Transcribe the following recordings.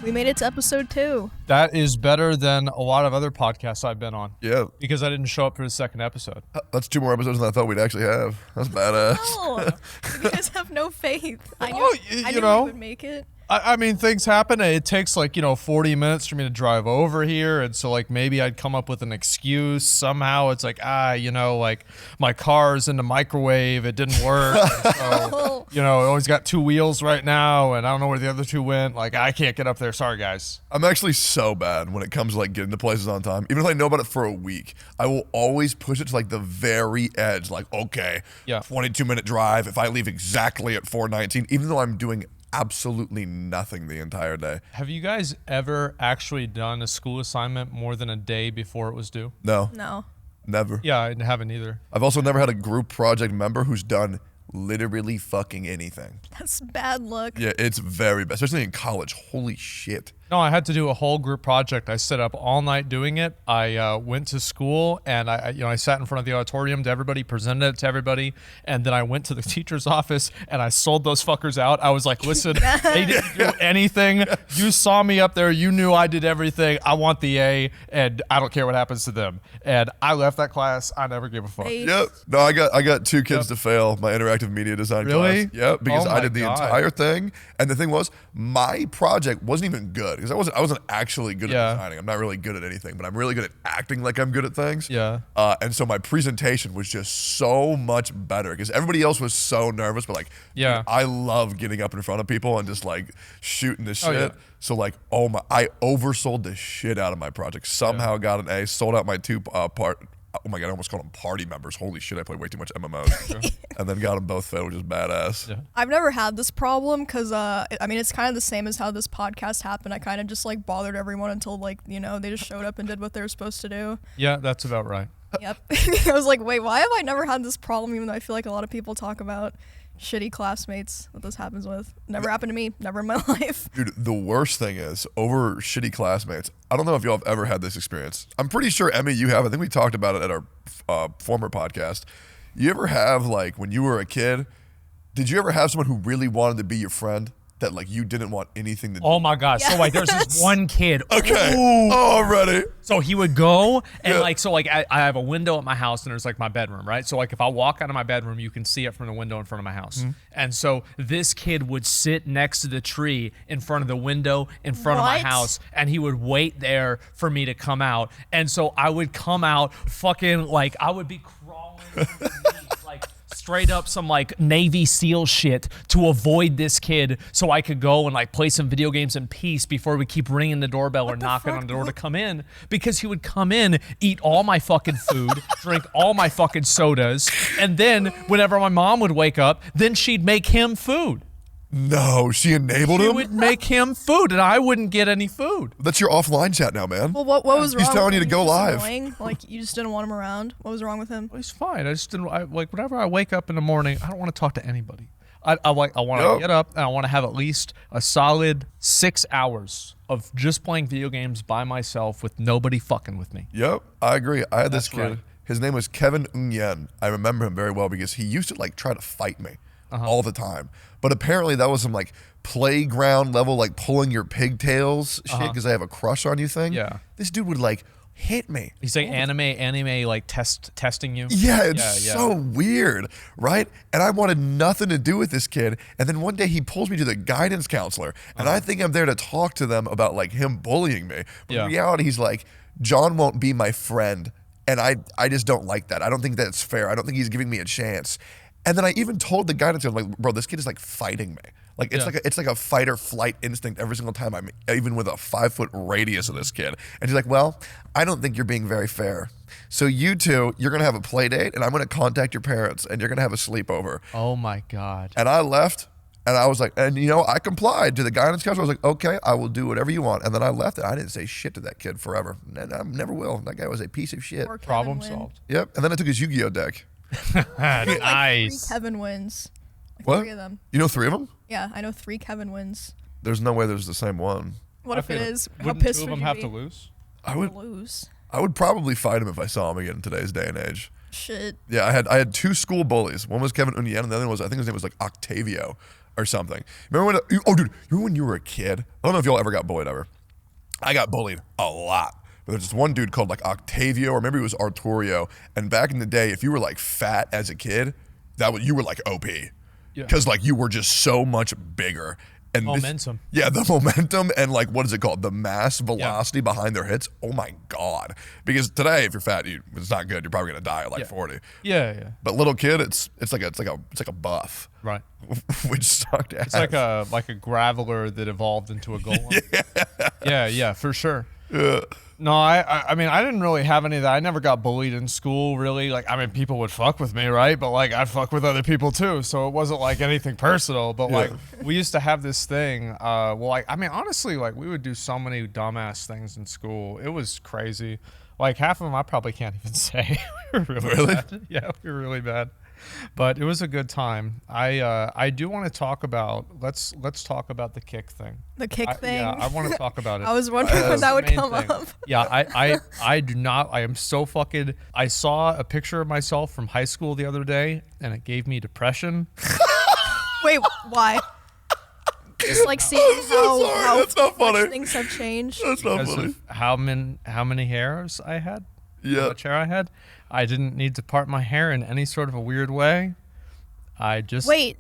We made it to episode 2. That is better than a lot of other podcasts I've been on. Yeah. Because I didn't show up for the second episode. That's 2 more episodes than I thought we'd actually have. That's badass. No, you guys have no faith. I knew, I knew we would make it. I mean, things happen. It takes 40 minutes for me to drive over here. And so maybe I'd come up with an excuse. Somehow it's my car's in the microwave. It didn't work. So, it always got 2 wheels right now. And I don't know where the other 2 went. I can't get up there. Sorry, guys. I'm actually so bad when it comes to getting to places on time. Even if I know about it for a week, I will always push it to the very edge. 22-minute drive. If I leave exactly at 4:19, even though I'm doing absolutely nothing the entire day. Have you guys ever actually done a school assignment more than a day before it was due? No. No. Never. Yeah, I haven't either. I've also never had a group project member who's done literally fucking anything. That's bad luck. Yeah, it's very bad, especially in college. Holy shit. No, I had to do a whole group project. I stayed up all night doing it. I went to school and I sat in front of the auditorium to everybody, presented it to everybody, and then I went to the teacher's office and I sold those fuckers out. I was like, listen, they didn't do anything. You saw me up there. You knew I did everything. I want the A, and I don't care what happens to them. And I left that class. I never gave a fuck. Yep. No, I got 2 kids to fail my interactive media design Really? class. Yep, because Oh I did the my God. entire thing. And the thing was, my project wasn't even good. Because I wasn't actually good at designing. I'm not really good at anything, but I'm really good at acting like I'm good at things. Yeah. And so my presentation was just so much better because everybody else was so nervous. But Yeah. dude, I love getting up in front of people and just shooting the shit. Oh, yeah. So I oversold the shit out of my project. Somehow got an A, sold out my 2 oh my God, I almost called them party members. Holy shit, I play way too much MMOs. And then got them both failed, which is badass. Yeah. I've never had this problem because, it's kind of the same as how this podcast happened. I kind of just bothered everyone until they just showed up and did what they were supposed to do. Yeah, that's about right. Yep. I was like, wait, why have I never had this problem? Even though I feel like a lot of people talk about shitty classmates that this happens with. Never happened to me. Never in my life. Dude, the worst thing is, over shitty classmates, I don't know if y'all have ever had this experience. I'm pretty sure, Emmy, you have. I think we talked about it at our former podcast. You ever have, when you were a kid, did you ever have someone who really wanted to be your friend that, you didn't want anything to do? Oh my God. Yes. So there's this one kid. Okay. Ooh. Oh, I'm ready. So he would go and Yeah. I have a window at my house and there's my bedroom, right? So if I walk out of my bedroom, you can see it from the window in front of my house. Mm-hmm. And so this kid would sit next to the tree in front of the window in front of my What? house, and he would wait there for me to come out. And so I would come out fucking I would be crawling underneath, straight up some Navy SEAL shit to avoid this kid so I could go and play some video games in peace before we keep ringing the doorbell or knocking on the door to come in, because he would come in, eat all my fucking food, drink all my fucking sodas, and then whenever my mom would wake up, then she'd make him food. No, she enabled She him? would make him food and I wouldn't get any food. That's your offline chat now, man. Well, what was wrong? He's telling with you him? to go He was live. annoying? You just didn't want him around. What was wrong with him? He's fine. I just didn't whenever I wake up in the morning, I don't want to talk to anybody. I want to get up and I want to have at least a solid 6 hours of just playing video games by myself with nobody fucking with me. Yep, I agree. I had this That's kid. right. His name was Kevin Unyen. I remember him very well because he used to try to fight me all the time. But apparently that was some playground level, pulling your pigtails shit because I have a crush on you thing. Yeah. This dude would hit me. He's anime testing you. Yeah, it's Yeah. so weird, right? And I wanted nothing to do with this kid. And then one day he pulls me to the guidance counselor, and I think I'm there to talk to them about him bullying me. But in reality, he's John won't be my friend, and I just don't like that. I don't think that's fair. I don't think he's giving me a chance. And then I even told the guidance counselor, bro, this kid is fighting me. It's like a fight or flight instinct every single time I'm even with a 5-foot radius of this kid. And he's well, I don't think you're being very fair. So you two, you're going to have a play date and I'm going to contact your parents and you're going to have a sleepover. Oh my God. And I left and I was I complied to the guidance counselor. I was okay, I will do whatever you want. And then I left and I didn't say shit to that kid forever. And I never will. That guy was a piece of shit. Poor Kevin Problem win. solved. Yep. And then I took his Yu-Gi-Oh deck. Nice. 3 Kevin wins. What? 3 of them. You know 3 of them? Yeah, I know 3 Kevin wins. There's no way there's the same one. What if it is? How Wouldn't pissed 2 of would them you have be? to lose? I would Lose. I would probably fight him if I saw him again in today's day and age. Shit. Yeah, I had 2 school bullies. One was Kevin Unyen, and the other one was, I think his name was Octavio. or something. Remember when? Oh, dude, remember when you were a kid? I don't know if y'all ever got bullied ever. I got bullied a lot. But there's this one dude called like Octavio, or maybe it was Arturio. And back in the day, if you were like fat as a kid, you were like OP. Because like you were just so much bigger. And momentum. The momentum and like, what is it called? The mass velocity behind their hits. Oh my God. Because today, if you're fat, it's not good. You're probably gonna die at like 40. Yeah. But little kid, it's like a buff. Right. Which sucked ass. It's like a graveler that evolved into a golem. Yeah, for sure. Yeah. No, I mean, I didn't really have any of that. I never got bullied in school, really. Like, I mean, people would fuck with me, right? But, like, I'd fuck with other people, too. So it wasn't, like, anything personal. But, like, we used to have this thing. Honestly, like, we would do so many dumbass things in school. It was crazy. Like, half of them I probably can't even say. We were really bad. Yeah, we were really bad. But it was a good time. I do want to talk about let's talk about the kick thing. The kick thing. Yeah, I want to talk about it. I was wondering when that would come up. Yeah, I do not. I am so fucking. I saw a picture of myself from high school the other day, and it gave me depression. Wait, why? Just like seeing how That's not funny. much things have changed. That's not Because funny. of how many hairs I had. Yeah. How much hair I had. I didn't need to part my hair in any sort of a weird way. I just Wait,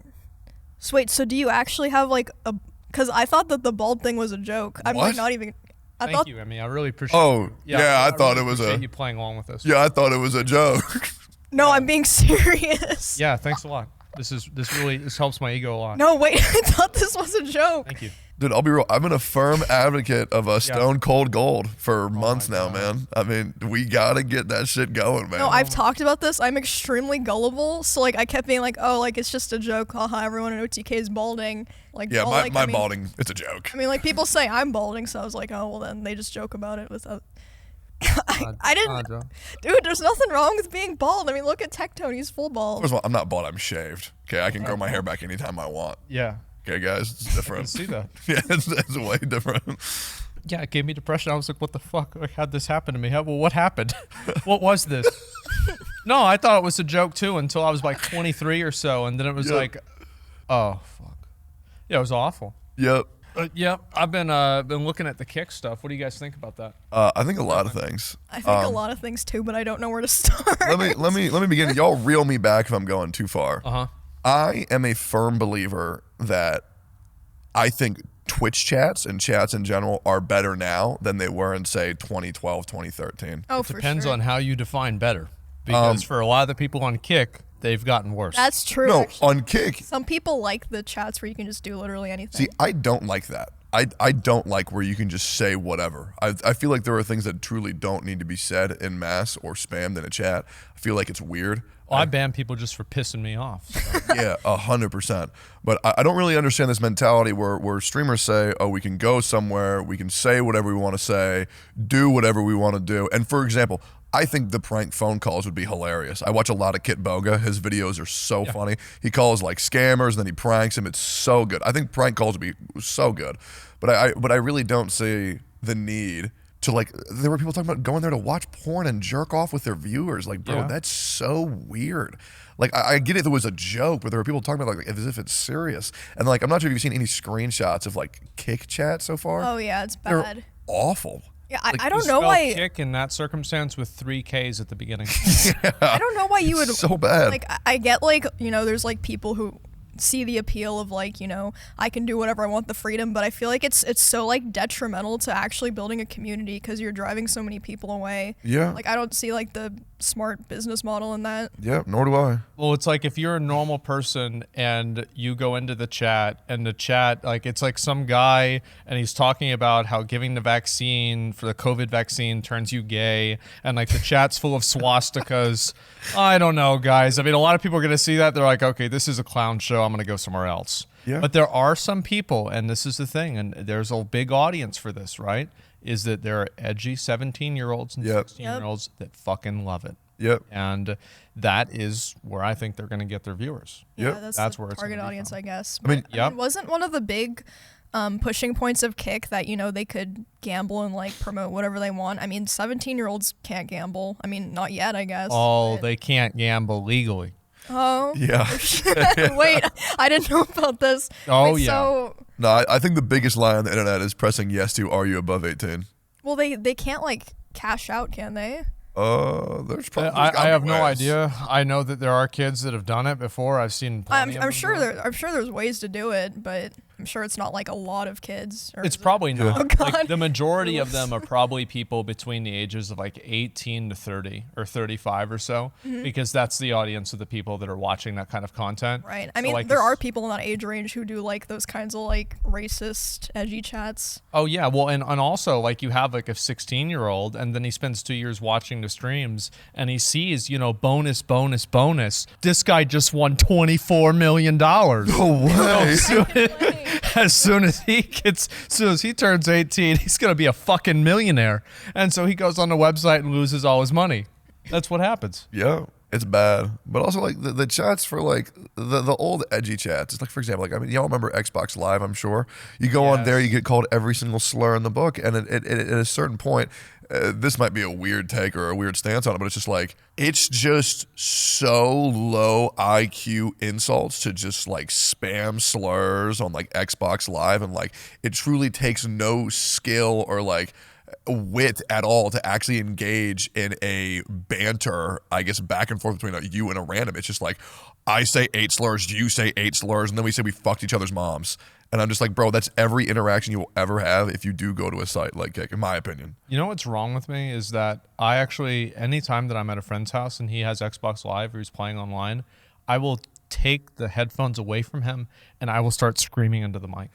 so do you actually have like a? Because I thought that the bald thing was a joke. I'm like What? not even. I Thank thought. you, Emmy. I really appreciate. Oh, yeah, I thought really it was appreciate a. you playing along with us. Yeah, I thought it was a joke. No, I'm being serious. Yeah, thanks a lot. This helps my ego a lot. No, wait. I thought this was a joke. Thank you. Dude, I'll be real. I've been a firm advocate of a Stone Cold Gold for months now, man. I mean, we gotta get that shit going, man. No, I've talked about this. I'm extremely gullible, so like I kept being like, "Oh, like it's just a joke. Haha, everyone in OTK is balding." Like, Yeah, well, my like, I mean, balding, it's a joke. I mean, like people say I'm balding, so I was like, "Oh, well then they just joke about it without." I didn't, dude. There's nothing wrong with being bald. I mean, look at Tectone; he's full bald. First of all, I'm not bald. I'm shaved. Okay, I can grow my hair back anytime I want. Yeah. Okay, guys, it's different. I see that. Yeah, it's way different. Yeah, it gave me depression. I was like, what the fuck? Like, how'd this happen to me? Well, what happened? What was this? No, I thought it was a joke too until I was like 23 or so. And then it was like, oh, fuck. Yeah, it was awful. Yep. Yep. I've been looking at the kick stuff. What do you guys think about that? I think a lot of things. I think a lot of things too, but I don't know where to start. Let me begin. Y'all reel me back if I'm going too far. Uh-huh. I am a firm believer that I think Twitch chats and chats in general are better now than they were in, say, 2012, 2013. Oh, It depends on how you define better. Because for a lot of the people on Kick, they've gotten worse. That's true. No, actually. on Kick. Some people like the chats where you can just do literally anything. See, I don't like that. I don't like where you can just say whatever. I feel like there are things that truly don't need to be said in mass or spammed in a chat. I feel like it's weird. I ban people just for pissing me off. So. Yeah, 100%. But I don't really understand this mentality where streamers say, oh, we can go somewhere, we can say whatever we want to say, do whatever we want to do. And for example, I think the prank phone calls would be hilarious. I watch a lot of Kit Boga. His videos are so funny. He calls like scammers, and then he pranks them. It's so good. I think prank calls would be so good. But I really don't see the need to, like, there were people talking about going there to watch porn and jerk off with their viewers. Like, bro, that's so weird. Like, I get it if it was a joke, but there were people talking about like as if it's serious. And like, I'm not sure if you've seen any screenshots of like Kick chat so far. Oh yeah, it's They're bad. awful. Yeah, Like, I don't You know spell why. Kick in that circumstance with 3 Ks at the beginning. I don't know why you would. So bad. Like I get like there's like people who see the appeal of like I can do whatever I want, the freedom, but I feel like it's so like detrimental to actually building a community because you're driving so many people away. Yeah. Like I don't see like the smart business model in that. Yeah, nor do I. Well, it's like if you're a normal person and you go into the chat and the chat, like it's like some guy and he's talking about how giving the vaccine for the COVID vaccine turns you gay, and like the chat's full of swastikas. I don't know, guys. I mean, a lot of people are going to see that. They're like, okay, this is a clown show. I'm going to go somewhere else. Yeah. But there are some people, and this is the thing, and there's a big audience for this, right? Is that there are edgy 17-year-olds and 16-year-olds that fucking love it. Yep. And that is where I think they're going to get their viewers. Yep. Yeah, that's That's the where it's target gonna be audience, from. I guess. I mean, But, wasn't one of the big pushing points of Kick that they could gamble and like promote whatever they want? I mean, 17-year-olds can't gamble. I mean, not yet, I guess. Oh, but- they can't gamble legally. Oh. Yeah. Wait, I didn't know about this. Oh, Wait, yeah. So, No, I think the biggest lie on the internet is pressing yes to "Are you above 18?" well, they can't like cash out, can they? There's probably. I have no idea. I know that there are kids that have done it before. I've seen plenty of I'm them sure do it. I'm sure there's ways to do it, but I'm sure it's not like a lot of kids. Or It's is it? probably not. Oh, God. Like, the majority of them are probably people between the ages of like 18 to 30 or 35 or so, because that's the audience of the people that are watching that kind of content. Right. I So, mean, like, there it's- are people in that age range who do like those kinds of like racist, edgy chats. Oh yeah, well, and also like you have like a 16-year-old, and then he spends 2 years watching the streams, and he sees, you know, bonus. This guy just won $24 million. No way. As soon as he turns 18, he's gonna be a fucking millionaire, and so he goes on the website and loses all his money. That's what happens. Yeah, it's bad. But also like the chats for like the old edgy chats. It's like, for example, like, I mean, y'all remember Xbox Live, I'm sure. You go on there, you get called every single slur in the book, and at a certain point, this might be a weird take or a weird stance on it, but it's just like, it's just so low IQ insults to just like spam slurs on like Xbox Live, and like it truly takes no skill or like wit at all to actually engage in a banter, I guess, back and forth between you and a random. It's just like, I say 8 slurs, you say 8 slurs, and then we say we fucked each other's moms. And I'm just like, bro, that's every interaction you will ever have if you do go to a site like Kick, in my opinion. You know what's wrong with me is that I actually, anytime that I'm at a friend's house and he has Xbox Live or he's playing online, I will take the headphones away from him and I will start screaming into the mic.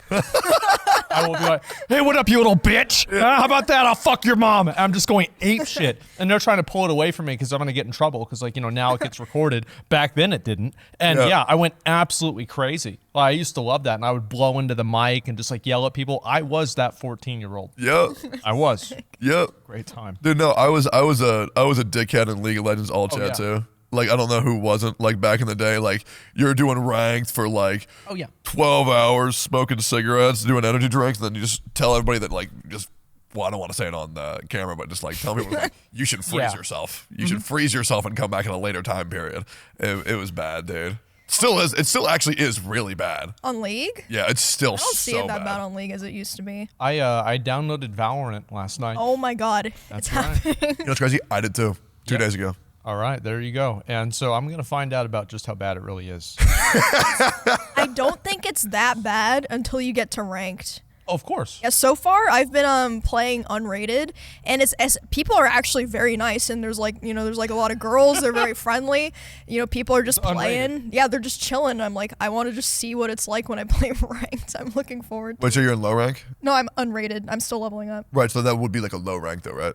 I will be like, hey, what up, you little bitch? How about that? I'll fuck your mom. And I'm just going ape shit. And they're trying to pull it away from me because I'm going to get in trouble because, like, you know, now it gets recorded. Back then it didn't. And yeah, I went absolutely crazy. Well, I used to love that. And I would blow into the mic and just like yell at people. I was that 14-year-old. Yep. I was. Yep. Great time. Dude, no, I was a dickhead in League of Legends all chat yeah. too. Like, I don't know who wasn't. Like, back in the day, like, you're doing ranked for like 12 hours, smoking cigarettes, doing energy drinks, and then you just tell everybody that, like, just, well, I don't want to say it on the camera, but just like tell people like, you should freeze yourself. You should freeze yourself and come back in a later time period. It was bad, dude. Still is. It still actually is really bad. On League? Yeah, it's still I don't see so it that bad bad. on League as it used to be. I downloaded Valorant last night. Oh my god. That's it's right. happening. You know what's crazy? I did too. 2 days ago. All right, there you go. And so I'm going to find out about just how bad it really is. I don't think it's that bad until you get to ranked. Of course. Yeah, so far I've been playing unrated, and it's people are actually very nice, and there's like, you know, there's like a lot of girls. They're very friendly. You know, people are just playing. Yeah, they're just chilling. I'm like, I want to just see what it's like when I play ranked. I'm looking forward to Wait, so you're in low rank? No, I'm unrated. I'm still leveling up. Right, so that would be like a low rank though, right?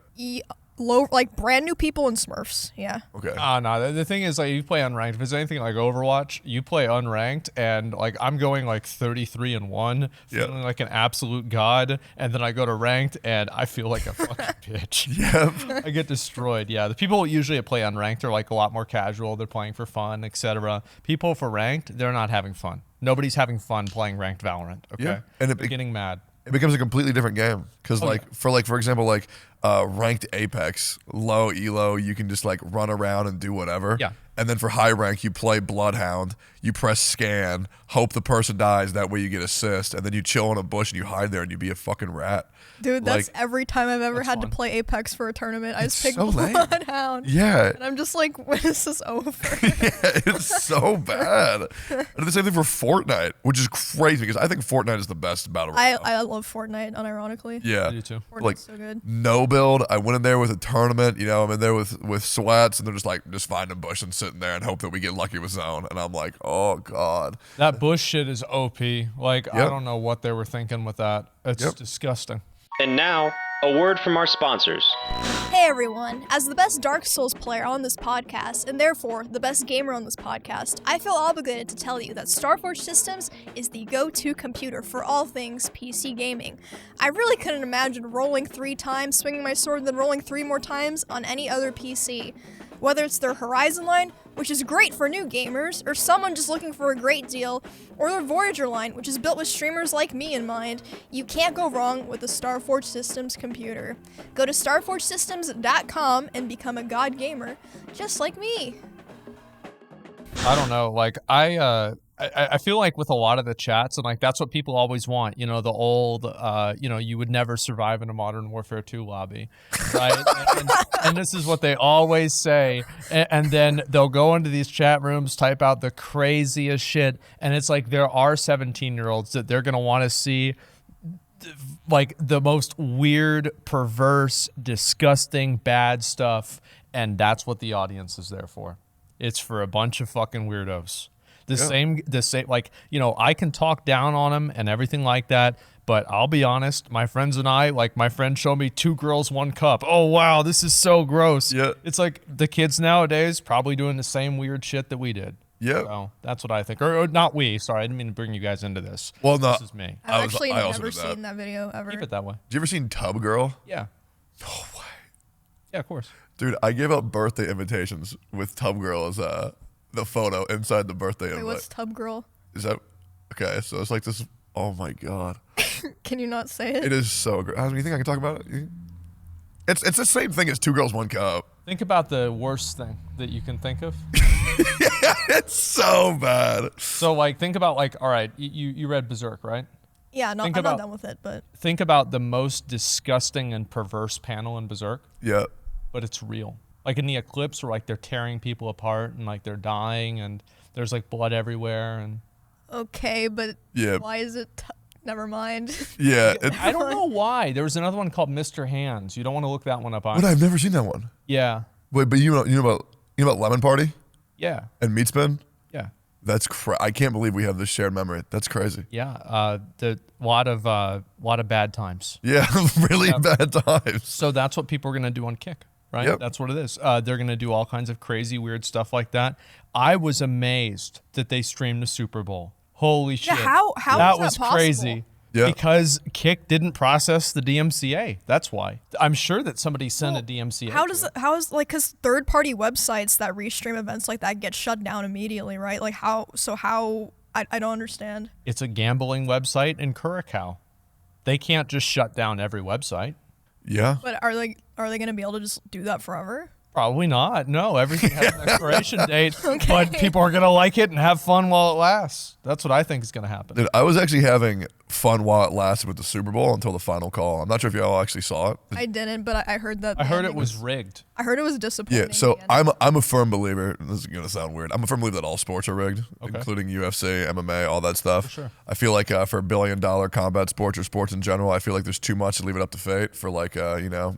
Low, like brand new people and Smurfs. Yeah. Okay. No, the thing is, like, you play unranked. If it's anything like Overwatch, you play unranked, and like I'm going like 33-1, feeling like an absolute god, and then I go to ranked, and I feel like a fucking bitch. Yep. I get destroyed. Yeah, the people usually that play unranked are like a lot more casual. They're playing for fun, etc. People for ranked, they're not having fun. Nobody's having fun playing ranked Valorant. Okay, Yeah. And they're getting mad. It becomes a completely different game because for example, like ranked Apex, low elo, you can just like run around and do whatever. Yeah. And then for high rank, you play Bloodhound, you press scan, hope the person dies, that way you get assist, and then you chill in a bush and you hide there and you be a fucking rat. Dude, that's Like, every time I've ever had fun. to play Apex for a tournament. I just pick so lame. Bloodhound. Yeah. And I'm just like, when is this over? Yeah, it's so bad. And the same thing for Fortnite, which is crazy because I think Fortnite is the best battle royale. I love Fortnite, unironically. Yeah. I do too. Fortnite's Like, so good. no build. I went in there with a tournament, you know, I'm in there with sweats, and they're just like, just find a bush and sitting there and hope that we get lucky with zone. And I'm like, oh God. That bush shit is OP. Like, I Yep. don't know what they were thinking with that. It's disgusting. And now, a word from our sponsors. Hey everyone, as the best Dark Souls player on this podcast, and therefore the best gamer on this podcast, I feel obligated to tell you that Starforge Systems is the go-to computer for all things PC gaming. I really couldn't imagine rolling 3 times, swinging my sword, then rolling 3 more times on any other PC. Whether it's their Horizon line, which is great for new gamers, or someone just looking for a great deal, or their Voyager line, which is built with streamers like me in mind, you can't go wrong with the Starforge Systems computer. Go to starforgesystems.com and become a god gamer, just like me. I don't know. Like I feel like with a lot of the chats, and like that's what people always want. You know, the old, you would never survive in a Modern Warfare 2 lobby, right? and this is what they always say. And then they'll go into these chat rooms, type out the craziest shit, and it's like there are 17-year-olds that they're gonna want to see like the most weird, perverse, disgusting, bad stuff, and that's what the audience is there for. It's for a bunch of fucking weirdos. The same, like, I can talk down on them and everything like that, but I'll be honest, my friends and I, like, my friend showed me 2 girls, 1 cup. Oh, wow, this is so gross. Yeah. It's like the kids nowadays probably doing the same weird shit that we did. Yeah. So that's what I think. Or not we. Sorry, I didn't mean to bring you guys into this. Well, no. This is me. I've actually never seen that video ever. Keep it that way. Did you ever seen Tub Girl? Yeah. No way. Yeah, of course. Dude, I gave out birthday invitations with Tub Girl as the photo inside the birthday invite. Wait, what's Tub Girl? Is that okay? So it's like this. Oh my god. Can you not say it? It is so great. You think I can talk about it? It's the same thing as 2 girls, 1 cup. Think about the worst thing that you can think of. Yeah, it's so bad. So like, think about like, all right, you read Berserk, right? Yeah, no, I'm not done with it, but think about the most disgusting and perverse panel in Berserk. Yeah. But it's real. Like in the eclipse where like they're tearing people apart and like they're dying and there's like blood everywhere and okay, but why is it never mind. Yeah. I don't know why. There was another one called Mr. Hands. You don't want to look that one up on. What? I've never seen that one. Yeah. Wait, but you know about Lemon Party? Yeah. And Meat Spin? Yeah. That's I can't believe we have this shared memory. That's crazy. Yeah. The lot of bad times. Yeah, really bad times. So that's what people are gonna do on Kick, right? Yep. That's what it is. They're gonna do all kinds of crazy, weird stuff like that. I was amazed that they streamed the Super Bowl. Holy shit! How that was was possible? crazy. Yeah. Because Kick didn't process the DMCA. That's why. I'm sure that somebody sent a DMCA. How is like, because third-party websites that restream events like that get shut down immediately, right? Like how I don't understand. It's a gambling website in Curacao. They can't just shut down every website. Yeah. But are they going to be able to just do that forever? Probably not. No, everything has an expiration date, but people are going to like it and have fun while it lasts. That's what I think is going to happen. Dude, I was actually having fun while it lasted with the Super Bowl until the final call. I'm not sure if y'all actually saw it. I didn't, but I heard that. I heard it was rigged. I heard it was disappointing. Yeah, so I'm a firm believer. This is going to sound weird. I'm a firm believer that all sports are rigged, including UFC, MMA, all that stuff. For sure. I feel like for $1 billion combat sports or sports in general, I feel like there's too much to leave it up to fate for like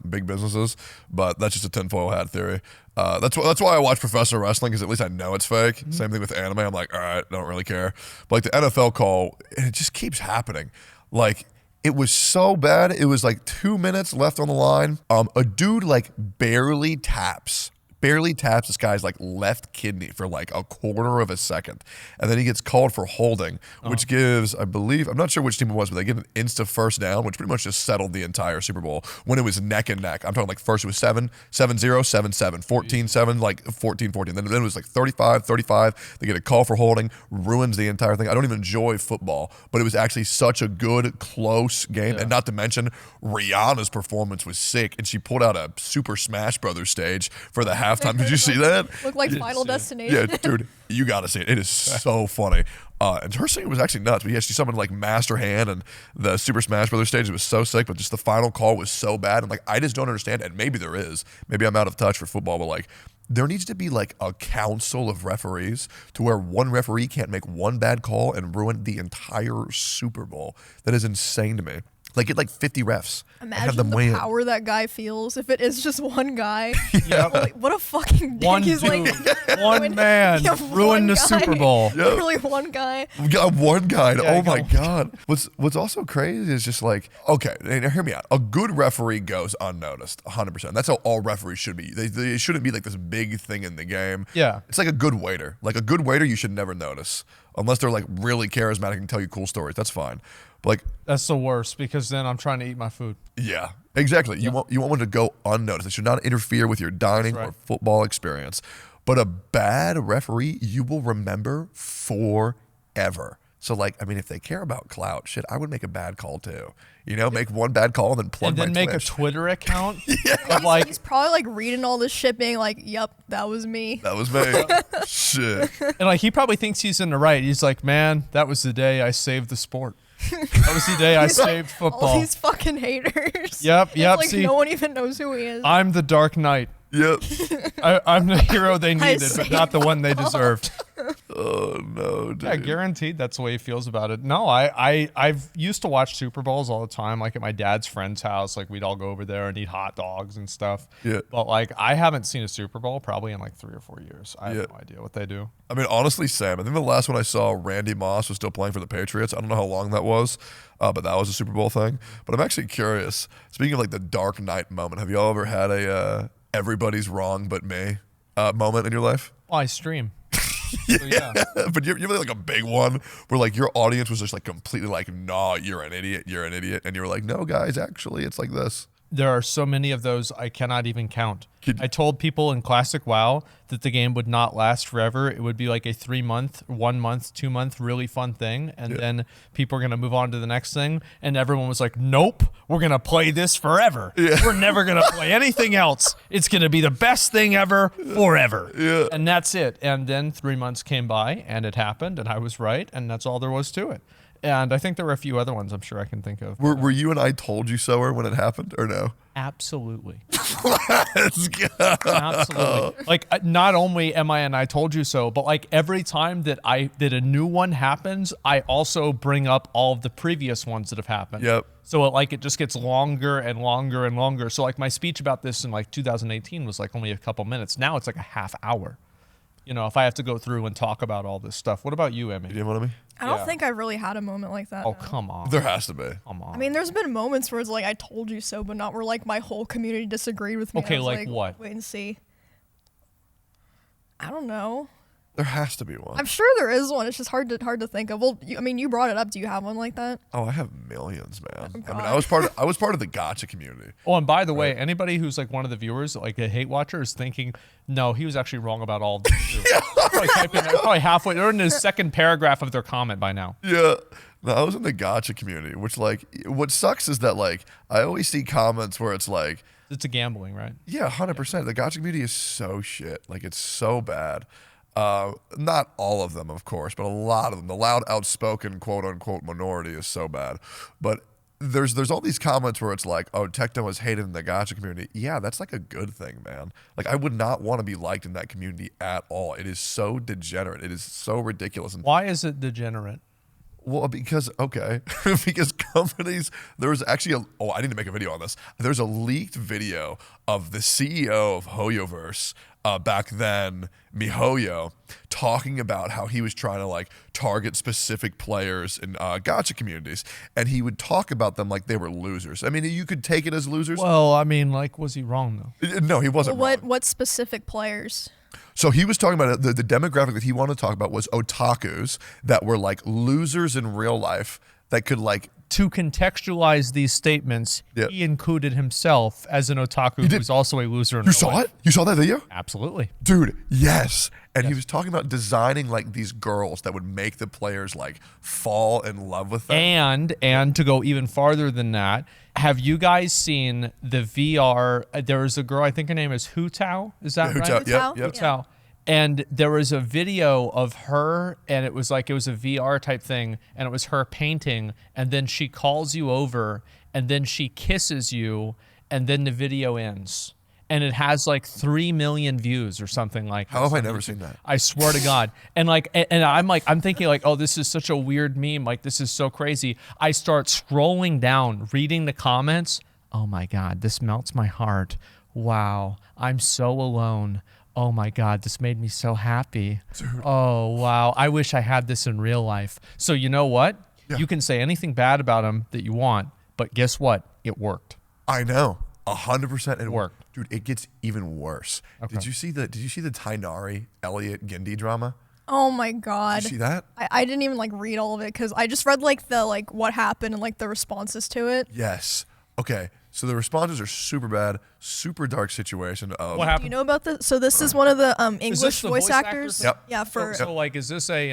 big businesses. But that's just a tinfoil hat theory. That's why I watch professional wrestling, because at least I know it's fake. Mm-hmm. Same thing with anime. I'm like, all right, don't really care. But like the NFL call, and it just keeps happening. Like, it was so bad. It was like 2 minutes left on the line. A dude like barely taps this guy's like left kidney for like a quarter of a second. And then he gets called for holding, which gives, I believe, I'm not sure which team it was, but they get an insta first down, which pretty much just settled the entire Super Bowl when it was neck and neck. I'm talking like first it was 7-0, 7-7, 14-7, like 14-14. Then it was like 35-35. They get a call for holding, ruins the entire thing. I don't even enjoy football, but it was actually such a good, close game. And not to mention, Rihanna's performance was sick, and she pulled out a Super Smash Brothers stage for the halftime. Did you see that? Looked like Final Destination. Yeah, dude, you got to see it. It is so funny. And her singing was actually nuts. But yeah, she summoned like Master Hand, and the Super Smash Brothers stage was so sick, but just the final call was so bad. And like, I just don't understand. And maybe there is. Maybe I'm out of touch for football, but like, there needs to be like a council of referees to where one referee can't make one bad call and ruin the entire Super Bowl. That is insane to me. Like, get like 50 refs. Imagine have them the weigh power that guy feels if it is just one guy. Yeah. Like, what a fucking dick. One He's dude, like, one man ruined the Super Bowl. Literally one guy. We got one guy. Yeah, Oh my God. What's also crazy is just like, okay, now hear me out. A good referee goes unnoticed, 100%. That's how all referees should be. They shouldn't be like this big thing in the game. Yeah. It's like a good waiter. Like a good waiter, you should never notice. Unless they're like really charismatic and tell you cool stories. That's fine. But like, that's the worst, because then I'm trying to eat my food. Yeah, exactly. You want one to go unnoticed. It should not interfere with your dining or football experience. But a bad referee, you will remember forever. So like, I mean, if they care about clout, shit, I would make a bad call too. You know, make one bad call and then plug And then my make Twitch. a Twitter account of like, He's probably like reading all this shit, being like, "Yep, that was me." That was me. Shit. and like he probably thinks he's in the right. He's like, man, that was the day I saved the sport. That was the day I saved All football. these fucking haters. Yep, It's yep. like See, no one even knows who he is. I'm the Dark Knight. Yep. I'm the hero they needed, but saved not the one they deserved. Oh no, dude. Yeah, guaranteed that's the way he feels about it. No, I've used to watch Super Bowls all the time, like at my dad's friend's house. Like we'd all go over there and eat hot dogs and stuff. Yeah. But like I haven't seen a Super Bowl probably in like 3 or 4 years. I have no idea what they do. I mean, honestly, Sam, I think the last one I saw, Randy Moss was still playing for the Patriots. I don't know how long that was, but that was a Super Bowl thing. But I'm actually curious. Speaking of like the Dark Knight moment, have y'all ever had a everybody's wrong but me moment in your life? Well, I stream. So, yeah. But you're really like a big one where like your audience was just like completely like, nah, you're an idiot. And you were like, no, guys, actually, it's like this. There are so many of those I cannot even count. I told people in Classic WoW that the game would not last forever. It would be like a 3 month, 1 month, 2 month really fun thing. And then people are going to move on to the next thing. And everyone was like, nope, we're going to play this forever. We're never going to play anything else. It's going to be the best thing ever forever. And that's it. And then 3 months came by and it happened and I was right. And that's all there was to it. And I think there were a few other ones I'm sure I can think of. Were you and I told you so when it happened or no? Absolutely. Let's go. Absolutely. Like not only am I and I told you so, but like every time that a new one happens, I also bring up all of the previous ones that have happened. Yep. So it just gets longer and longer and longer. So like my speech about this in like 2018 was like only a couple minutes. Now it's like a half hour. You know, if I have to go through and talk about all this stuff. What about you, Emmy? You know what I mean? I don't think I really had a moment like that. Oh, no. come on. There has to be. Come on. I mean, there's been moments where it's like I told you so, but not where like my whole community disagreed with me. Okay, I was like what? Wait and see. I don't know. There has to be one. I'm sure there is one. It's just hard to think of. Well, you brought it up. Do you have one like that? Oh, I have millions, man. I mean, God. I was part of the Gacha community. Oh, and by the way, anybody who's like one of the viewers, like a hate watcher, is thinking, no, he was actually wrong about all of this. Too. Probably halfway. They're in the second paragraph of their comment by now. Yeah. No, I was in the Gacha community, which like, what sucks is that like, I always see comments where it's like, It's a gambling, right? yeah, 100%. The Gacha community is so shit. Like, it's so bad. Not all of them, of course, but a lot of them. The loud, outspoken, quote unquote, minority is so bad. But there's all these comments where it's like, oh, Tectone is hated in the Gacha community. Yeah, that's like a good thing, man. Like, I would not want to be liked in that community at all. It is so degenerate. It is so ridiculous. And Why is it degenerate? well, because because companies, there was actually I need to make a video on this. There's a leaked video of the CEO of HoYoverse back then, MiHoYo, talking about how he was trying to like target specific players in Gacha communities, and he would talk about them like they were losers. I mean, you could take it as losers. Well, I mean, like, was he wrong though? No, he wasn't. What wrong. what specific players? So he was talking about the demographic that he wanted to talk about was otakus that were like losers in real life that could like. To contextualize these statements, Yeah. he included himself as an otaku who's also a loser in You real saw life. it? You saw that video? Absolutely. Dude, yes. And he was talking about designing like these girls that would make the players like fall in love with them. And to go even farther than that, have you guys seen the VR? There was a girl, I think her name is Hutao. Is that right? Hutao, Hutao? yep. Hutao. And there was a video of her, and it was a VR type thing, and it was her painting, and then she calls you over, and then she kisses you, and then the video ends. And it has like 3 million views or something like that. How have I never seen that? I swear to God. And I'm thinking like, oh, this is such a weird meme. Like, this is so crazy. I start scrolling down, reading the comments. Oh my God, this melts my heart. Wow, I'm so alone. Oh my God, this made me so happy. Dude. Oh, wow. I wish I had this in real life. So you know what? Yeah. You can say anything bad about him that you want, but guess what? It worked. I know. 100% it Worked. Dude, it gets even worse. Okay. Did you see the Tainari Elliot Gindi drama? Oh my god. Did you see that? I didn't even like read all of it because I just read like the what happened and like the responses to it. Yes. Okay. So the responses are super bad, super dark situation of. What Do happened? you know about this? So this is one of the Is English this the voice actors. actors? Yep. Yeah, for So like, is this a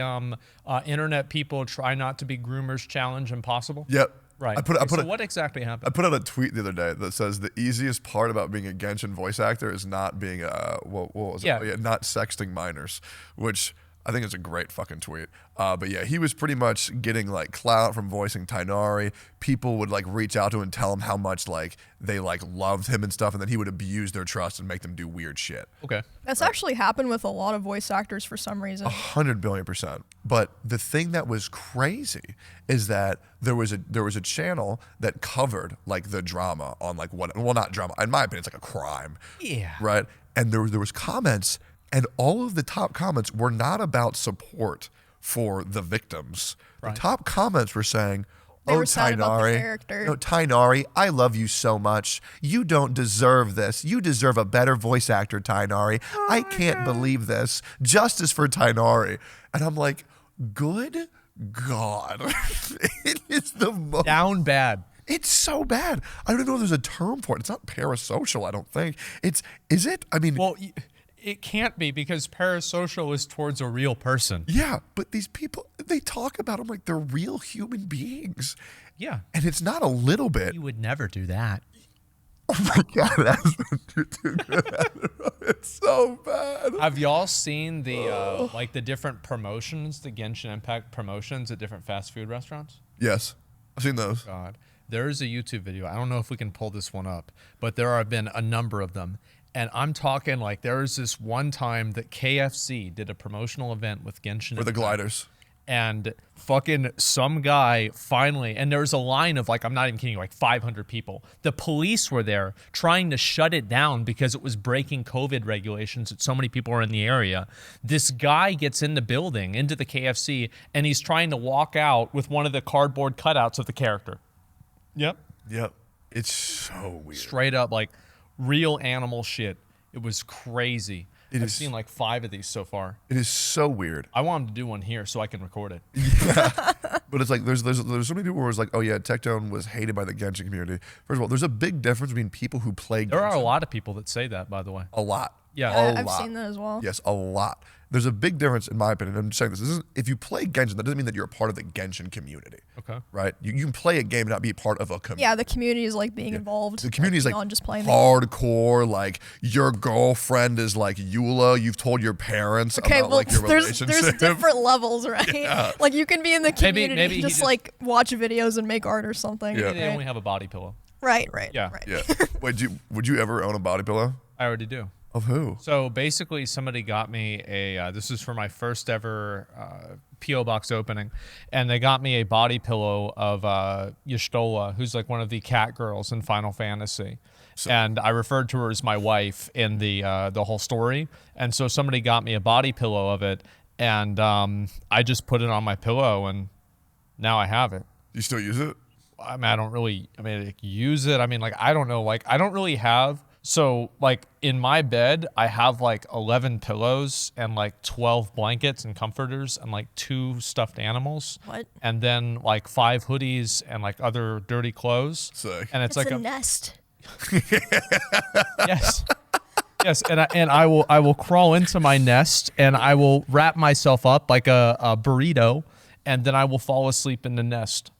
internet people try not to be groomers challenge impossible? Yep. Right. So what exactly happened? I put out a tweet the other day that says the easiest part about being a Genshin voice actor is not being what was it? Yeah. Oh, yeah, not sexting minors, which I think is a great fucking tweet. But yeah, he was pretty much getting like clout from voicing Tainari. People would like reach out to him and tell him how much like they like loved him and stuff, and then he would abuse their trust and make them do weird shit. Okay. that's actually happened with a lot of voice actors for some reason. 100 billion%. But the thing that was crazy is that there was a channel that covered like the drama on like not drama. In my opinion, it's like a crime. Yeah. Right. And there was comments, and all of the top comments were not about support for the victims. Right. The top comments were saying, They "Oh, were sad about the Tainari, character. no, Tainari, I love you so much. You don't deserve this. You deserve a better voice actor, Tainari. I can't believe this. Justice for Tainari." And I'm like, good God. It is the most. Down bad. It's so bad. I don't even know if there's a term for it. It's not parasocial, I don't think. Is it? I mean, Well, it can't be, because parasocial is towards a real person. yeah, but these people, they talk about them like they're real human beings. Yeah. And it's not a little bit. You would never do that. Oh my God, that's too good at it. It's so bad. Have y'all seen the like the different promotions, the Genshin Impact promotions at different fast food restaurants? Yes, I've seen those. God, there's a YouTube video. I don't know if we can pull this one up, but there have been a number of them. And I'm talking like there was this one time that KFC did a promotional event with Genshin For the Impact. gliders. And fucking some guy finally, and there was a line of like, I'm not even kidding, like 500 people. The police were there trying to shut it down because it was breaking COVID regulations that so many people are in the area. This guy gets in the building, into the KFC, and he's trying to walk out with one of the cardboard cutouts of the character. Yep. Yep. It's so weird. Straight up, like real animal shit. It was crazy. I've is- seen like 5 of these so far. It is so weird. I want him to do one here so I can record it. But it's like there's so many people where it's like, oh yeah, Tectone was hated by the Genshin community. First of all, there's a big difference between people who play Genshin. There are a lot of people that say that, by the way. A lot. Yeah. A I've lot. seen that as well. Yes, a lot. There's a big difference, in my opinion. I'm just saying this. If you play Genshin, that doesn't mean that you're a part of the Genshin community. Okay. Right? You can play a game and not be part of a community. Yeah, the community is like being involved. The community is like beyond just playing the hardcore. Like your girlfriend is like Eula. You've told your parents Okay, about well, like your there's relationship. different levels, right? Like you can be in the community, maybe he just just- like watch videos and make art or something. Yeah. They Right? only have a body pillow. Right. Yeah. Right. Yeah. Wait, would you ever own a body pillow? I already do. Of who? So basically, somebody got me a. This is for my first ever PO box opening, and they got me a body pillow of Y'shtola, who's like one of the cat girls in Final Fantasy. And I referred to her as my wife in the whole story. And so somebody got me a body pillow of it, and I just put it on my pillow, and now I have it. You still use it? I mean, I don't really, like, use it. I mean, like, I don't know. Like, I don't really have. So, like, in my bed, I have, like, 11 pillows and, like, 12 blankets and comforters and, like, 2 stuffed animals. What? And then, like, 5 hoodies and, like, other dirty clothes. Sick. And it's like a nest. yes. Yes, and I will crawl into my nest, and I will wrap myself up like a burrito, and then I will fall asleep in the nest.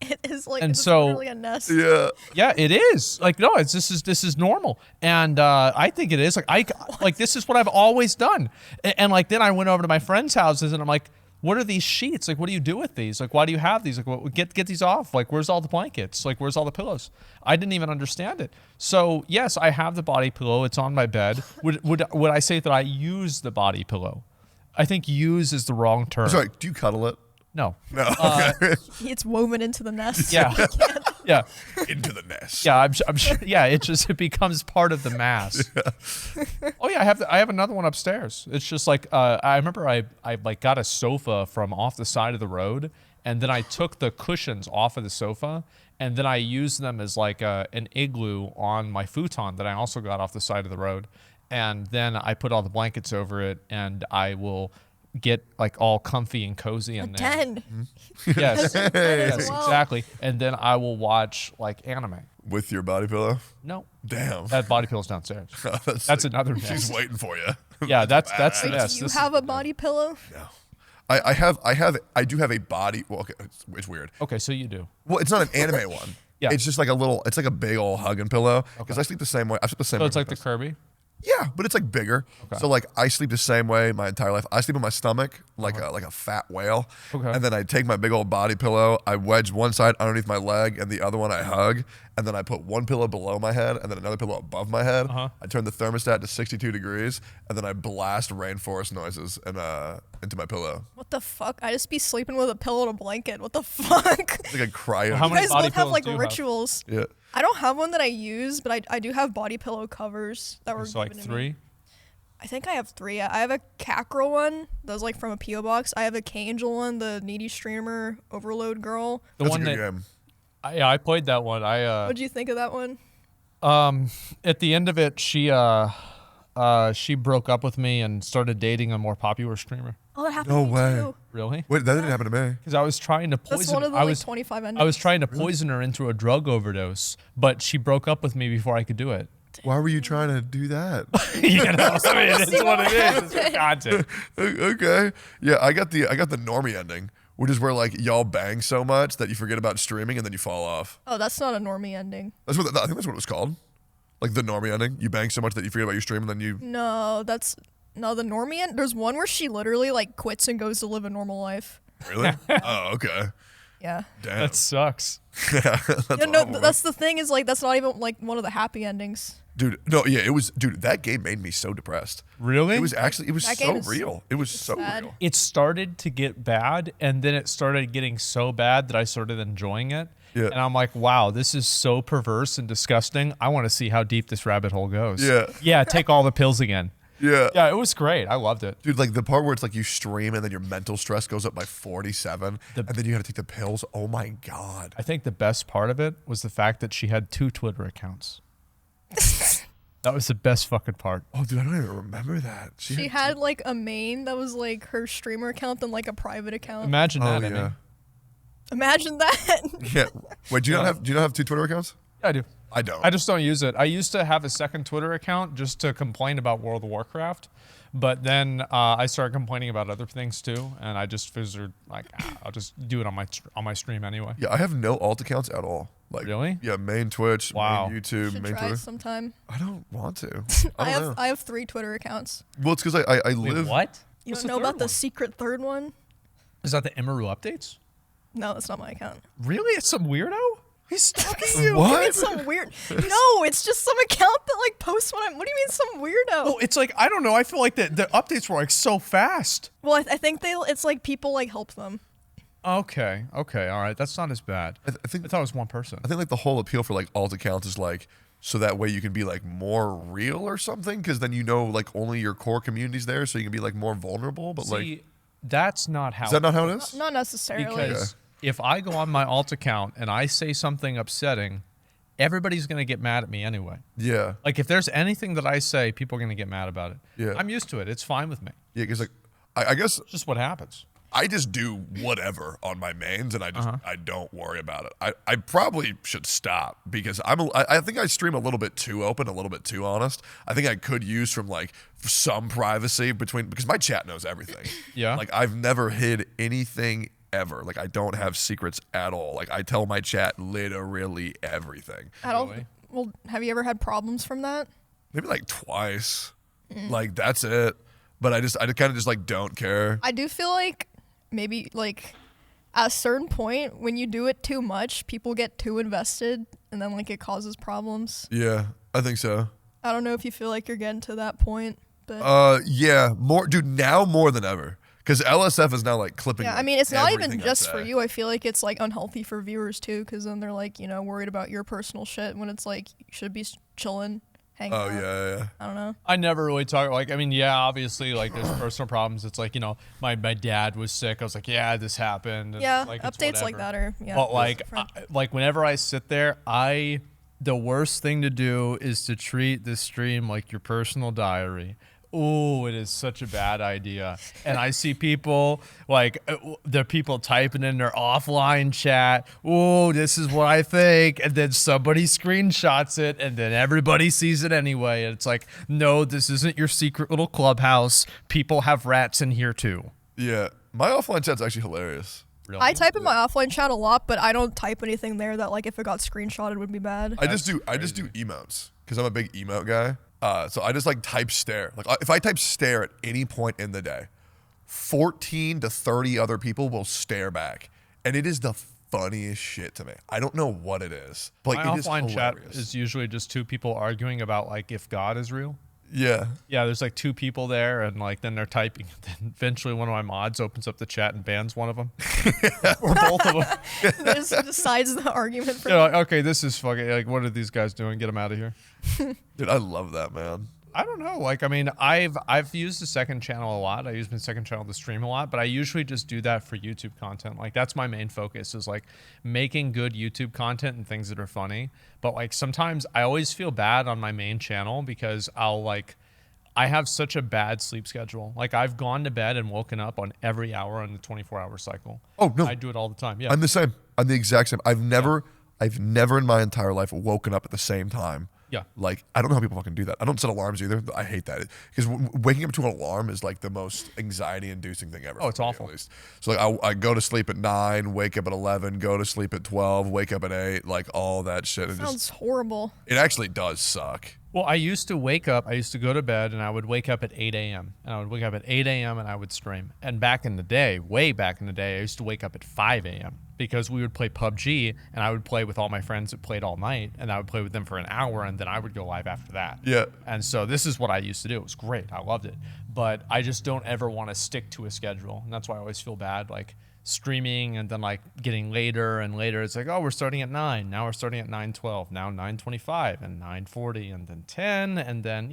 It is like And it's so- literally a nest. Yeah. Yeah, it is. Like, no, this is normal, and I think it is. Like this is what I've always done. And like then I went over to my friends' houses, and I'm like, what are these sheets? Like, what do you do with these? Like, why do you have these? Like, get these off. Like, where's all the blankets? Like, where's all the pillows? I didn't even understand it. So yes, I have the body pillow. It's on my bed. Would I say that I use the body pillow? I think use is the wrong term. Sorry, do you cuddle it? No. No. Okay. It's woven into the nest. Yeah. Yeah. Into the nest. Yeah, I'm sure. Yeah, it becomes part of the mass. Oh yeah, I have another one upstairs. It's just like I remember I like got a sofa from off the side of the road, and then I took the cushions off of the sofa, and then I used them as like an igloo on my futon that I also got off the side of the road, and then I put all the blankets over it, and I will get like all comfy and cozy in there. 10. Yes, as yes, well. exactly. And then I will watch like anime. With your body pillow? No, Damn. that body pillow's downstairs. That's That's sick. another She's mess. waiting for you. Yeah, that's the Wait, mess. do you This- have a body pillow? No. I do have a body. Well, okay, it's weird. Okay, so you do. Well, it's not an anime one. Yeah. It's just like a little. It's like a big old hugging pillow. Because I sleep the same way. I sleep the same So way. it's like with the Kirby. Yeah, but it's like bigger. So like I sleep the same way my entire life. I sleep on my stomach like a fat whale. Okay. And then I take my big old body pillow, I wedge one side underneath my leg and the other one I hug, and then I put one pillow below my head and then another pillow above my head. I turn the thermostat to 62 degrees and then I blast rainforest noises and into my pillow. What the fuck? I just be sleeping with a pillow and a blanket. What the fuck? It's like a cryo. How You many guys body both have pillows like do you have? rituals. Yeah. I don't have one that I use, but I do have body pillow covers that were So like given to me. 3. I think I have 3. I have a Cackrel one that was like from a P.O. box. I have a K-Angel one, the needy streamer overload girl. The That's one a good that game. I played that one. What'd you think of that one? At the end of it, she broke up with me and started dating a more popular streamer. Oh, that happened No to me way. too. Really? Wait, that didn't happen to me. Because I was trying to poison. That's one of the I like was 25 endings. I was trying to poison her into a drug overdose, but she broke up with me before I could do it. Why were you trying to do that? You know, I mean, it's what it is. It's for content. Okay. Yeah, I got the normie ending, which is where like y'all bang so much that you forget about streaming and then you fall off. Oh, that's not a normie ending. I think that's what it was called. Like the normie ending. You bang so much that you forget about your stream and then you. No, the normie end. There's one where she literally like quits and goes to live a normal life. Really? Oh, okay. Yeah. Damn. That sucks. That's Yeah, no, awful. that's the thing is like that's not even like one of the happy endings. Dude, no, yeah, it was. Dude, that game made me so depressed. Really? It was That so game is- real. It was so sad. real. It started to get bad, and then it started getting so bad that I started enjoying it. Yeah. And I'm like, wow, this is so perverse and disgusting. I want to see how deep this rabbit hole goes. Yeah. Yeah, take all the pills again. Yeah. Yeah, it was great. I loved it. Dude, like the part where it's like you stream and then your mental stress goes up by 47 and then you got to take the pills. Oh my God. I think the best part of it was the fact that she had 2 Twitter accounts. That was the best fucking part. Oh, dude, I don't even remember that. She had like a main that was like her streamer account and like a private account. Imagine Oh, that. Emmy. yeah. Imagine that. Yeah. Wait, do you not have 2 Twitter accounts? Yeah, I do. I don't. I just don't use it. I used to have a second Twitter account just to complain about World of Warcraft, but then I started complaining about other things too, and I just figured like I'll just do it on my stream anyway. Yeah, I have no alt accounts at all. Like Really? Yeah, main Twitch, Wow. main YouTube, Should main try Twitter. it sometime. I don't want to. I don't know. have 3 Twitter accounts. Well, it's because I Wait, live. what? You What's don't the know about third the one? secret third one? Is that the Emiru updates? No, that's not my account. Really? It's some weirdo? He's stalking you. What? It's some weird. No, it's just some account that like posts when I'm. What do you mean some weirdo? No, it's like I don't know. I feel like the updates were like so fast. Well, I think it's like people like help them. Okay, all right. That's not as bad. I think I thought it was one person. I think like the whole appeal for like alt accounts is like so that way you can be like more real or something because then you know like only your core community's there so you can be like more vulnerable. But like, See, that's not how. is that not how it is? Not necessarily. Because if I go on my alt account and I say something upsetting, everybody's gonna get mad at me anyway. Yeah. Like if there's anything that I say, people are gonna get mad about it. Yeah. I'm used to it. It's fine with me. Yeah, because like I guess It's just what happens. I just do whatever on my mains and I just Uh-huh. I don't worry about it. I probably should stop because I think I stream a little bit too open, a little bit too honest. I think I could use from like some privacy because my chat knows everything. Yeah. Like I've never hid anything ever. Like I don't have secrets at all. Like I tell my chat literally everything. I don't. Really? Well, have you ever had problems from that? Maybe like twice. Like that's it. But I kind of just like don't care. I do feel like maybe like at a certain point when you do it too much, people get too invested and then like it causes problems. Yeah, I think so. I don't know if you feel like you're getting to that point, but Yeah, now more than ever. Because LSF is now like clipping. yeah, I like, mean it's not even everything I just for say. you. I feel like it's like unhealthy for viewers too, because then they're like worried about your personal shit when it's like you should be chilling, hanging Oh out. yeah. I don't know. I never really talk like I mean, yeah, obviously like there's personal problems. It's like, my dad was sick. I was like, yeah, this happened. And, Yeah, like, it's updates like whatever. that are But like different. like whenever I sit there, the worst thing to do is to treat this stream like your personal diary Oh, it is such a bad idea. And I see people like the people typing in their offline chat. Oh, this is what I think. And then somebody screenshots it and then everybody sees it anyway. And it's like, no, this isn't your secret little clubhouse. People have rats in here too. Yeah. My offline chat's actually hilarious. Really? I type in my offline chat a lot, but I don't type anything there that like if it got screenshotted would be bad. I just do emotes because I'm a big emote guy. So I just like type stare. Like if I type stare at any point in the day, 14 to 30 other people will stare back, and it is the funniest shit to me. I don't know what it is. But like, my it is offline chat hilarious. is usually just two people arguing about like if God is real. Yeah. Yeah, there's like two people there, and like then they're typing. Then eventually, one of my mods opens up the chat and bans one of them, or both of them. Just decides the argument for Like, okay, this is fucking like, what are these guys doing? Get them out of here. Dude, I love that, man. I don't know. Like, I mean, I've used the second channel a lot. I use my second channel to stream a lot, but I usually just do that for YouTube content. Like, that's my main focus is like making good YouTube content and things that are funny. But like sometimes I always feel bad on my main channel because I have such a bad sleep schedule. Like I've gone to bed and woken up on every hour on the 24-hour cycle. Oh no, I do it all the time. Yeah, I'm the same. I'm the exact same. I've never in my entire life woken up at the same time. Yeah. Like, I don't know how people fucking do that. I don't set alarms either. I hate that. Because waking up to an alarm is like the most anxiety-inducing thing ever. Oh, it's for me, awful. At least. So like, I go to sleep at 9, wake up at 11, go to sleep at 12, wake up at 8, like all that shit. Sounds horrible. It actually does suck. Well, I used to go to bed and I would wake up at 8 a.m. And I would wake up at 8 a.m. and I would stream. And back in the day, way back in the day, I used to wake up at 5 a.m. because we would play PUBG and I would play with all my friends that played all night and I would play with them for an hour and then I would go live after that. Yeah. And so this is what I used to do. It was great. I loved it. But I just don't ever want to stick to a schedule. And that's why I always feel bad, like streaming and then like getting later and later. It's like, oh, we're starting at 9. Now we're starting at 9:12. Now 9:25 and 9:40 and then 10. And then,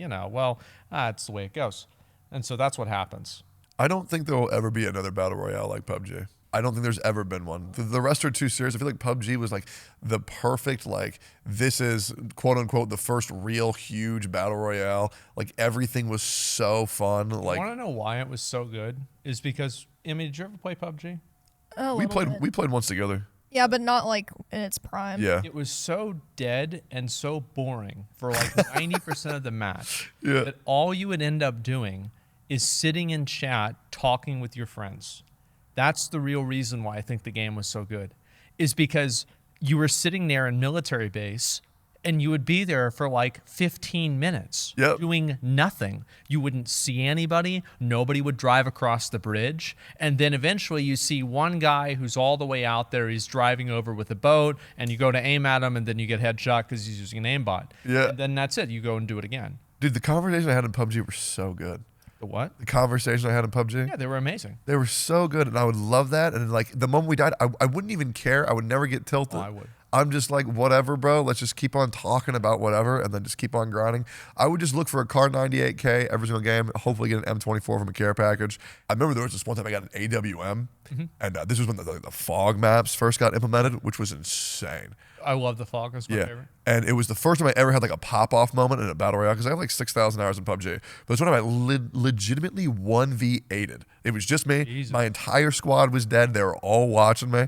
that's the way it goes. And so that's what happens. I don't think there will ever be another Battle Royale like PUBG. I don't think there's ever been one. The rest are too serious. I feel like PUBG was like the perfect, like, this is quote unquote the first real huge Battle Royale. Like everything was so fun. Like, I want to know why it was so good is because, did you ever play PUBG? we played once together. Yeah, but not like in its prime. Yeah. It was so dead and so boring for like 90% of the match that all you would end up doing is sitting in chat talking with your friends. That's the real reason why I think the game was so good, is because you were sitting there in military base and you would be there for like 15 minutes doing nothing. You wouldn't see anybody. Nobody would drive across the bridge. And then eventually you see one guy who's all the way out there. He's driving over with a boat and you go to aim at him and then you get headshot because he's using an aimbot. Yeah. And then that's it. You go and do it again. Dude, the conversation I had in PUBG were so good. The what? The conversation I had in PUBG? Yeah, they were amazing. They were so good, and I would love that. And like the moment we died, I wouldn't even care. I would never get tilted. Oh, I would. I'm just like, whatever, bro. Let's just keep on talking about whatever, and then just keep on grinding. I would just look for a Car 98K every single game, hopefully get an M24 from a care package. I remember there was this one time I got an AWM, and this was when the fog maps first got implemented, which was insane. I love the fog. It's my favorite. And it was the first time I ever had like a pop-off moment in a Battle Royale, because I have like 6,000 hours in PUBG. But it's one time I legitimately 1v8'd. It was just me. Jesus. My entire squad was dead. They were all watching me,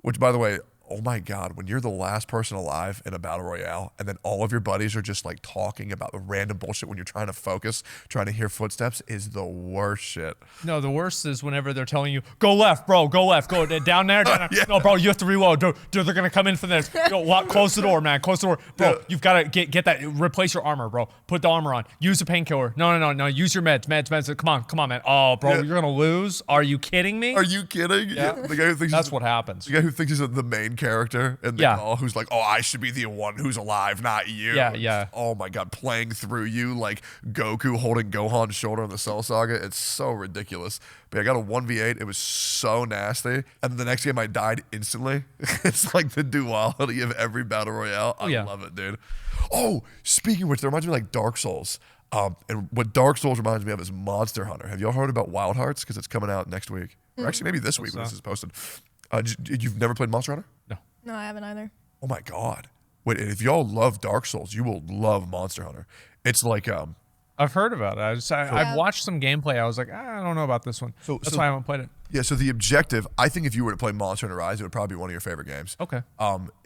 which, by the way, oh my God, when you're the last person alive in a Battle Royale and then all of your buddies are just like talking about the random bullshit when you're trying to focus, trying to hear footsteps, is the worst shit. No, the worst is whenever they're telling you, go left, bro, go left, go down there. Down there. No, bro, you have to reload. Dude, they're going to come in from this. Close the door, man. Close the door. Bro, you've got to get that. Replace your armor, bro. Put the armor on. Use a painkiller. No. Use your meds. Come on, man. Oh, bro, you're going to lose? Are you kidding me? Are you kidding? Yeah. The guy who thinks that's what happens. The guy who thinks he's the main character in the call, who's like, oh, I should be the one who's alive, not you. Yeah. Oh my God, playing through you like Goku holding Gohan's shoulder in the Cell Saga. It's so ridiculous. But I got a 1v8. It was so nasty. And the next game I died instantly. It's like the duality of every Battle Royale. I love it, dude. Oh, speaking of which, that reminds me of like Dark Souls. And what Dark Souls reminds me of is Monster Hunter. Have y'all heard about Wild Hearts? Because it's coming out next week. Or actually maybe this week when this is posted. You've never played Monster Hunter? No, I haven't either. Oh my God. Wait, and if y'all love Dark Souls, you will love Monster Hunter. It's like, I've heard about it. I've watched some gameplay. I was like, I don't know about this one. That's why I haven't played it. Yeah, so the objective, I think if you were to play Monster Hunter Rise, it would probably be one of your favorite games. Okay.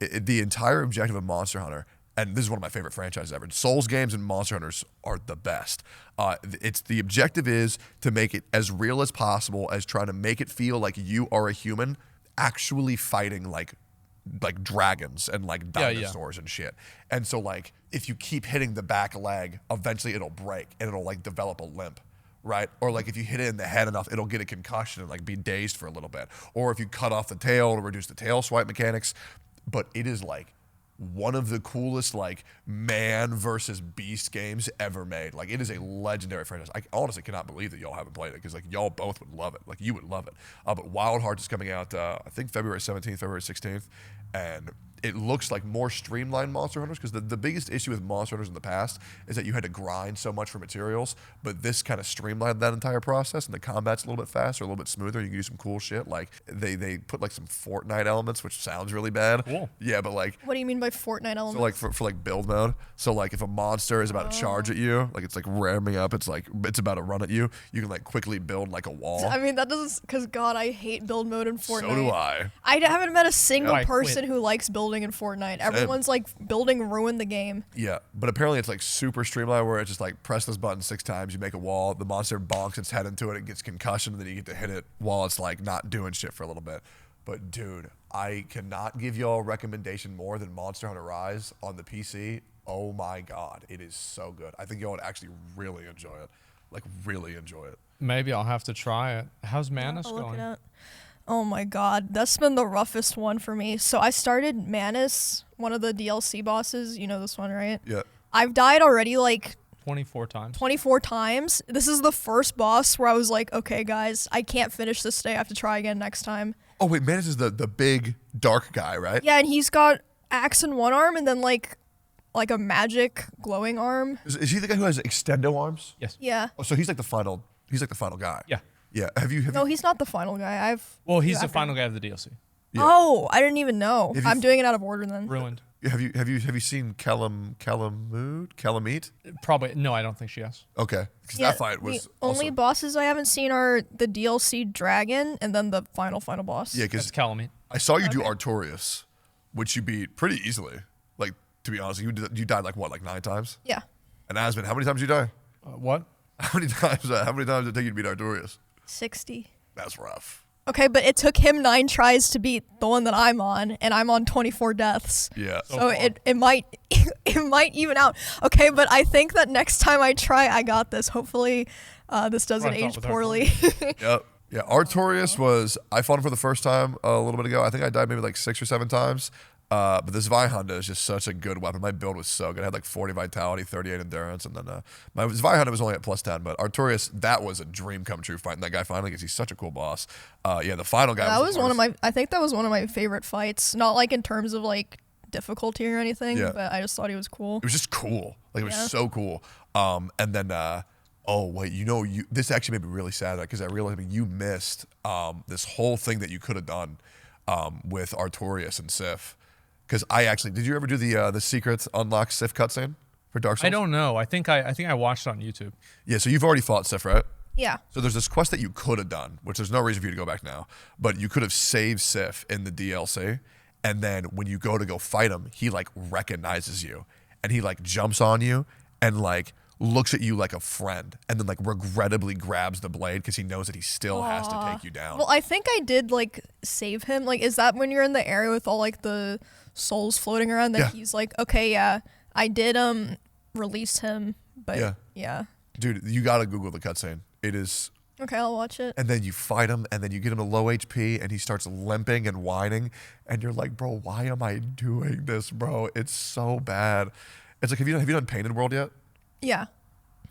The entire objective of Monster Hunter, and this is one of my favorite franchises ever, Souls games and Monster Hunters are the best. The objective is to make it as real as possible, as trying to make it feel like you are a human actually fighting like dragons and like dinosaurs and shit. And so like if you keep hitting the back leg, eventually it'll break and it'll like develop a limp, right? Or like if you hit it in the head enough, it'll get a concussion and like be dazed for a little bit. Or if you cut off the tail, it'll reduce the tail swipe mechanics. But it is like one of the coolest like man versus beast games ever made. Like it is a legendary franchise. I honestly cannot believe that y'all haven't played it, because like y'all both would love it. Like you would love it. But Wild Hearts is coming out I think February 17th, February 16th, and it looks like more streamlined Monster Hunters, because the biggest issue with Monster Hunters in the past is that you had to grind so much for materials, but this kind of streamlined that entire process, and the combat's a little bit faster, a little bit smoother. You can do some cool shit. Like they put like some Fortnite elements, which sounds really bad. Cool. Yeah, but like, What do you mean by Fortnite elements? so like for like build mode. So like if a monster is about to charge at you, like it's like ramming up, it's like it's about to run at you, you can like quickly build like a wall. I mean, that doesn't, because God, I hate build mode in Fortnite. So do I. I haven't met a single I person quit. who likes building in Fortnite. Everyone's like, building ruined the game. Yeah, but apparently it's like super streamlined, where it's just like press this button 6 times, you make a wall, the monster bonks its head into it, it gets concussion, and then you get to hit it while it's like not doing shit for a little bit. But dude, I cannot give y'all a recommendation more than Monster Hunter Rise on the PC. Oh my God, it is so good. I think y'all would actually really enjoy it. Like really enjoy it. Maybe I'll have to try it. How's Manus I'll look going? it up. Oh my God, that's been the roughest one for me. So I started Manus, one of the DLC bosses. You know this one, right? Yeah. I've died already like 24 times. 24 times. This is the first boss where I was like, okay, guys, I can't finish this today. I have to try again next time. Oh wait, Manus is the big dark guy, right? Yeah, and he's got axe in one arm and then like a magic glowing arm. Is he the guy who has extendo arms? Yes. Yeah. Oh, so he's like the final guy. Yeah. Yeah. Have you No, he's not the final guy. Well, he's the after- final guy of the DLC. Yeah. Oh, I didn't even know. Have you- I'm doing it out of order then. Ruined. have you seen Calamite? Probably. No, I don't think she has. Okay, because Yeah, that fight was the only also, bosses I haven't seen are the DLC dragon and then the final boss. yeah, That's because Calamite. I saw you do Artorias, which you beat pretty easily. Like, to be honest, you died like what, like 9 times? Yeah. And Asmon, how many times did you die? What? How many times did it take you to beat Artorias? 60. That's rough. Okay, but it took him 9 tries to beat the one that I'm on, and I'm on 24 deaths. Yeah. So it might it might even out. Okay, but I think that next time I try, I got this. Hopefully, this doesn't I thought age with poorly. Yep. Yeah, Artorias was, I fought him for the first time a little bit ago. I think I died maybe like 6 or 7 times. But this Vihonda is just such a good weapon. My build was so good. I had like 40 vitality, 38 endurance, and then my Vihonda was only at +10. But Artorias, that was a dream come true fighting that guy finally, because he's such a cool boss. Yeah, the final guy That was was the one of hardest. my. I think that was one of my favorite fights. Not like in terms of like difficulty or anything, Yeah. but I just thought he was cool. It was just cool. Like, it was Yeah. so cool. And then, oh wait, this actually made me really sad, because I realized you missed this whole thing that you could have done with Artorias and Sif. Because did you ever do the secret unlock Sif cutscene for Dark Souls? I don't know. I think I watched it on YouTube. Yeah, so you've already fought Sif, right? Yeah. So there's this quest that you could have done, which there's no reason for you to go back now, but you could have saved Sif in the DLC, and then when you go fight him, he like recognizes you, and he like jumps on you and like looks at you like a friend, and then like regrettably grabs the blade because he knows that he still has to take you down. Well, I think I did like save him. Like, is that when you're in the area with all like the souls floating around? That Yeah. he's like, okay, yeah, I did release him, but yeah. Dude, you gotta Google the cutscene. It is. Okay, I'll watch it. And then you fight him, and then you get him to low HP, and he starts limping and whining, and you're like, bro, why am I doing this, bro? It's so bad. It's like, have you done Painted World yet? Yeah,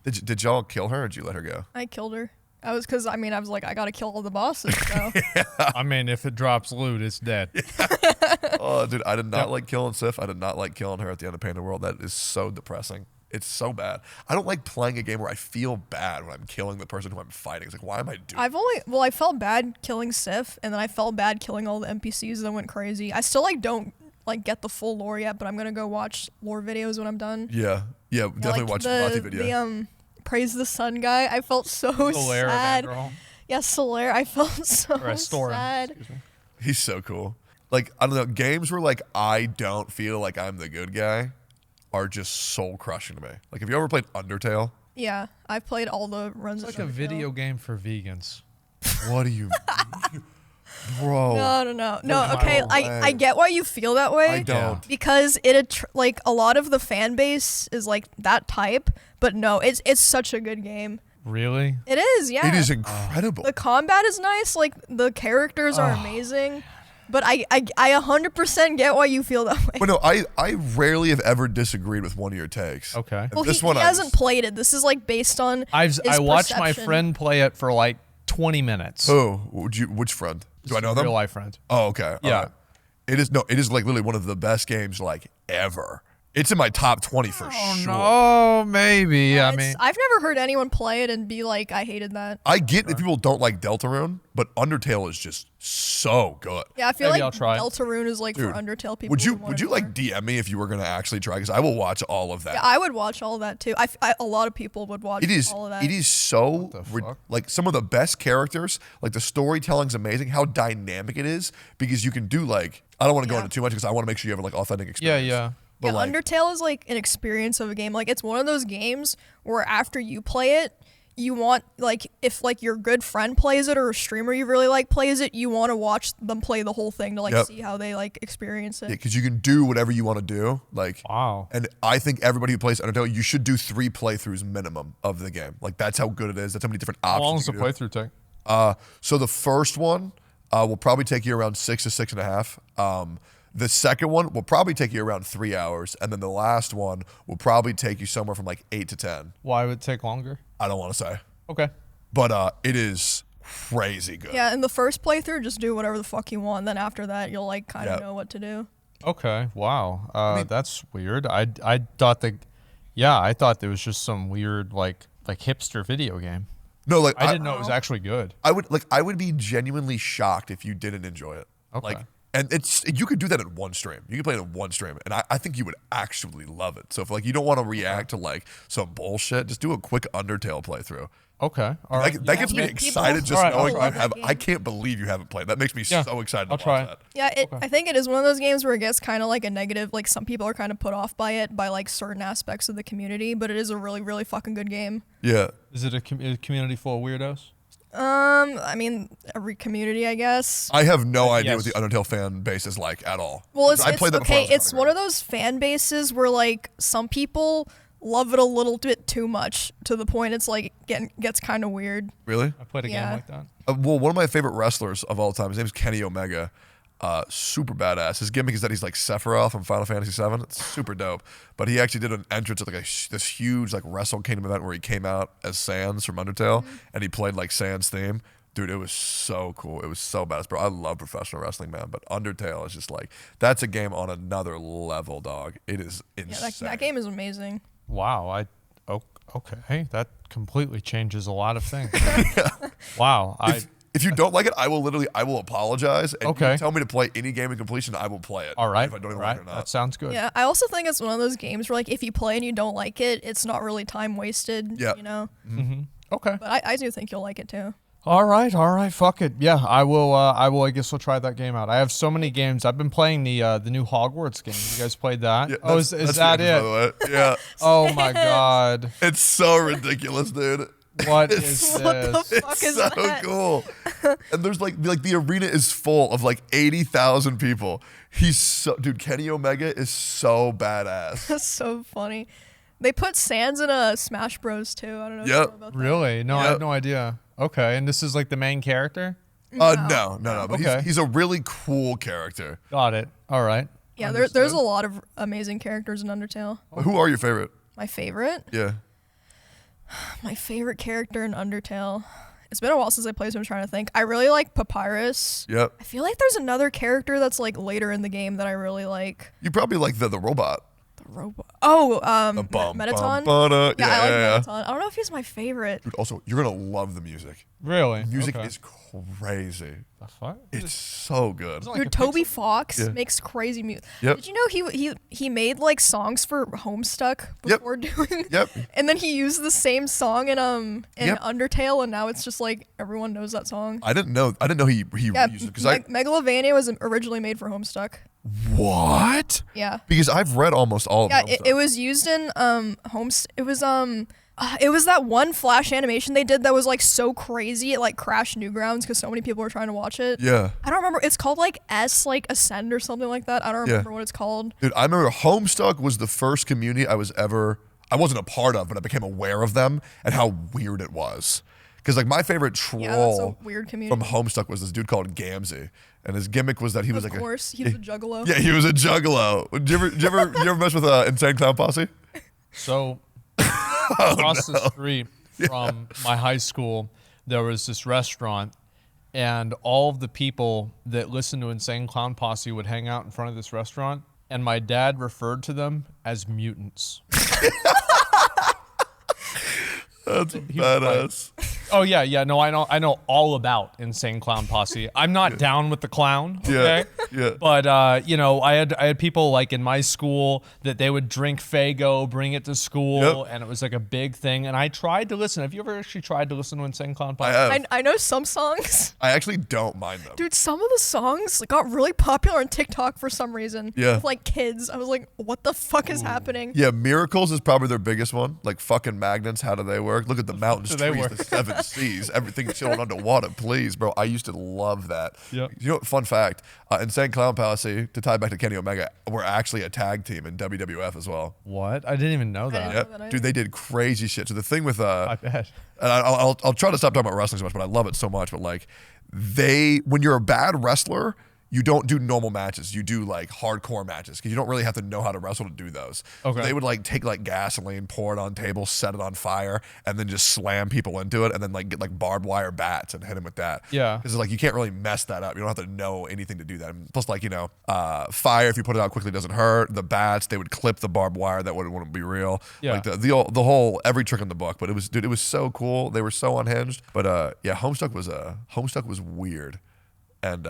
Did y'all kill her, or did you let her go? I killed her. I was like, I gotta kill all the bosses. So. I mean, if it drops loot, it's dead. Oh, dude, I did not like killing Sif. I did not like killing her at the end of Painted World. That is so depressing. It's so bad. I don't like playing a game where I feel bad when I'm killing the person who I'm fighting. It's like, why am I doing I felt bad killing Sif, and then I felt bad killing all the NPCs that went crazy. I still like don't like get the full lore yet, but I'm gonna go watch lore videos when I'm done. Yeah, definitely like watch the the Bati video. The Praise the Sun guy. I felt so Solaire sad. Vanderhall. Yeah, Solaire. I felt so Or Astoria, sad. excuse me. He's so cool. Like, I don't know, games where like I don't feel like I'm the good guy are just soul crushing to me. Like, have you ever played Undertale? Yeah, I've played all the runs. It's of like a Undertale. video game for vegans. What do you mean? Bro. No. There's Okay, no I way. get why you feel that way. I don't. Because like a lot of the fan base is like that type, but no, it's such a good game. Really? It is, yeah. It is incredible. The combat is nice, like the characters are amazing, but I 100% get why you feel that way. But no, I rarely have ever disagreed with one of your takes. Okay. And Well, this he one hasn't played it. This is like based on. I his watched my perception. friend play it for like 20 minutes. Oh, which friend? Do I know them? Real life friend. Oh, okay. Yeah. All right. It is like literally one of the best games like ever. It's in my top 20 for sure. No, maybe. I It's- mean, I've never heard anyone play it and be like, I hated that. I get that people don't like Deltarune, but Undertale is just so good. Yeah, I feel Maybe like I'll try it. Deltarune is like Dude, for Undertale people. Would you who want would it you more. like DM me if you were gonna actually try? Because I will watch all of that. Yeah, I would watch all that too. A lot of people would watch It is. all of that. It is so the fuck? like some of the best characters. Like the storytelling's amazing. How dynamic it is because you can do like I don't want to go Yeah. into too much because I want to make sure you have like authentic yeah, experience. yeah. But Yeah, like, Undertale is like an experience of a game. Like it's one of those games where after you play it, you want like if like your good friend plays it or a streamer you really like plays it, you want to watch them play the whole thing to like Yep. see how they like experience it. because you can do whatever you want to do. Like Wow. And I think everybody who plays Undertale, you should do 3 playthroughs minimum of the game. Like that's how good it is. That's how many different How long options. does the you can do. playthrough take? So the first one will probably take you around 6 to 6.5. The second one will probably take you around 3 hours, and then the last one will probably take you somewhere from like 8 to 10. Why would it take longer? I don't want to say, Okay. but it is crazy good. Yeah, in the first playthrough, just do whatever the fuck you want. Then after that, you'll like kind of Yep. know what to do. Okay. Wow. That's weird. I thought I thought there was just some weird like hipster video game. No, like I didn't know it was actually good. I would be genuinely shocked if you didn't enjoy it. Okay. Like, and you could do that in one stream. You could play it in one stream, and I think you would actually love it. So if like you don't want to react to like some bullshit, just do a quick Undertale playthrough. Okay. All right. That gets me People- excited just All right, knowing I'll you try. have. I can't believe you haven't played. That makes me Yeah, so excited I'll to try. watch that. Yeah, I think it is one of those games where it gets kind of like a negative. Like some people are kind of put off by it by like certain aspects of the community, but it is a really, really fucking good game. Yeah. Is it a community full of weirdos? I mean, every community, I guess. I have no idea yes. what the Undertale fan base is like at all. Well, it's, I it's played that before I okay. was It's in one of those fan bases where like some people love it a little bit too much to the point it's like gets kind of weird. Really? I played a game Yeah. like that. Well, one of my favorite wrestlers of all time, his name is Kenny Omega. Super badass. His gimmick is that he's like Sephiroth from Final Fantasy VII. It's super dope. But he actually did an entrance at like this huge like Wrestle Kingdom event where he came out as Sans from Undertale and he played like Sans theme. Dude, it was so cool. It was so badass, bro. I love professional wrestling, man. But Undertale is just like that's a game on another level, dog. It is Yeah, insane. that game is amazing. Wow. Okay. That completely changes a lot of things. Wow. If you don't like it, I will apologize. And Okay. you tell me to play any game in completion, I will play it. All right. If I don't even All like right. it or not. That sounds good. Yeah, I also think it's one of those games where like if you play and you don't like it, it's not really time wasted. Yeah. You know. Okay. But I do think you'll like it too. All right. Fuck it. Yeah, I will. I guess we'll try that game out. I have so many games. I've been playing the new Hogwarts game. You guys played that? Yeah, Oh, is that's that famous, it? by the way. Yeah. Oh my god. It's so ridiculous, dude. What is What the this? fuck It's is so that? cool. And there's like the arena is full of like 80,000 people. Dude, Kenny Omega is so badass. That's so funny. They put Sans in a Smash Bros too. I don't know if you Yep. know about that. Really? No, I Yep. had no idea. Okay, and this is like the main character? No. But Okay. he's a really cool character. Got it. All right. Yeah, there's a lot of amazing characters in Undertale. Who are your favorite? My favorite? Yeah. My favorite character in Undertale. It's been a while since I played, so I'm trying to think. I really like Papyrus. Yep. I feel like there's another character that's like later in the game that I really like. You probably like the robot. Metaton. Ba-da. Yeah, I like yeah. Metaton. I don't know if he's my favorite. Dude, also, you're gonna love the music. Really? Music Okay. is crazy. The fuck? It's so good. like a Dude, Toby pixel- Fox Yeah. makes crazy music. Yep. Did you know he made like songs for Homestuck Yep. before doing? Yep. And then he used the same song in Yep. Undertale, and now it's just like everyone knows that song. I didn't know he Yeah, used it because Megalovania was originally made for Homestuck. what? Yeah. Because I've read almost all of Yeah, them. it was used in it was that one Flash animation they did that was like so crazy it like crashed Newgrounds because so many people were trying to watch it. Yeah. I don't remember. It's called like Ascend or something like that. I don't remember what it's called. Dude, I remember Homestuck was the first community I wasn't a part of, but I became aware of them and how weird it was. Because like my favorite troll Yeah, that's a weird community. from Homestuck was this dude called Gamzee, and his gimmick was that he was Of like course, he was a juggalo. yeah, he was a juggalo. Did you ever mess with Insane Clown Posse? So across the street from my high school, there was this restaurant, and all of the people that listened to Insane Clown Posse would hang out in front of this restaurant, and my dad referred to them as mutants. That's was badass. Oh yeah, no, I know all about Insane Clown Posse. I'm not down with the clown, Yeah, okay? yeah. But I had people like in my school that they would drink Faygo, bring it to school, Yep. and it was like a big thing. And I tried to listen. Have you ever actually tried to listen to Insane Clown I Posse? have. I know some songs. I actually don't mind them. Dude, some of the songs got really popular on TikTok for some reason. Yeah. With like kids. I was like, what the fuck is happening? Yeah, Miracles is probably their biggest one. Like fucking magnets, how do they work? Look at the mountains, do they trees, work? the seven seas, everything chilling underwater. Please, bro. I used to love that. Yep. You know, fun fact: Insane Clown Posse, to tie back to Kenny Omega, were actually a tag team in WWF as well. What? I didn't even know that. didn't Yep. know that Dude, they did crazy shit. So the thing with I bet. and I'll try to stop talking about wrestling so much, but I love it so much. But like, when you're a bad wrestler, you don't do normal matches. You do like hardcore matches because you don't really have to know how to wrestle to do those. Okay. So they would like take like gasoline, pour it on tables, set it on fire, and then just slam people into it, and then like get like barbed wire bats and hit them with that. Yeah. Because like you can't really mess that up. You don't have to know anything to do that. And plus, like fire, if you put it out quickly, doesn't hurt. The bats, they would clip the barbed wire that wouldn't be real. Yeah. Like the whole every trick in the book. But it was so cool. They were so unhinged. But yeah, Homestuck was weird. And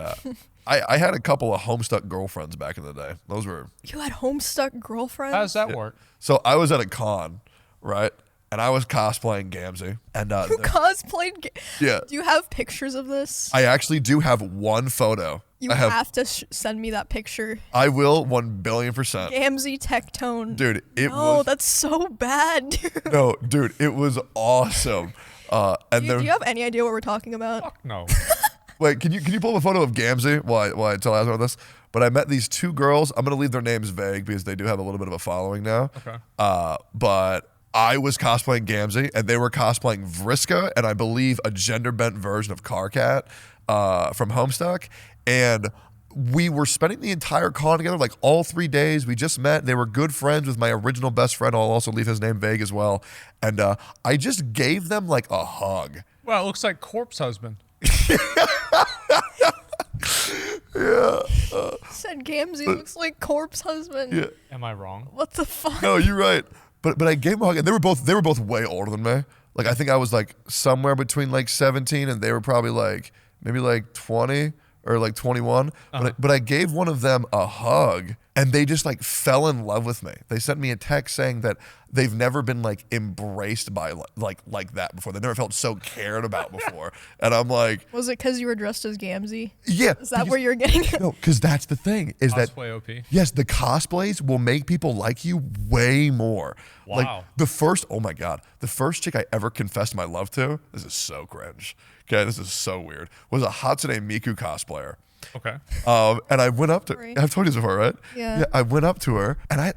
I had a couple of Homestuck girlfriends back in the day. Those were You had Homestuck girlfriends? How does that work? so I was at a con, right? And I was cosplaying Gamzee. And Who cosplayed? yeah, Do you have pictures of this? I actually do have one photo. You I have to send me that picture. I will 1,000,000,000%. Gamzee Tectone. Dude, it No, was that's so bad, dude. no, dude, it was awesome. And Do you have any idea what we're talking about? No. wait, can you pull up a photo of Gamzee while I tell Asmon this? But I met these two girls. I'm gonna leave their names vague because they do have a little bit of a following now. Okay. But I was cosplaying Gamzee, and they were cosplaying Vriska, and I believe a gender-bent version of Carcat from Homestuck. And we were spending the entire con together, like all 3 days. We just met. They were good friends with my original best friend. I'll also leave his name vague as well. And I just gave them like a hug. Wow, it looks like Corpse Husband. Said Gamzee looks like Corpse Husband. Yeah. Am I wrong? What the fuck? No, you're right. But I gave them a hug, and they were both way older than me. Like I think I was like somewhere between like 17, and they were probably like maybe like 20 or like 21. But I gave one of them a hug, and they just like fell in love with me. They sent me a text saying that they've never been like embraced by like that before. They never felt so cared about before. And I'm like, Was it because you were dressed as Gamzee? yeah. Is that where you're getting it? No, because that's the thing is that Cosplay OP. yes, the cosplays will make people like you way more. Wow. Like oh my God, the first chick I ever confessed my love to, this is so cringe. Okay, this is so weird, was a Hatsune Miku cosplayer. Okay. And I went up to, Sorry. I've told you this before, right? Yeah. I went up to her, and I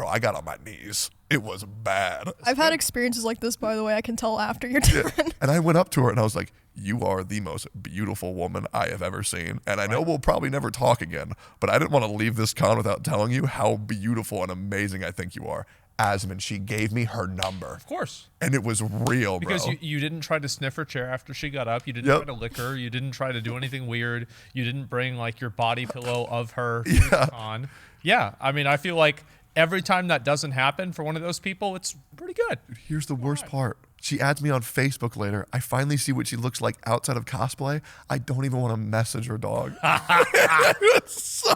I got on my knees. It was bad. I've had experiences like this, by the way. I can tell after you're done. And I went up to her, and I was like, you are the most beautiful woman I have ever seen. And I know we'll probably never talk again, but I didn't want to leave this con without telling you how beautiful and amazing I think you are. Asmon, she gave me her number. Of course. And it was real, Because bro. you didn't try to sniff her chair after she got up. You didn't Yep. try to lick her. You didn't try to do anything weird. You didn't bring like your body pillow of her to the con. Yeah. I mean, I feel like every time that doesn't happen for one of those people, it's pretty good. Here's the worst part. She adds me on Facebook later. I finally see what she looks like outside of cosplay. I don't even want to message her, dog. It's so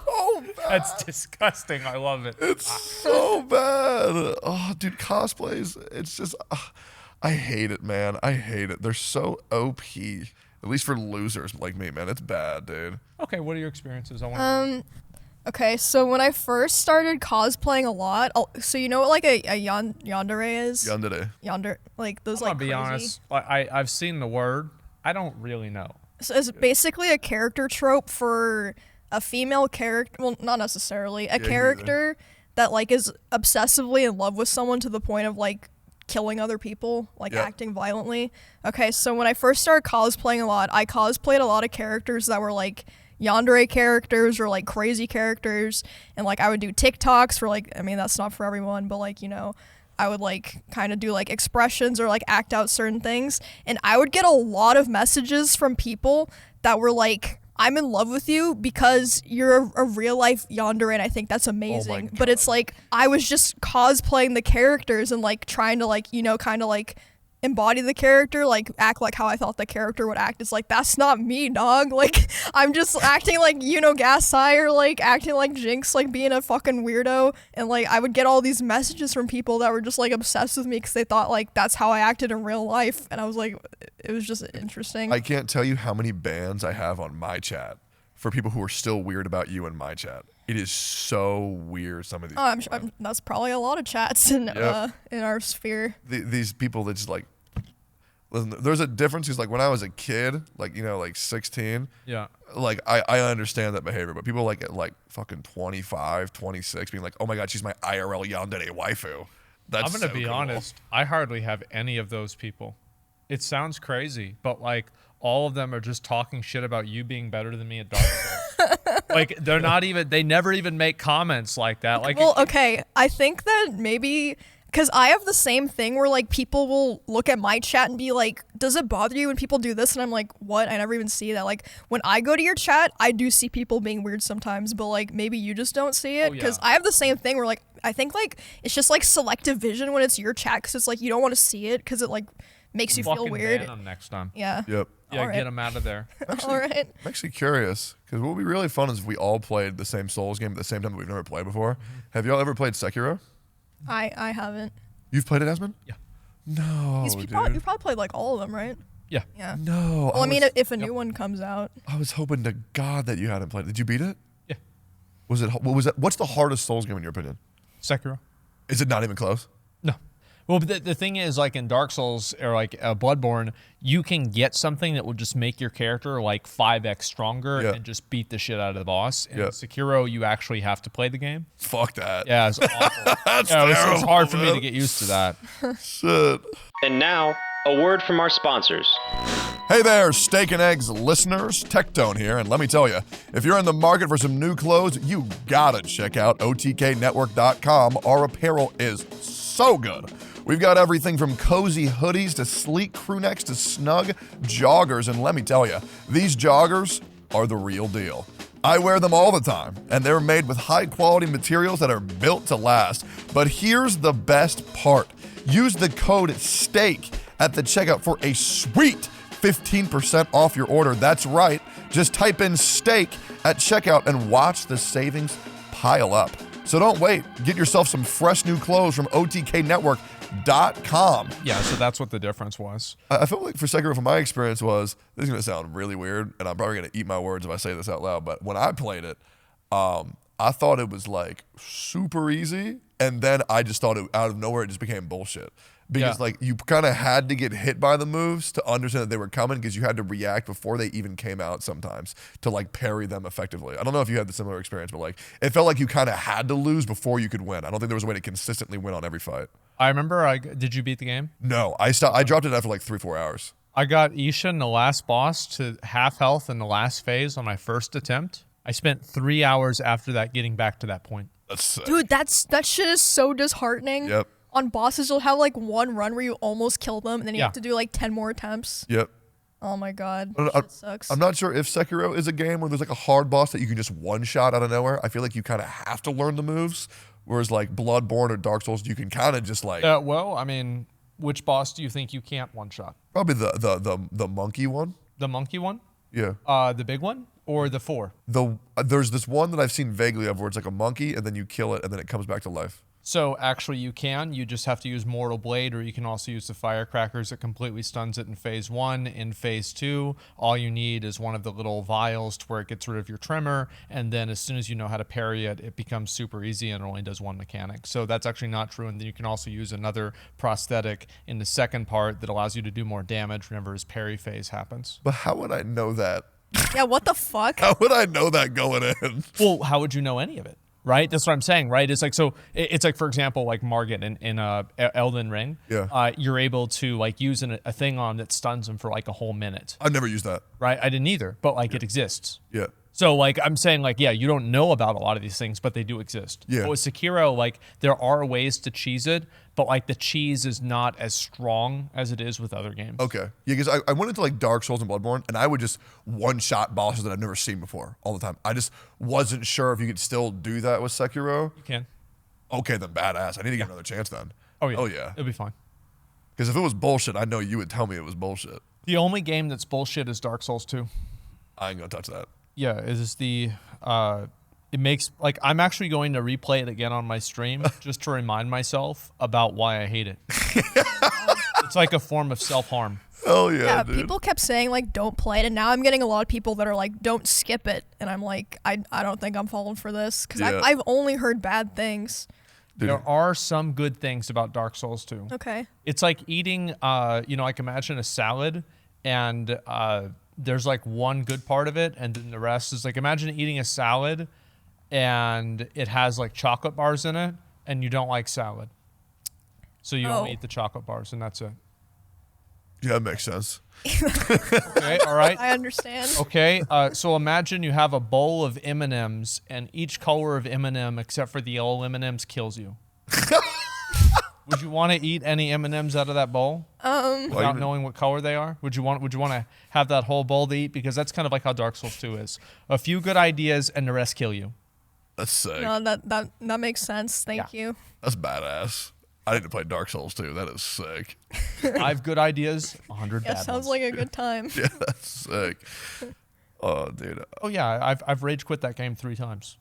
bad. That's disgusting. I love it. It's so bad. Oh, dude, cosplays. It's just, I hate it, man. I hate it. They're so OP. At least for losers like me, man. It's bad, dude. Okay, what are your experiences? I want. Okay, so when I first started cosplaying a lot, so you know what like a yandere is? Yonder, like those I'm like gonna be honest. I've seen the word. I don't really know. So it's basically a character trope for a female character. Well, not necessarily a character that like is obsessively in love with someone to the point of like killing other people, like acting violently. Okay, so when I first started cosplaying a lot, I cosplayed a lot of characters that were like yandere characters or like crazy characters, and like I would do TikToks for like, I mean that's not for everyone, but like, you know, I would like kind of do like expressions or like act out certain things, and I would get a lot of messages from people that were like, I'm in love with you because you're a real life yandere, and I think that's amazing. But it's like I was just cosplaying the characters and like trying to like, you know, kind of like embody the character, like act like how I thought the character would act. It's like, that's not me, dog. Like I'm just acting like, you know, Gasai, or like acting like Jinx, like being a fucking weirdo. And like I would get all these messages from people that were just like obsessed with me because they thought like that's how I acted in real life. And I was like, it was just interesting. I can't tell you how many bans I have on my chat for people who are still weird about you in my chat. It is so weird, some of these. Oh, I'm sure that's probably a lot of chats in our sphere. These people that just like, listen, there's a difference. Because like when I was a kid, like, you know, like 16, like I understand that behavior. But people like at like fucking 25, 26 being like, oh my God, she's my IRL yandere waifu. I'm going to be honest. I hardly have any of those people. It sounds crazy, but like all of them are just talking shit about you being better than me at Dark Souls. Like they're not even, they never even make comments like that. Like, well, okay, I think that maybe because I have the same thing where like people will look at my chat and be like, does it bother you when people do this? And I'm like, what? I never even see that. Like when I go to your chat, I do see people being weird sometimes, but like maybe you just don't see it, because I have the same thing where like I think like it's just like selective vision when it's your chat, because it's like you don't want to see it because it like makes you feel weird. Ban them next time. Yeah. Yep. Yeah, get them out of there. Actually, all right. I'm actually curious, because what would be really fun is if we all played the same Souls game at the same time that we've never played before. Mm-hmm. Have y'all ever played Sekiro? I haven't. You've played it, Asmon? Yeah. No, You probably played like all of them, right? Yeah. Yeah. No. Well, I mean, if a new one comes out. I was hoping to God that you hadn't played it. Did you beat it? Yeah. Was it? What was that? What's the hardest Souls game in your opinion? Sekiro. Is it not even close? No. Well, but the thing is, like in Dark Souls or like Bloodborne, you can get something that will just make your character like 5x stronger and just beat the shit out of the boss. And Sekiro, you actually have to play the game. Fuck that. Yeah, it's awful. That's terrible, it's hard for me to get used to that. Shit. And now, a word from our sponsors. Hey there, Steak and Eggs listeners. Tectone here, and let me tell you, if you're in the market for some new clothes, you gotta check out OTKnetwork.com. Our apparel is so good. We've got everything from cozy hoodies to sleek crew necks to snug joggers, and let me tell you, these joggers are the real deal. I wear them all the time, and they're made with high-quality materials that are built to last. But here's the best part. Use the code STEAK at the checkout for a sweet 15% off your order. That's right. Just type in STEAK at checkout and watch the savings pile up. So don't wait. Get yourself some fresh new clothes from OTKnetwork.com. Yeah, so that's what the difference was. I feel like for Sekiro, from my experience was, this is going to sound really weird, and I'm probably going to eat my words if I say this out loud, but when I played it, I thought it was like super easy, and then I just thought it out of nowhere, it just became bullshit. Because like you kind of had to get hit by the moves to understand that they were coming, because you had to react before they even came out sometimes to like parry them effectively. I don't know if you had the similar experience, but like it felt like you kind of had to lose before you could win. I don't think there was a way to consistently win on every fight. I remember, did you beat the game? No, I dropped it after like 3-4 hours. I got Isha in the last boss to half health in the last phase on my first attempt. I spent 3 hours after that getting back to that point. That's sick. Dude, that shit is so disheartening. Yep. On bosses, you'll have like one run where you almost kill them, and then you have to do like 10 more attempts. Yep. Oh my God, shit sucks. I'm not sure if Sekiro is a game where there's like a hard boss that you can just one-shot out of nowhere. I feel like you kind of have to learn the moves, Whereas like Bloodborne or Dark Souls, you can kind of just like Well, I mean, which boss do you think you can't one shot? probably the monkey one. The monkey one? Yeah. The big one? Or the 4? There's this one that I've seen vaguely of where it's like a monkey and then you kill it and then it comes back to life. So actually you can. You just have to use Mortal Blade, or you can also use the firecrackers. It completely stuns it in phase 1. In phase 2, all you need is one of the little vials to where it gets rid of your tremor, and then as soon as you know how to parry it, it becomes super easy and it only does one mechanic. So that's actually not true, and then you can also use another prosthetic in the second part that allows you to do more damage whenever his parry phase happens. But how would I know that? Yeah, what the fuck? How would I know that going in? Well, how would you know any of it? Right? That's what I'm saying, right? It's like, so it's like, for example, like Margit in Elden Ring. Yeah. You're able to like use a thing on that stuns him for like a whole minute. I've never used that. Right? I didn't either, but like it exists. Yeah. So like I'm saying, like, yeah, you don't know about a lot of these things, but they do exist. Yeah. But with Sekiro, like there are ways to cheese it, but like the cheese is not as strong as it is with other games. Okay. Yeah, because I went into like Dark Souls and Bloodborne, and I would just one-shot bosses that I've never seen before all the time. I just wasn't sure if you could still do that with Sekiro. You can. Okay, then badass. I need to give another chance then. Oh yeah. Oh yeah. It'll be fine. Because if it was bullshit, I know you would tell me it was bullshit. The only game that's bullshit is Dark Souls 2. I ain't gonna touch that. Yeah, it is the it makes like I'm actually going to replay it again on my stream just to remind myself about why I hate it. It's like a form of self-harm. Hell yeah, Yeah, dude. people kept saying like don't play it, and now I'm getting a lot of people that are like don't skip it, and I'm like I don't think I'm falling for this because Yeah. I've only heard bad things. Dude. There are some good things about Dark Souls 2. Okay. It's like eating like imagine a salad and there's like one good part of it and then the rest is like imagine eating a salad and it has like chocolate bars in it and you don't like salad. So you only eat the chocolate bars and that's it. Yeah, that makes sense. Okay, all right. I understand. Okay, so imagine you have a bowl of M&Ms and each color of M&M except for the yellow M&Ms kills you. Would you want to eat any M&Ms out of that bowl without knowing what color they are? Would you want to have that whole bowl to eat? Because that's kind of like how Dark Souls 2 is. A few good ideas and the rest kill you. That's sick. No, that makes sense. Thank you. That's badass. I need to play Dark Souls too. That is sick. 5 good ideas, 100 Yeah, bad sounds ones. like a good time. Yeah, that's sick. Oh, dude. Oh yeah, I've rage quit that game 3 times.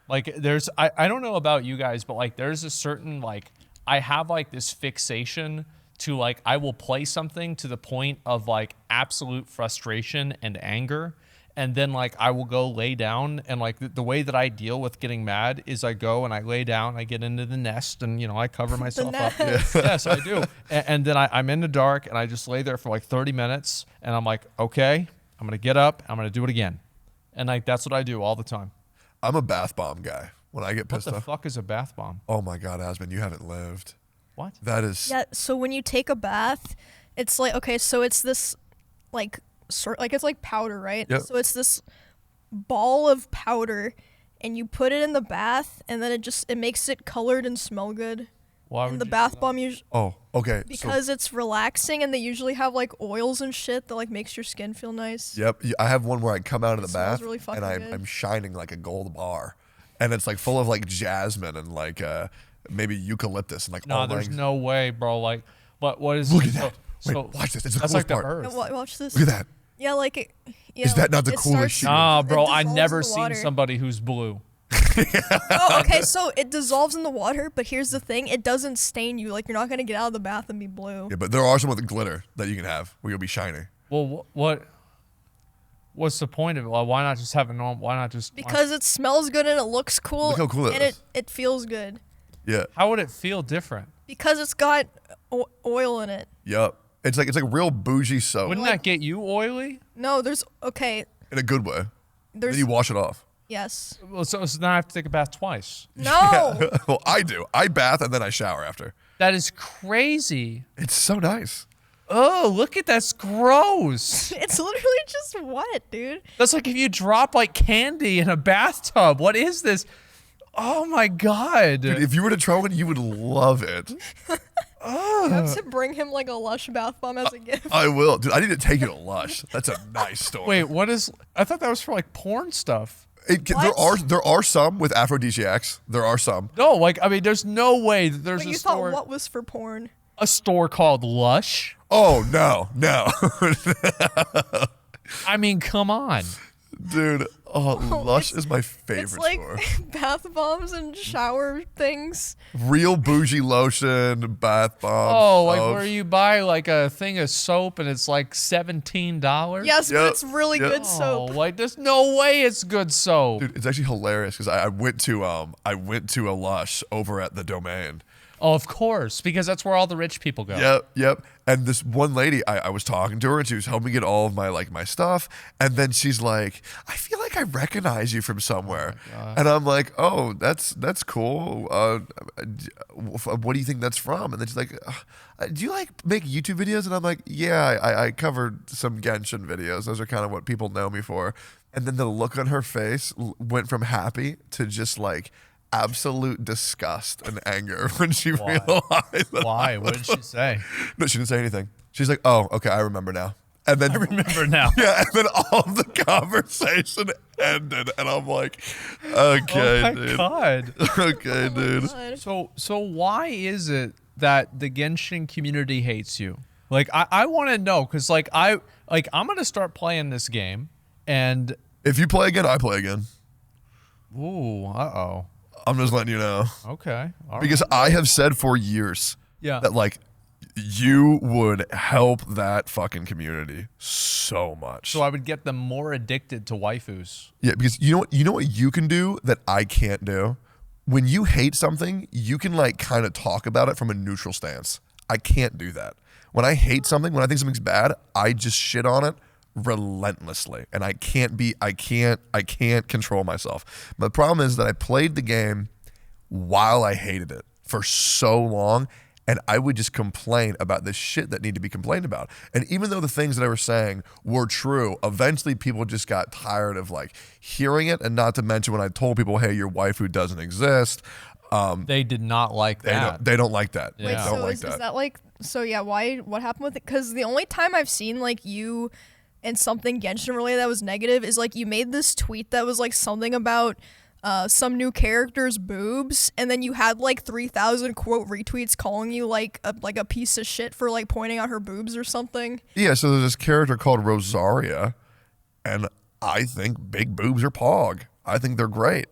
Like there's I don't know about you guys, but like there's a certain like I have like this fixation to like I will play something to the point of like absolute frustration and anger. And then like I will go lay down and like the way that I deal with getting mad is I go and I lay down, I get into the nest and I cover myself up. Yes, I do. And then I'm in the dark and I just lay there for like 30 minutes and I'm like, okay, I'm going to get up, I'm going to do it again. And like that's what I do all the time. I'm a bath bomb guy. When I get What pissed the off. fuck is a bath bomb? Oh my God, Asmon, you haven't lived. What? That is. Yeah, so when you take a bath, it's like okay, so it's this like it's like powder, right? Yep. So it's this ball of powder and you put it in the bath and then it makes it colored and smell good. Why And would the you bath do that? bomb usually Oh, okay. because it's relaxing and they usually have like oils and shit that like makes your skin feel nice. Yep. I have one where I come out of the smells bath really fucking and good. I'm shining like a gold bar. And it's like full of like jasmine and like maybe eucalyptus and like No, all there's like, no way, bro. Like, what is? Look at so- that. So, Wait, watch this. It's the that's coolest like the part. earth. Watch this. Look at that. Yeah, like it. Yeah, Is that not the it coolest starts- shit? Nah, bro. it I dissolves never in the seen water. somebody who's blue. Oh, okay, so it dissolves in the water, but here's the thing: it doesn't stain you. Like you're not gonna get out of the bath and be blue. Yeah, but there are some with glitter that you can have where you'll be shiny. Well, what's the point of it? Well, why not just have a normal? Why not just? Because it smells good and it looks cool. Look how cool it and is. it feels good Yeah. How would it feel different? because it's got oil in it. Yep. It's like real bougie soap Wouldn't that get you oily? No, there's okay. in a good way. There's Then you wash it off. yes. Well, so now I have to take a bath twice. No. Well, I do. I bath and then I shower after. That is crazy. It's so nice. Oh, look at that's gross. It's literally just wet, dude. That's like if you drop like candy in a bathtub. What is this? Oh my god. Dude, if you were to try one, you would love it. You have to bring him like a Lush bath bomb as a gift. I will. Dude, I need to take you to Lush. That's a nice store. Wait, what is? I thought that was for like porn stuff. There are some with aphrodisiacs. There are some. No, like I mean, there's no way that there's But a you thought store. what was for porn? A store called Lush. Oh no. I mean, come on. Dude, Lush is my favorite It's like store. bath bombs and shower things. Real bougie lotion, bath bombs. Oh, like soaps. where you buy like a thing of soap and it's like $17. Yes, Yep, but it's really yep. good Oh, soap. like there's no way it's good soap. Dude, it's actually hilarious because I went to a Lush over at the Domain. Oh, of course, because that's where all the rich people go. Yep. And this one lady, I was talking to her and she was helping me get all of my stuff. And then she's like, I feel like I recognize you from somewhere. And I'm like, oh, that's cool. What do you think that's from? And then she's like, do you like make YouTube videos? And I'm like, yeah, I covered some Genshin videos. Those are kind of what people know me for. And then the look on her face went from happy to just like absolute disgust and anger when she realized that. Why? What did she say? No, she didn't say anything. She's like, oh, okay, I remember now. And then I remember now. yeah, and then all of the conversation ended, and I'm like, okay, Oh my dude. God. Okay, dude. God. So why is it that the Genshin community hates you? Like I want to know because I'm gonna start playing this game and If you play again, I play again. oh. I'm just letting you know. Okay. All right. Because I have said for years Yeah. that like you would help that fucking community so much. So I would get them more addicted to waifus. Yeah, because you know what you can do that I can't do? When you hate something, you can like kind of talk about it from a neutral stance. I can't do that. When I hate something, when I think something's bad, I just shit on it relentlessly. And I can't control myself. But the problem is that I played the game while I hated it for so long, and I would just complain about the shit that needed to be complained about. And even though the things that I was saying were true, eventually people just got tired of like hearing it. And not to mention when I told people, hey, your waifu doesn't exist, They did not like that. they don't like that. Yeah. They Wait, don't so like is that. that like, so yeah, what happened with it? Because the only time I've seen like you and something Genshin related that was negative is like you made this tweet that was like something about some new character's boobs, and then you had like 3,000 quote retweets calling you like a piece of shit for like pointing out her boobs or something. Yeah, so there's this character called Rosaria, and I think big boobs are pog. I think they're great.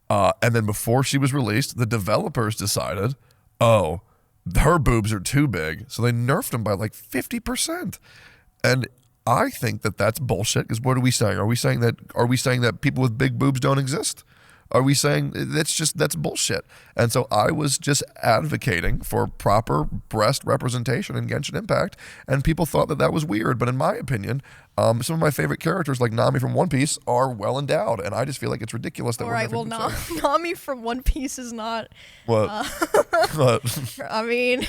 And then before she was released, the developers decided, oh, her boobs are too big, so they nerfed them by like 50%. And I think that that's bullshit. Because what are we saying? Are we saying that people with big boobs don't exist? Are we saying that's bullshit? And so I was just advocating for proper breast representation in Genshin Impact, and people thought that was weird. But in my opinion, some of my favorite characters, like Nami from One Piece, are well endowed, and I just feel like it's ridiculous that All we're right, well, never gonna say- Nami from One Piece is not. What? What? I mean,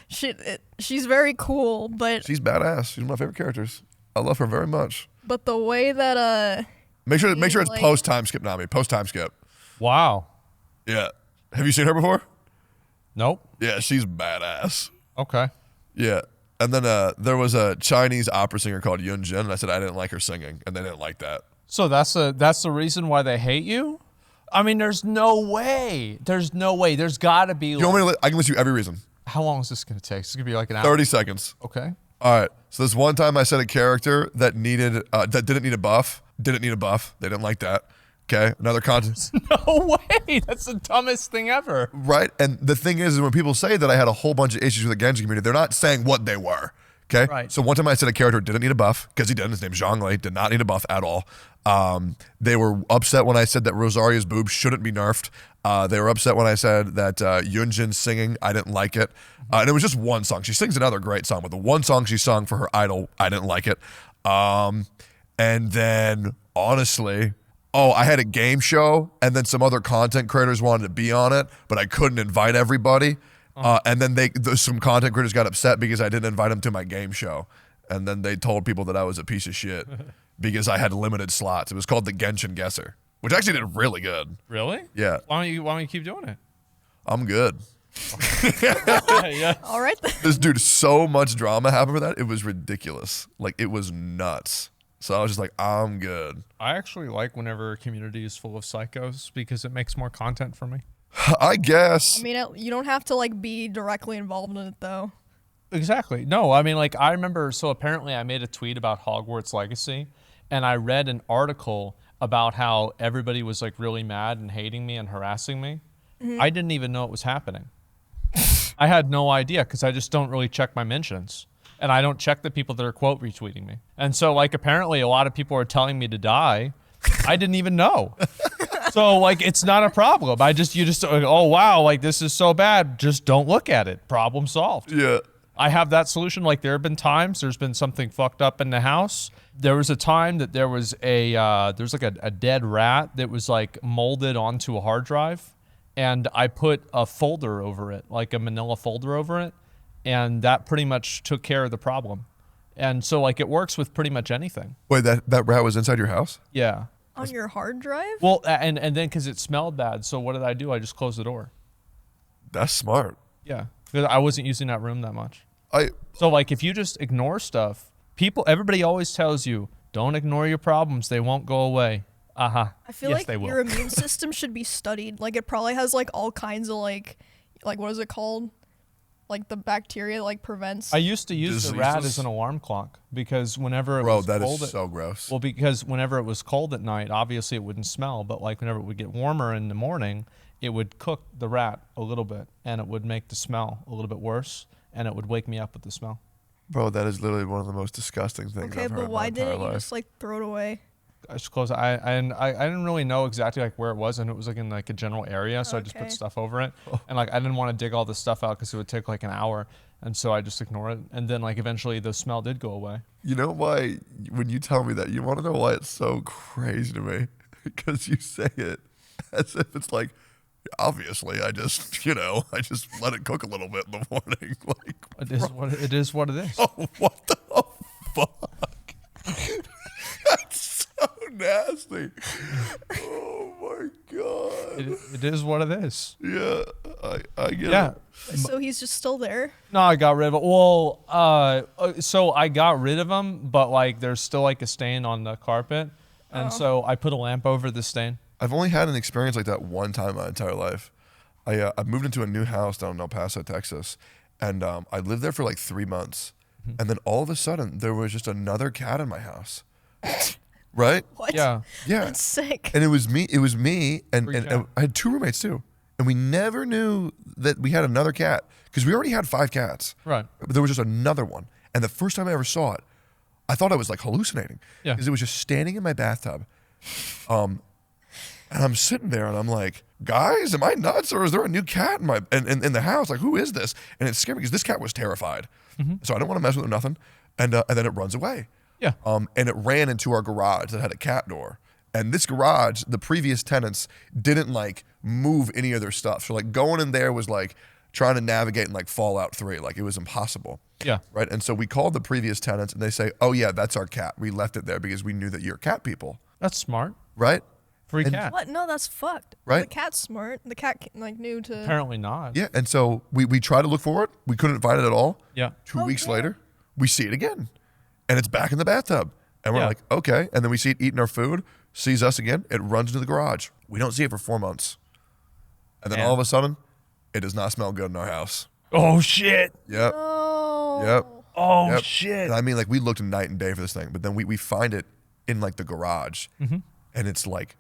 she's very cool, but She's badass. She's one of my favorite characters. I love her very much. the way that Make sure it's like- post time skip Nami. Post time skip. Wow. Yeah. Have you seen her before? Nope. Yeah, she's badass. Okay. Yeah. And then there was a Chinese opera singer called Yun Jin, and I said I didn't like her singing, and they didn't like that. So that's the reason why they hate you? I mean, there's no way. There's no way. There's got to be. You want me to I can list you every reason. How long is this going to take? It's going to be like an hour. 30 seconds. Okay. All right. So this one time I said a character that didn't need a buff. Didn't need a buff. They didn't like that. Okay. Another content. No way. That's the dumbest thing ever. Right. And the thing is when people say that I had a whole bunch of issues with the Genshin community, they're not saying what they were. Okay. Right. So one time I said a character didn't need a buff because he didn't. His name's Zhongli. Did not need a buff at all. They were upset when I said that Rosaria's boobs shouldn't be nerfed. They were upset when I said that Yunjin's singing, I didn't like it. And it was just one song. She sings another great song, but the one song she sung for her idol, I didn't like it. And then, honestly, I had a game show, and then some other content creators wanted to be on it, but I couldn't invite everybody. And then some content creators got upset because I didn't invite them to my game show. And then they told people that I was a piece of shit because I had limited slots. It was called the Genshin Guesser, which actually did really good. Really? Yeah. Why don't you keep doing it? I'm good. Yeah. all right then. This dude, so much drama happened for that. It was ridiculous. Like, it was nuts. So I was just like, I'm good. I actually like whenever a community is full of psychos because it makes more content for me. I guess. I mean, you don't have to like be directly involved in it though. Exactly. No, I mean, like, I remember, so apparently I made a tweet about Hogwarts Legacy, and I read an article about how everybody was, like, really mad and hating me and harassing me. I didn't even know it was happening. I had no idea, because I just don't really check my mentions. And I don't check the people that are quote retweeting me. And so, like, apparently a lot of people are telling me to die. I didn't even know. So, like, it's not a problem. You just, oh, wow, like, this is so bad. Just don't look at it. Problem solved. Yeah. I have that solution. Like, there have been times there's been something fucked up in the house. There was a time that there was a dead rat that was like molded onto a hard drive, and I put a folder over it, like a manila folder over it, and that pretty much took care of the problem. And so, like, it works with pretty much anything. Wait, that rat was inside your house? Yeah. On your hard drive? Well, and then because it smelled bad, so what did I do? I just closed the door. That's smart. Yeah, because I wasn't using that room that much. I So, like, if you just ignore stuff, everybody always tells you, don't ignore your problems. They won't go away. Uh-huh. I feel Yes, like they will. your immune system should be studied. Like, it probably has, like, all kinds of, like what is it called? Like, the bacteria, like, prevents. I used to use the rat Diseases? as an alarm clock because whenever it Bro, was that cold. is so gross. Well, because whenever it was cold at night, obviously it wouldn't smell, but, like, whenever it would get warmer in the morning, it would cook the rat a little bit, and it would make the smell a little bit worse, and it would wake me up with the smell. Bro, that is literally one of the most disgusting things Okay, I've heard but in why my entire didn't you life. just, like, throw it away? I just closed. I didn't really know exactly like where it was, and it was like in like a general area, so I just Okay. put stuff over it, and like I didn't want to dig all this stuff out because it would take like an hour, and so I just ignore it, and then like eventually the smell did go away. You know why, when you tell me that, you want to know why it's so crazy to me? Because you say it as if it's like, obviously, I just let it cook a little bit in the morning. Like, It is what it is. oh, what the fuck? That's so nasty. Oh my god. It is what it is. Yeah, I get Yeah. it. So he's just still there? No, I got rid of it. Well, so I got rid of them, but like there's still like a stain on the carpet, and so I put a lamp over the stain. I've only had an experience like that one time in my entire life. I moved into a new house down in El Paso, Texas, and I lived there for like 3 months. And then all of a sudden, there was just another cat in my house. Right? What? Yeah. Yeah. That's sick. And it was me, and Freak and out. I had 2 roommates too. And we never knew that we had another cat because we already had 5 cats. Right. But there was just another one. And the first time I ever saw it, I thought I was like hallucinating. Yeah. Because it was just standing in my bathtub. And I'm sitting there and I'm like, guys, am I nuts? Or is there a new cat in the house? Like, who is this? And it scared me because this cat was terrified. So I don't want to mess with it or nothing. And then it runs away. Yeah. And it ran into our garage that had a cat door. And this garage, the previous tenants didn't like move any of their stuff. So like going in there was like trying to navigate in like Fallout 3. Like it was impossible. Yeah. Right. And so we called the previous tenants and they say, oh yeah, that's our cat. We left it there because we knew that you're cat people. That's smart. Right. Free And- cat. What? No, that's fucked. Right? The cat's smart. The cat like knew to. Apparently not. Yeah. And so we tried to look for it. We couldn't find it at all. Yeah. 2 weeks yeah. later, we see it again. And it's back in the bathtub. And we're Yeah. like, okay. And then we see it eating our food, sees us again. It runs into the garage. We don't see it for 4 months. And then Man. all of a sudden, it does not smell good in our house. Oh shit. Yep. Oh. Yep. Oh Yep. shit. And I mean, like, we looked night and day for this thing, but then we find it in like the garage, and it's like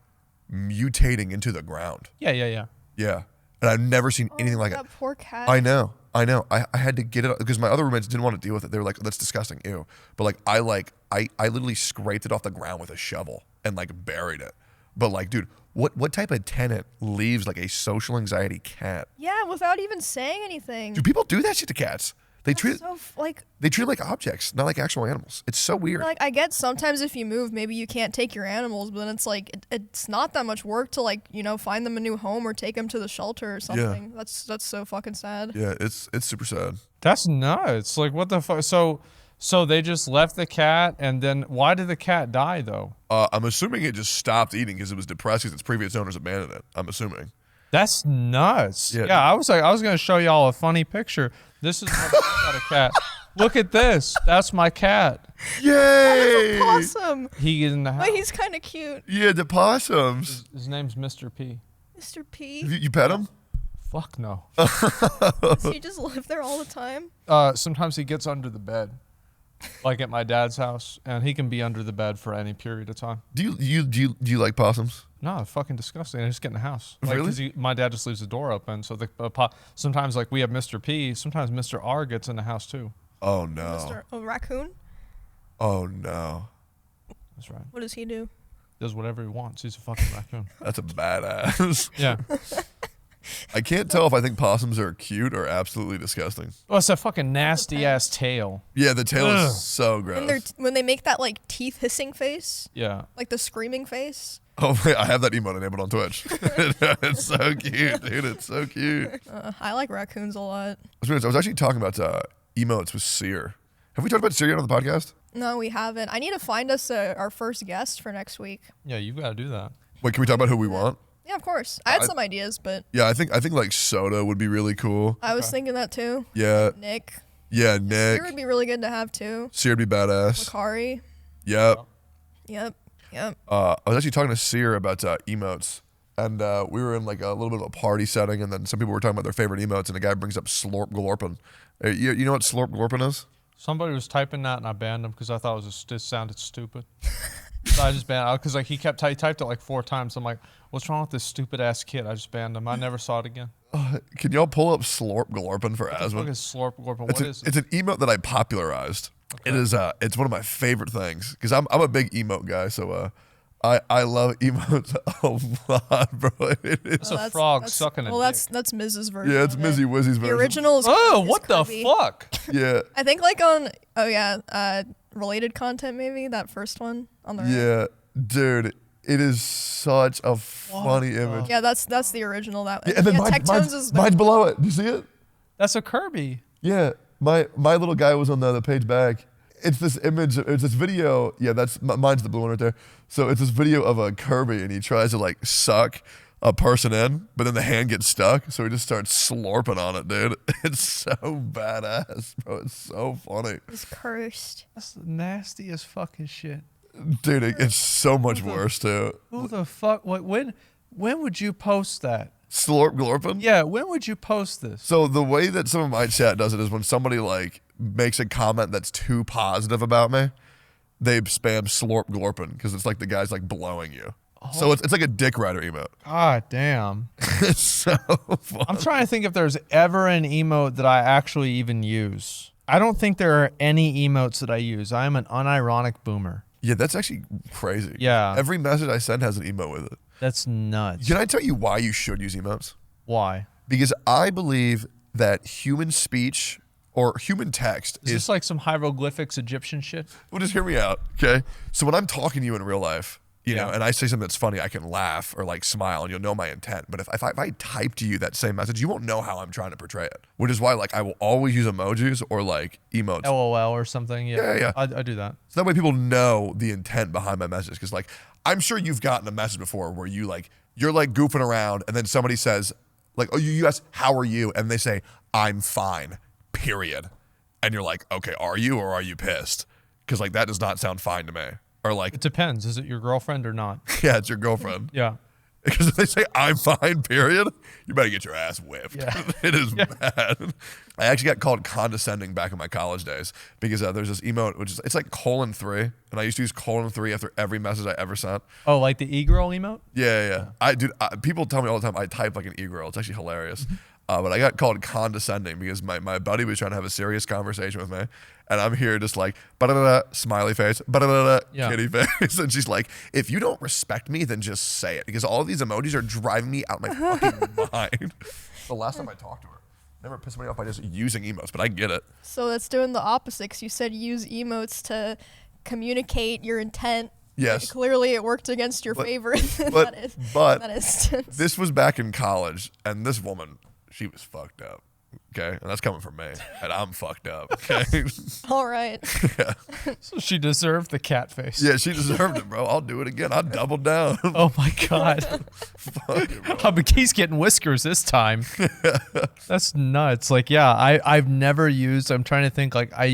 mutating into the ground. Yeah. Yeah. Yeah. And I've never seen anything like it. That poor cat. I know. I had to get it because my other roommates didn't want to deal with it. They were like, "That's disgusting, ew." But like, I literally scraped it off the ground with a shovel and like buried it. But like, dude, what type of tenant leaves like a social anxiety cat? Yeah, without even saying anything. Do people do that shit to cats? They treat So like, they treat it like objects, not like actual animals. It's so weird. I get sometimes if you move, maybe you can't take your animals, but then it's like it's not that much work to like find them a new home or take them to the shelter or something. That's so fucking sad. Yeah, it's super sad. That's nuts. Like, what the fuck? So they just left the cat, and then why did the cat die though? I'm assuming it just stopped eating because it was depressed because its previous owners abandoned it. I'm assuming. That's nuts. Yeah. Yeah, I was gonna show y'all a funny picture. This is what I got a cat. Look at this. That's my cat. Yay! Possum. He is in the house. Wait, he's kind of cute. Yeah, the possums. His name's Mr. P. Mr. P. You pet him? Fuck no. Does he just live there all the time? Sometimes he gets under the bed, like at my dad's house, and he can be under the bed for any period of time. Do you like possums? No, it's fucking disgusting. I just get in the house. Like, Really? 'cause my dad just leaves the door open, so sometimes like we have Mr. P. Sometimes Mr. R gets in the house too. Oh no. Mr. A raccoon? Oh no. That's right. What does he do? Does whatever he wants. He's a fucking raccoon. That's a badass. Yeah. I can't tell if I think possums are cute or absolutely disgusting. Well, it's a fucking nasty ass tail. Yeah, the tail Ugh. is so gross. When they make that like teeth hissing face, Yeah. like the screaming face. Oh wait, I have that emote enabled on Twitch. It's so cute, dude. It's so cute. I like raccoons a lot. I was actually talking about emotes with Seer. Have we talked about Seer yet on the podcast? No, we haven't. I need to find us our first guest for next week. Yeah, you got to do that. Wait, can we talk about who we want? Yeah, of course. I had some ideas, but Yeah, I think like Soda would be really cool. I was thinking that too. Yeah, Nick. yeah, Nick. Seer would be really good to have too. Seer would be badass. Makari. Yep. Yep. Yep. I was actually talking to Seer about emotes, and we were in like a little bit of a party setting, and then some people were talking about their favorite emotes, and a guy brings up SlorpGlorpin. You know what SlorpGlorpin is? Somebody was typing that and I banned him because I thought it sounded stupid. So I just banned it because like he typed it like 4 times. I'm like, what's wrong with this stupid ass kid? I just banned him. I never saw it again. Can y'all pull up SlorpGlorpin for What the fuck Asmon? is SlorpGlorpin? What is it? It's an emote that I popularized. Okay. It is it's one of my favorite things because I'm a big emote guy, so I love emotes a lot, bro. It's a frog sucking a Well, dick. that's Mrs. version. Yeah, it's of it. Mizzy Wizzy's version. The original is Oh, is what the Kirby. fuck? Yeah, I think like on related content maybe that first one on the right. yeah, dude. It is such a funny image. Yeah, that's the original. That Yeah, and then Tectones is mine's below it. Do you see it? That's a Kirby. Yeah, my little guy was on the page back. It's this image. It's this video. Yeah, mine's the blue one right there. So it's this video of a Kirby, and he tries to like suck a person in, but then the hand gets stuck, so he just starts slurping on it, dude. It's so badass, bro. It's so funny, It's cursed. That's the nastiest fucking shit. dude. It's so much worse too. Who the fuck? When would you post that? SlorpGlorpin. Yeah, when would you post this? So the way that some of my chat does it is when somebody like makes a comment that's too positive about me, they spam SlorpGlorpin because it's like the guy's like blowing you. So it's like a dick rider emote. God damn. It's so fun. I'm trying to think if there's ever an emote that I actually even use. I don't think there are any emotes that I use. I am an unironic boomer. Yeah, that's actually crazy. Yeah. Every message I send has an emote with it. That's nuts. Can I tell you why you should use emotes? Why? Because I believe that human speech or human text Is this like some hieroglyphics Egyptian shit? Well, just hear me out, okay? So when I'm talking to you in real life, you know, Yeah. and I say something that's funny, I can laugh or like smile, and you'll know my intent. But if I type to you that same message, you won't know how I'm trying to portray it. Which is why, like, I will always use emojis or like emotes. LOL or something. Yeah. Yeah. I do that. So that way people know the intent behind my message. Because like, I'm sure you've gotten a message before where you're like goofing around, and then somebody says, like, oh, you ask, how are you? And they say, I'm fine, period. And you're like, okay, are you or are you pissed? Because like that does not sound fine to me. Or like, It depends. Is it your girlfriend or not? yeah, it's your girlfriend. Yeah. Because if they say I'm fine, period, you better get your ass whipped. Yeah. It is bad. I actually got called condescending back in my college days because there's this emote, which is it's like :3, and I used to use :3 after every message I ever sent. Oh, like the e-girl emote? Yeah. People tell me all the time I type like an e-girl. It's actually hilarious. But I got called condescending because my buddy was trying to have a serious conversation with me, and I'm here just like ba-da-da-da, smiley face, ba-da-da-da, Yeah. kitty face, and she's like, if you don't respect me, then just say it because all of these emojis are driving me out my fucking mind. The last time I talked to her, never pissed me off by just using emotes, but I get it. So that's doing the opposite. 'Cause you said use emotes to communicate your intent. Yes. Clearly, it worked against your favor in but- that but that instance. This was back in college, and this woman, she was fucked up. Okay, and that's coming from me, and I'm fucked up. Okay. All right. So she deserved the cat face. Yeah, she deserved it, bro. I'll do it again. I doubled down. Oh my god. Fuck it, bro. But he's getting whiskers this time. That's nuts. Like, yeah, I've never used. I'm trying to think. Like, I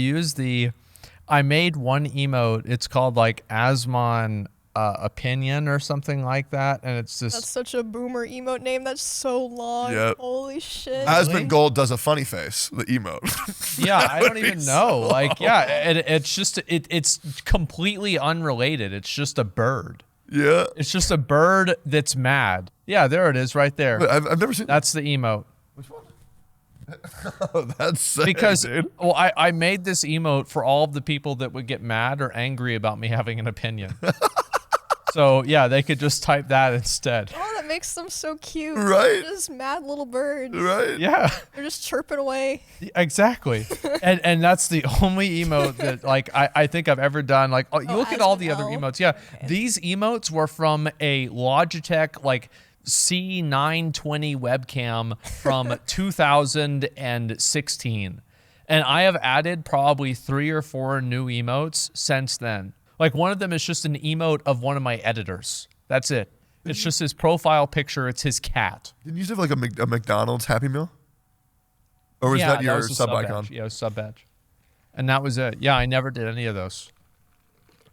made one emote. It's called like Asmon Opinion or something like that, and it's just That's such a boomer emote name. That's so long. Yep. Holy shit. Asmon Gold does a funny face, the emote. yeah. I don't would be even know. so Like, yeah, it's just it's completely unrelated. It's just a bird. Yeah. It's just a bird that's mad. Yeah, there it is, right there. But I've never seen That's the emote. Which one? Oh, that's sick, Because dude. well, I made this emote for all of the people that would get mad or angry about me having an opinion. So yeah, they could just type that instead. Oh, that makes them so cute. Right. They're just mad little birds. Right? Yeah, They're just chirping away. exactly. and that's the only emote that like I think I've ever done. Like, you look at all the other Asmon L. emotes. Yeah, these emotes were from a Logitech like C920 webcam from 2016. And I have added probably 3 or 4 new emotes since then. Like, one of them is just an emote of one of my editors. That's it. It's just his profile picture. It's his cat. Didn't you have like a McDonald's Happy Meal? Or was that your was a sub badge. icon? Yeah, it was sub badge. And that was it. Yeah, I never did any of those.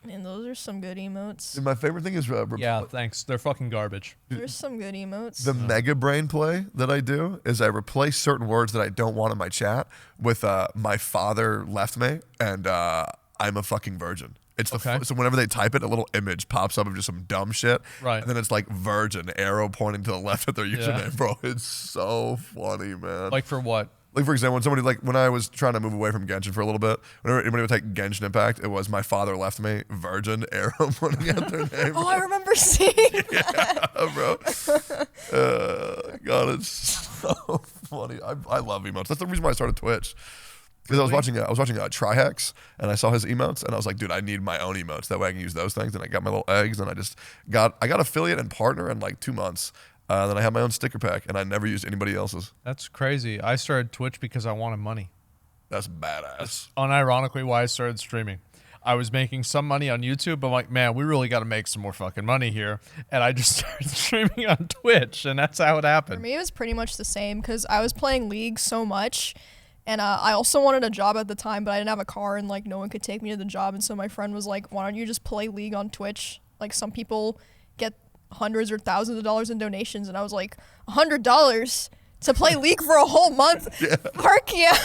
Man, those are some good emotes. Dude, my favorite thing is Yeah, thanks. They're fucking garbage. There's some good emotes. the mega brain play that I do is I replace certain words that I don't want in my chat with my father left me and I'm a fucking virgin. It's the Okay. so whenever they type it, a little image pops up of just some dumb shit, Right. And then it's like virgin arrow pointing to the left of their username, bro. It's so funny, man. Like, for what? Like, for example, when somebody, like, when I was trying to move away from Genshin for a little bit, whenever anybody would take Genshin Impact, it was my father left me, virgin, arrow pointing at their name. Oh, I remember seeing that. Bro. God, it's so funny. I love emotes. That's the reason why I started Twitch. Because I was watching Trihex, and I saw his emotes, and I was like, dude, I need my own emotes. That way I can use those things. And I got my little eggs, and I got affiliate and partner in like 2 months. Then I had my own sticker pack, and I never used anybody else's. That's crazy. I started Twitch because I wanted money. That's badass. Unironically, why I started streaming. I was making some money on YouTube, but I'm like, man, we really got to make some more fucking money here. And I just started streaming on Twitch, and that's how it For happened. me, it was pretty much the same because I was playing League so much. And I also wanted a job at the time, but I didn't have a car and like no one could take me to the job. And so my friend was like, why don't you just play League on Twitch? Like, some people get hundreds or thousands of dollars in donations. And I was like, $100 to play League for a whole month? Fuck yeah.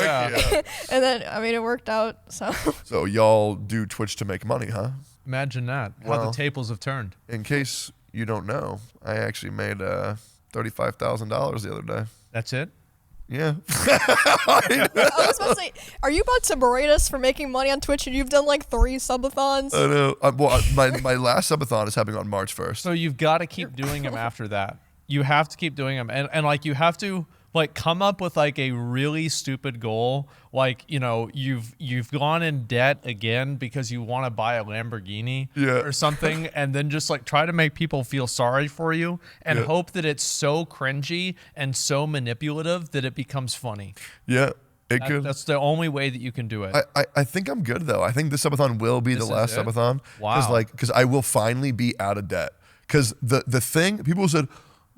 Yeah. And then, I mean, it worked out. So So y'all do Twitch to make money, huh? Imagine that. How Well. the tables have turned. In case you don't know, I actually made $35,000 the other day. That's it? Yeah. I was about to say, are you about to berate us for making money on Twitch and you've done like 3 subathons? I know. My last subathon is happening on March 1st. So you've got to keep doing them after that. You have to keep doing them. And like, you have to like come up with like a really stupid goal. Like, you know, you've gone in debt again because you want to buy a Lamborghini or something, and then just like try to make people feel sorry for you and hope that it's so cringy and so manipulative that it becomes funny. Yeah. Could. That's the only way that you can do it. I think I'm good though. I think this subathon will be the This is last it? subathon. Wow. Because I will finally be out of debt. Because the thing, people said,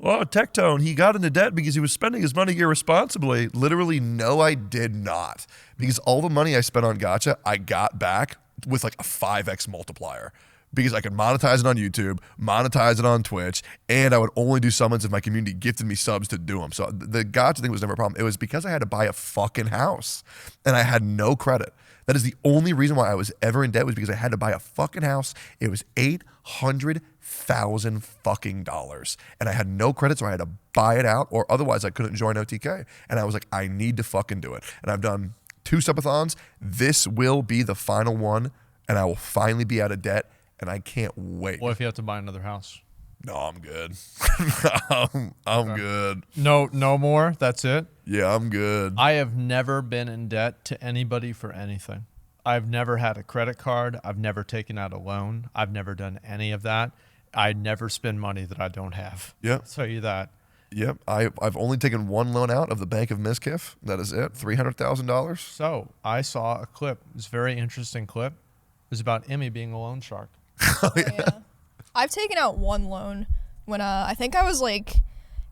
oh, Tectone, he got into debt because he was spending his money irresponsibly. Literally, no, I did not. Because all the money I spent on Gacha, I got back with like a 5x multiplier. Because I could monetize it on YouTube, monetize it on Twitch, and I would only do summons if my community gifted me subs to do them. So the Gacha thing was never a problem. It was because I had to buy a fucking house, and I had no credit. That is the only reason why I was ever in debt, was because I had to buy a fucking house. It was $800,000 fucking dollars, and I had no credit, so I had to buy it out, or otherwise I couldn't join OTK. And I was like, I need to fucking do it. And I've done 2 subathons. This will be the final one, and I will finally be out of debt. And I can't wait. What if you have to buy another house? No, I'm good. I'm good. No more? That's it? Yeah, I'm good. I have never been in debt to anybody for anything. I've never had a credit card. I've never taken out a loan. I've never done any of that. I never spend money that I don't have. Yeah. I'll tell you that. Yep. I've only taken one loan out of the Bank of Mizkif. That is it. $300,000. So I saw a clip. It's a very interesting clip. It was about Emmy being a loan shark. Yeah. I've taken out one loan when I think I was like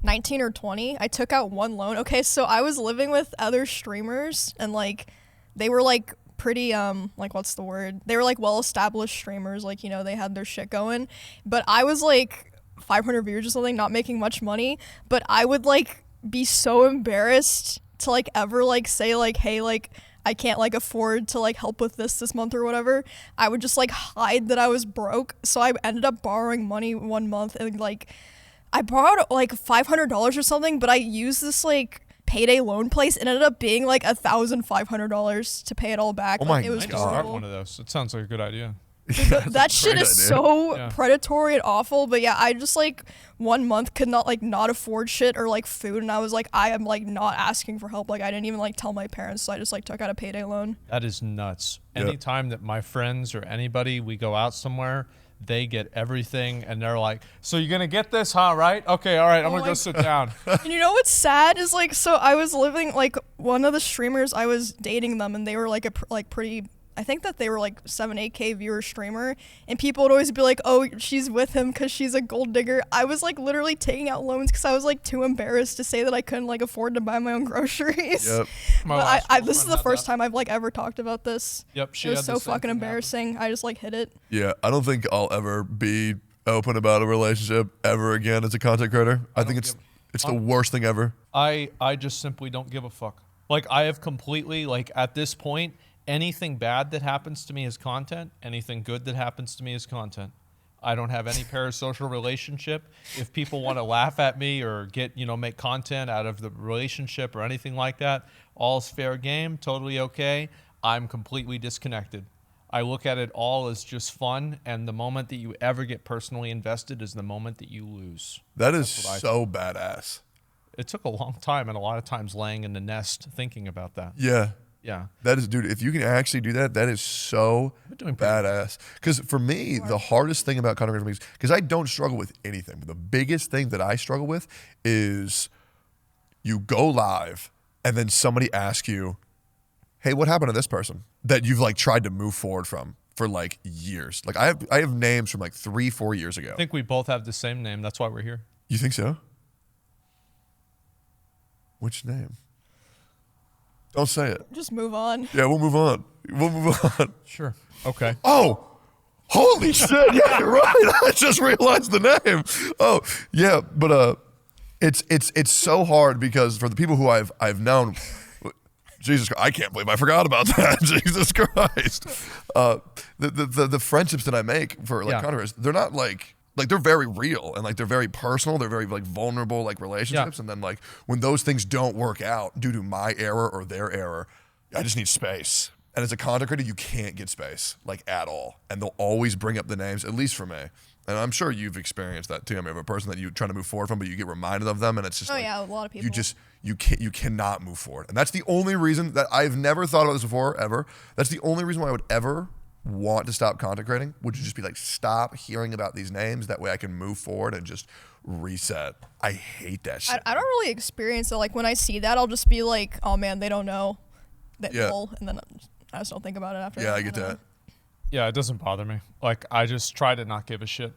19 or 20. I took out one loan. Okay, so I was living with other streamers and like they were like pretty like what's the word? They were like well-established streamers, like, you know, they had their shit going. But I was like 500 viewers or something, not making much money, but I would like be so embarrassed to like ever like say like, hey, like I can't like afford to like help with this month or whatever. I would just like hide that I was broke. So I ended up borrowing money one month and like I borrowed like $500 or something, but I used this like payday loan place. It ended up being like $1,500 to pay it all back. Oh like, my it was I can start horrible. one of those. It sounds like a good idea. That shit great is idea. so Yeah. predatory and awful. But yeah, I just like 1 month could not like not afford shit or like food, and I was like, I am like not asking for help. Like I didn't even like tell my parents, so I just like took out a payday loan. That is nuts. Yeah. Anytime that my friends or anybody, we go out somewhere, they get everything and they're like, so you're going to get this, huh? Right? Okay. All right. I'm going to my go sit down. And you know what's sad is like, so I was living like one of the streamers, I was dating them, and they were like a pretty. I think that they were like 7-8K viewer streamer, and people would always be like, oh, she's with him because she's a gold digger. I was like literally taking out loans because I was like too embarrassed to say that I couldn't like afford to buy my own groceries. Yep. My But last this is girlfriend the had first that. time I've like ever talked about this. Yep. She It was had so the same fucking thing happen. embarrassing. I just like hit it. Yeah, I don't think I'll ever be open about a relationship ever again as a content creator. I think it's the worst thing ever. I just simply don't give a fuck. Like I have completely, like at this point, anything bad that happens to me is content. Anything good that happens to me is content. I don't have any parasocial relationship. If people want to laugh at me or get, make content out of the relationship or anything like that, all's fair game, totally okay. I'm completely disconnected. I look at it all as just fun, and the moment that you ever get personally invested is the moment that you lose. That is what I so badass. It took a long time, and a lot of times laying in the nest thinking about that. Yeah. Yeah. That is, dude, if you can actually do that, that is so doing pretty badass. Because for me, the hardest thing about content creation, because I don't struggle with anything, but the biggest thing that I struggle with is you go live and then somebody asks you, hey, what happened to this person that you've like tried to move forward from for like years? Like I have names from like 3-4 years ago. I think we both have the same name. That's why we're here. You think so? Which name? Don't say it. Just move on. Yeah, we'll move on. We'll move on. Sure. Okay. Oh, holy shit! Yeah, you're right. I just realized the name. Oh, yeah, but it's so hard because for the people who I've known, Jesus Christ, I can't believe I forgot about that. Jesus Christ, the friendships that I make for like content, they're not like they're very real and like they're very personal. They're very like vulnerable like relationships, and then like when those things don't work out due to my error or their error, I just need space. And as a content creator, you can't get space like at all, and they'll always bring up the names, at least for me. And I'm sure you've experienced that too. I mean, of a person that you're trying to move forward from, but you get reminded of them, and it's just Yeah, a lot of people. you cannot move forward. And that's the only reason that I've never thought about this before ever. That's the only reason why I would ever want to stop content creating, would just be like, stop hearing about these names. That way I can move forward and just reset. I hate that shit. I don't really experience it. Like when I see that, I'll just be like, oh man, they don't know. And then I just don't think about it after. Yeah, I get that. Yeah, it doesn't bother me. Like I just try to not give a shit.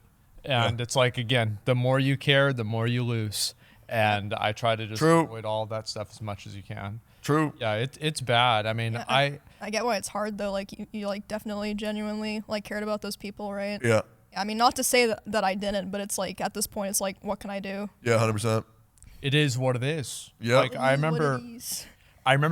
And it's like, again, the more you care, the more you lose. And I try to just avoid all that stuff as much as you can. True. Yeah, it's bad. I mean, I get why it's hard though. Like you like definitely genuinely like cared about those people, right? Yeah. I mean, not to say that I didn't, but it's like at this point, it's like, what can I do? Yeah, 100%. it is what it is. Yeah. Like I remember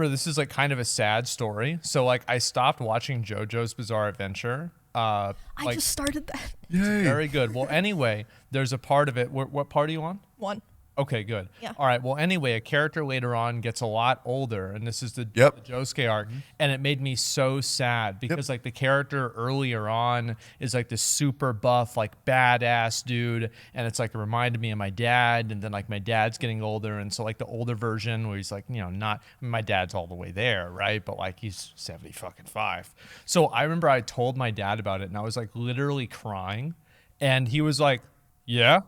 this is like kind of a sad story. So like I stopped watching JoJo's Bizarre Adventure. I just started that. Yay. Very good. Well, anyway, there's a part of it. What part are you on? One. Okay, good. Yeah. All right. Well, anyway, a character later on gets a lot older, and this is the Josuke arc, and it made me so sad because like the character earlier on is like this super buff, like badass dude, and it's like it reminded me of my dad, and then like my dad's getting older, and so like the older version where he's like, you know, not my dad's all the way there, right? But like he's 75. So I remember I told my dad about it, and I was like literally crying, and he was like, "Yeah."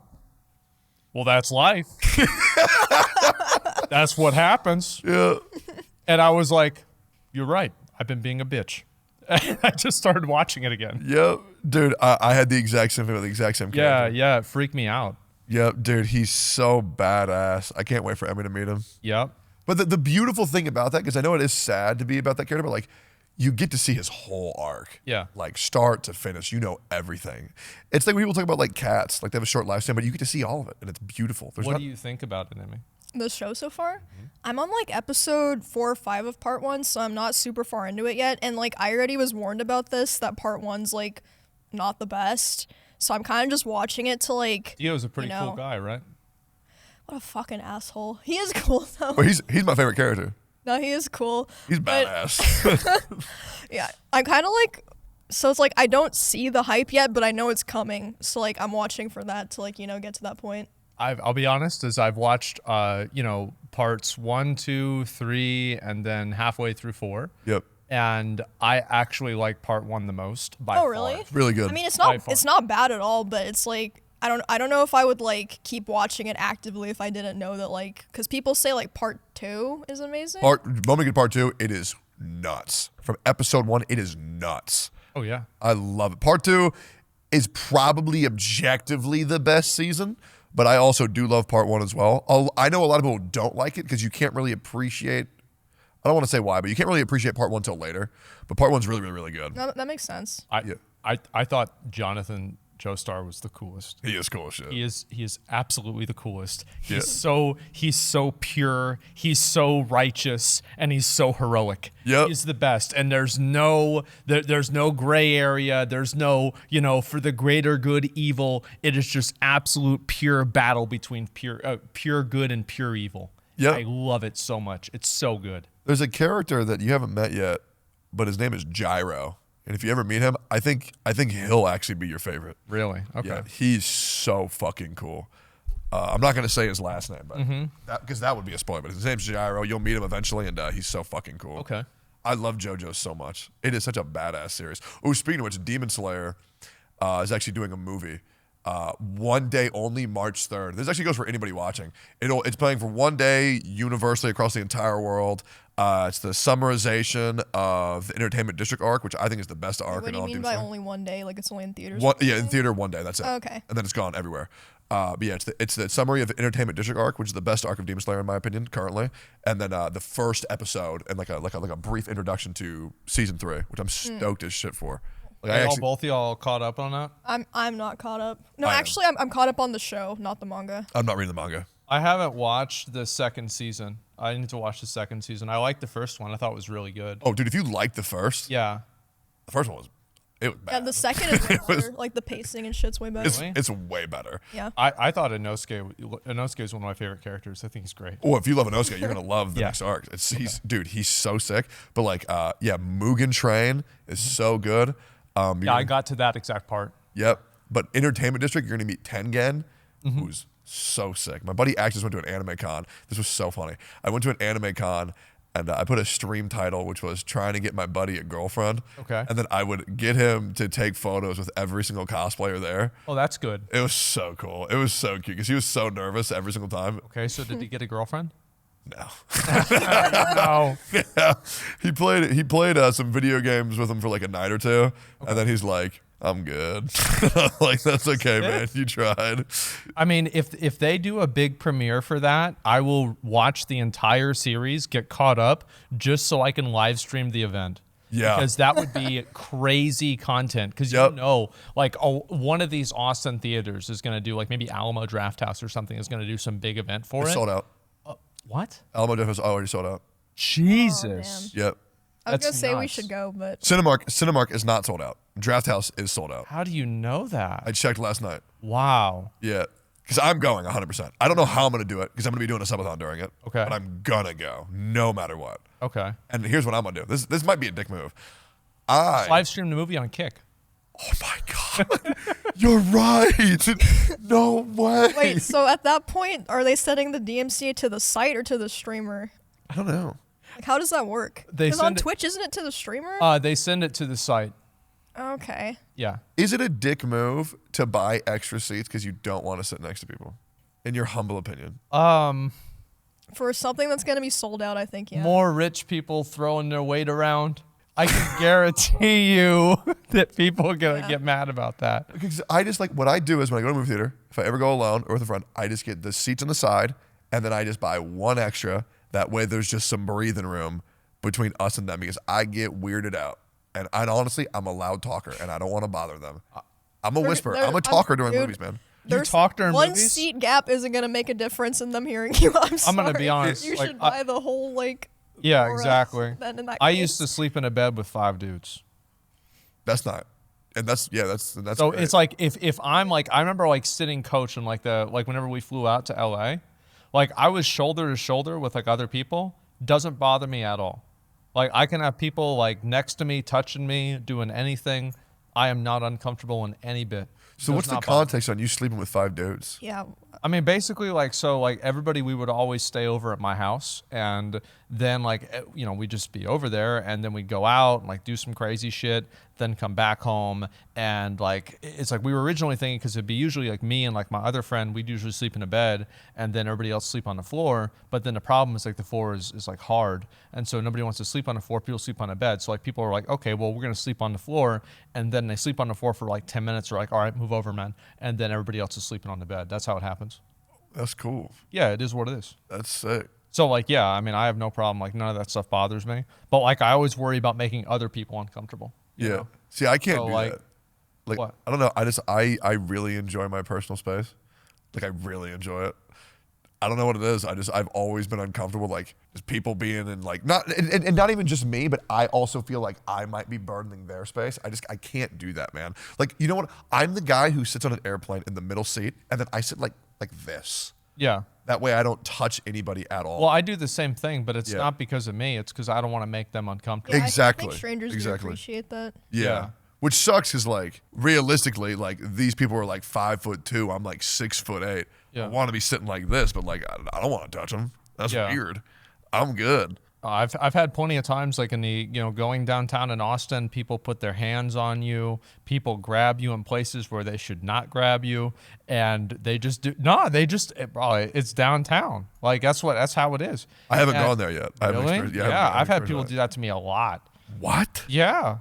Well, that's life. That's what happens. Yeah. And I was like, you're right. I've been being a bitch. I just started watching it again. Yep. Dude, I had the exact same thing with the exact same character. Yeah, it freaked me out. Yep, dude, he's so badass. I can't wait for Emmy to meet him. Yep. But the beautiful thing about that, because I know it is sad to be about that character, but like you get to see his whole arc. Yeah. Like start to finish, you know everything. It's like when people talk about like cats, like they have a short lifespan, but you get to see all of it and it's beautiful. What do you think about it, Emmy? The show so far? I'm on like episode 4 or 5 of part 1, so I'm not super far into it yet. And like I already was warned about this, that part 1's like not the best. So I'm kind of just watching it to like. Dio's a pretty cool guy, right? What a fucking asshole. He is cool though. Well, he's my favorite character. No, he is cool. He's but, badass. Yeah, I'm kind of like. So it's like I don't see the hype yet, but I know it's coming. So like I'm watching for that to like get to that point. I'll be honest, as I've watched, parts 1, 2, 3, and then halfway through 4. Yep. And I actually like part 1 the most by far. Oh, really? It's really good. I mean, it's not bad at all, but it's like I don't know if I would like keep watching it actively if I didn't know that like because people say like part 2 is amazing. Moment you get part 2, it is nuts. From episode 1, it is nuts. Oh, yeah. I love it. Part 2 is probably objectively the best season, but I also do love part 1 as well. I know a lot of people don't like it because you can't really appreciate. I don't want to say why, but you can't really appreciate part 1 till later. But part 1's really, really, really good. No, that makes sense. I thought Jonathan Joestar was the coolest. He is cool as shit. He is absolutely the coolest. He's so pure, he's so righteous, and he's so heroic. Yep. He's the best. And there's no gray area. There's no, for the greater good evil. It is just absolute pure battle between pure good and pure evil. Yep. I love it so much. It's so good. There's a character that you haven't met yet, but his name is Gyro. And if you ever meet him, I think he'll actually be your favorite. Really? Okay. Yeah, he's so fucking cool. I'm not going to say his last name, but because that would be a spoiler. But his name's Gyro. You'll meet him eventually, and he's so fucking cool. Okay. I love JoJo so much. It is such a badass series. Oh, speaking of which, Demon Slayer is actually doing a movie. One day only, March 3rd. This actually goes for anybody watching. It's playing for one day universally across the entire world. It's the summarization of the Entertainment District arc, which I think is the best arc in all of Demon Slayer. What do you mean by only one day? Like it's only in theaters? In theater one day. That's it. Oh, okay. And then it's gone everywhere. But yeah, it's the summary of the Entertainment District arc, which is the best arc of Demon Slayer in my opinion currently. And then the first episode and like a brief introduction to season 3, which I'm stoked as shit for. Like Both of y'all caught up on that? I'm not caught up. No, actually, I'm caught up on the show, not the manga. I'm not reading the manga. I haven't watched the second season. I need to watch the second season. I liked the first one. I thought it was really good. Oh, dude, if you liked the first, Yeah. the first one was bad. Yeah, the second is way better. Like the pacing and shit's way better. It's way better. Yeah. I thought Inosuke is one of my favorite characters. I think he's great. Well, if you love Inosuke, you're gonna love the next arc. He's so sick. But like, Mugen Train is so good. I got to that exact part. Yep. But Entertainment District, you're gonna meet Tengen, who's so sick. My buddy actually just went to an anime con. This was so funny. I went to an anime con and I put a stream title, which was trying to get my buddy a girlfriend. Okay. And then I would get him to take photos with every single cosplayer there. Oh, that's good. It was so cool. It was so cute because he was so nervous every single time. Okay, so did he get a girlfriend? No. No. Yeah. He played some video games with him for like a night or two. And then he's like, I'm good. Like, that's okay, man. You tried. I mean, if they do a big premiere for that, I will watch the entire series, get caught up, just so I can live stream the event. Yeah. Because that would be crazy content. Because one of these Austin theaters is going to do, like maybe Alamo Drafthouse or something is going to do some big event for It's it. sold out. What? Alamo Drafthouse already sold out. Jesus. Yep. I was gonna That's say we nuts. should go, but Cinemark is not sold out. Drafthouse is sold out. How do you know that? I checked last night. Wow. Yeah. Because I'm going 100%. I don't know how I'm going to do it because I'm going to be doing a subathon during it. Okay. But I'm going to go no matter what. Okay. And here's what I'm going to do. This might be a dick move. Live stream the movie on Kick. Oh my God. You're right. No way. wait. So at that point, are they sending the DMCA to the site or to the streamer? I don't know. Like, how does that work? They Because on send it- Twitch, isn't it to the streamer? They send it to the site. Okay. Yeah. Is it a dick move to buy extra seats because you don't want to sit next to people? In your humble opinion. For something that's gonna be sold out, I think, yeah. More rich people throwing their weight around. I can guarantee you that people are gonna get mad about that. Because I just like, what I do is when I go to a movie theater, if I ever go alone or with a friend, I just get the seats on the side and then I just buy one extra. That way there's just some breathing room between us and them because I get weirded out. And honestly, I'm a loud talker and I don't want to bother them. I'm a whisperer. I'm a talker during movies, man. You talk during one movies? seat gap isn't gonna make a difference in them hearing you. I'm gonna be honest, You like, should buy the whole Yeah, for us, exactly. then in that I case. used to sleep in a bed with 5 dudes. That's not, and that's So great. it's like if I'm like, I remember like sitting coach and like whenever we flew out to LA, like I was shoulder to shoulder with like other people. Doesn't bother me at all. Like I can have people like next to me, touching me, doing anything. I am not uncomfortable in any bit. So what's the context on you sleeping with 5 dudes? Yeah. I mean, basically, like, so, like, everybody, we would always stay over at my house, and then, like, you know, we'd just be over there, and then we'd go out and, like, do some crazy shit, then come back home, and, like, it's like we were originally thinking, because it'd be usually, like, me and, like, my other friend, we'd usually sleep in a bed, and then everybody else sleep on the floor, but then the problem is, like, the floor is like, hard, and so nobody wants to sleep on the floor, people sleep on a bed, so, like, people are like, okay, well, we're gonna sleep on the floor, and then they sleep on the floor for, like, 10 minutes, they're like, all right, move over, man, and then everybody else is sleeping on the bed. That's how it happens. That's cool. Yeah, it is what it is. That's sick. So, like, yeah, I mean, I have no problem. Like, none of that stuff bothers me. But, like, I always worry about making other people uncomfortable. You know? See, I can't So, do like, that. Like, what? I don't know. I really enjoy my personal space. Like, I really enjoy it. I don't know what it is. I've always been uncomfortable, like, just people being in, like, and not even just me, but I also feel like I might be burdening their space. I can't do that, man. Like, you know what? I'm the guy who sits on an airplane in the middle seat, and then I sit like this. Yeah. That way I don't touch anybody at all. Well, I do the same thing, but it's not because of me. It's because I don't want to make them uncomfortable. Yeah, I Exactly. think strangers do Exactly. appreciate that. Yeah. Which sucks because, like, realistically, like, these people are like 5'2". I'm like 6'8". Yeah. I want to be sitting like this, but like I don't want to touch them. That's weird. I'm good. I've had plenty of times, like in the, you know, going downtown in Austin, people put their hands on you, people grab you in places where they should not grab you, and they just do. No, they just, it's downtown. Like that's how it is. I haven't gone there yet. I haven't Really? experienced- Yeah, I haven't I've had experienced people that. do that to me a lot. What? Yeah,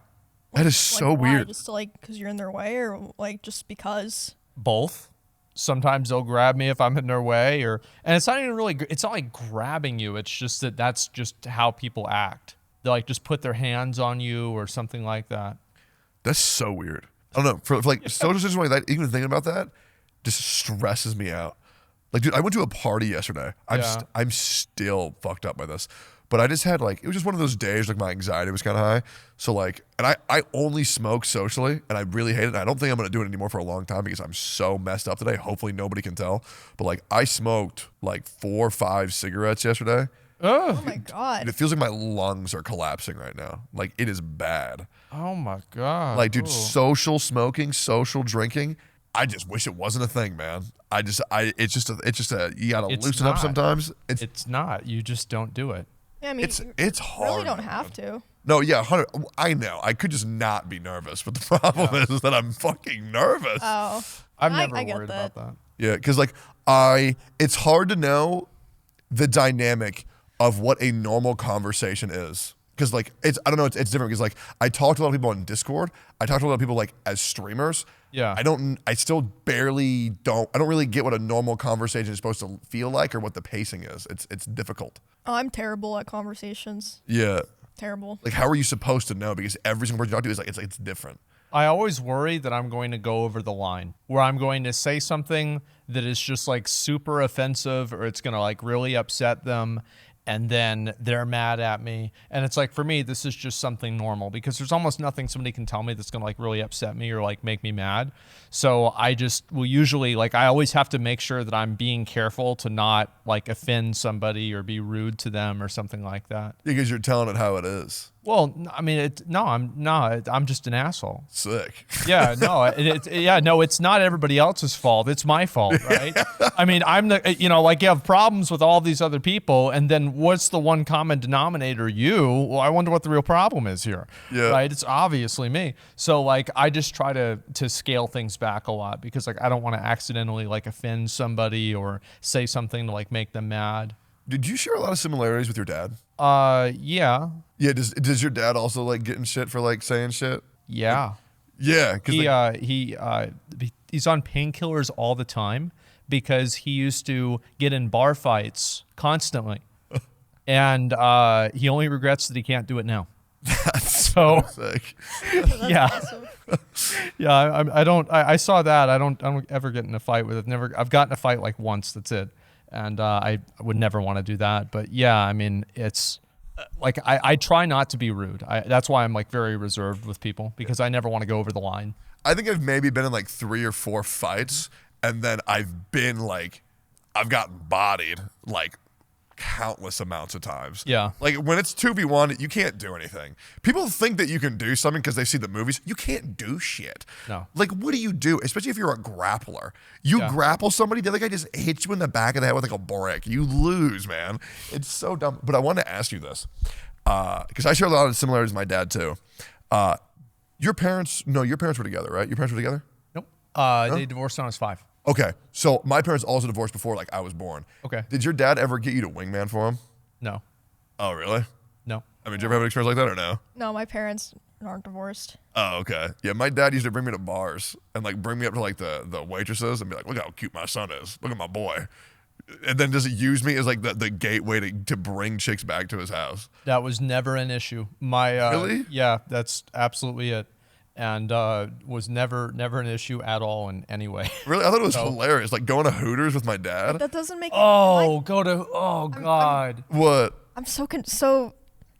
That is so Like, why? weird. Just to, like, because you're in their way, or like just because? both. Sometimes they'll grab me if I'm in their way, and it's not even really, it's not like grabbing you. It's just that's just how people act. They like just put their hands on you or something like that. That's so weird. I don't know. For like social situations like that, even thinking about that just stresses me out. Like, dude, I went to a party yesterday. I'm still fucked up by this. But I just had like, it was just one of those days, like my anxiety was kind of high. So like, and I only smoke socially and I really hate it. And I don't think I'm going to do it anymore for a long time because I'm so messed up today. Hopefully nobody can tell. But like I smoked like 4 or 5 cigarettes yesterday. Oh my And god. it feels like my lungs are collapsing right now. Like it is bad. Oh my god! Like, dude, Ooh. social smoking, social drinking. I just wish it wasn't a thing, man. It's just a you gotta It's loosen up not. sometimes. It's not. You just don't do it. Yeah, I mean, It's you hard. really don't man. have to. No, yeah, 100. I know. I could just not be nervous, but the problem is that I'm fucking nervous. Oh, I've I never get worried that. about that. Yeah, because like it's hard to know the dynamic of what a normal conversation is. Because like I don't know, it's different. Because like I talk to a lot of people on Discord. I talk to a lot of people like as streamers. Yeah. I still barely don't. I don't really get what a normal conversation is supposed to feel like or what the pacing is. It's difficult. Oh, I'm terrible at conversations. Yeah. Terrible. Like, how are you supposed to know? Because every single person you talk to is like it's different. I always worry that I'm going to go over the line, where I'm going to say something that is just like super offensive, or it's going to like really upset them, and then they're mad at me. And it's like, for me, this is just something normal because there's almost nothing somebody can tell me that's going to like really upset me or like make me mad. So I just will usually, like, I always have to make sure that I'm being careful to not like offend somebody or be rude to them or something like that. Because you're telling it how it is. Well, I mean, I'm just an asshole. Sick. Yeah, no, it's not everybody else's fault. It's my fault, right? I mean, I'm the, like you have problems with all these other people, and then what's the one common denominator? You. Well, I wonder what the real problem is here. Yeah. Right? It's obviously me. So like, I just try to scale things back a lot because like I don't want to accidentally like offend somebody or say something to like make them mad. Did you share a lot of similarities with your dad? Yeah. Yeah. Does your dad also like getting shit for like saying shit? Yeah. Yeah. Cause He's on painkillers all the time because he used to get in bar fights constantly. And he only regrets that he can't do it now. That's so sick. Yeah. Awesome. Yeah, I saw that. I don't ever get in a fight with it. I've gotten a fight like once, that's it. And I would never want to do that. But yeah, I mean, it's like I try not to be rude. That's why I'm like very reserved with people because I never want to go over the line. I think I've maybe been in like 3 or 4 fights, and then I've gotten bodied like countless amounts of times. Yeah. Like when it's 2v1, you can't do anything. People think that you can do something because they see the movies. You can't do shit. No. Like what do you do? Especially if you're a grappler. You grapple somebody, the other guy just hits you in the back of the head with like a brick. You lose, man. It's so dumb. But I wanted to ask you this. Because I share a lot of similarities with my dad too. Your parents were together, right? Your parents were together? Nope. They divorced when I was 5. Okay, so my parents also divorced before like I was born. Okay. Did your dad ever get you to Wingman for him? No. Oh, really? No. I mean, did you ever have an experience like that or no? No, my parents aren't divorced. Oh, okay. Yeah, my dad used to bring me to bars and like bring me up to like the waitresses and be like, look how cute my son is. Look at my boy. And then just use me as like the gateway to bring chicks back to his house. That was never an issue. Really? Yeah, that's absolutely it. And was never an issue at all in any way. Really? I thought it was hilarious. Like going to Hooters with my dad. That doesn't make God. What? I'm so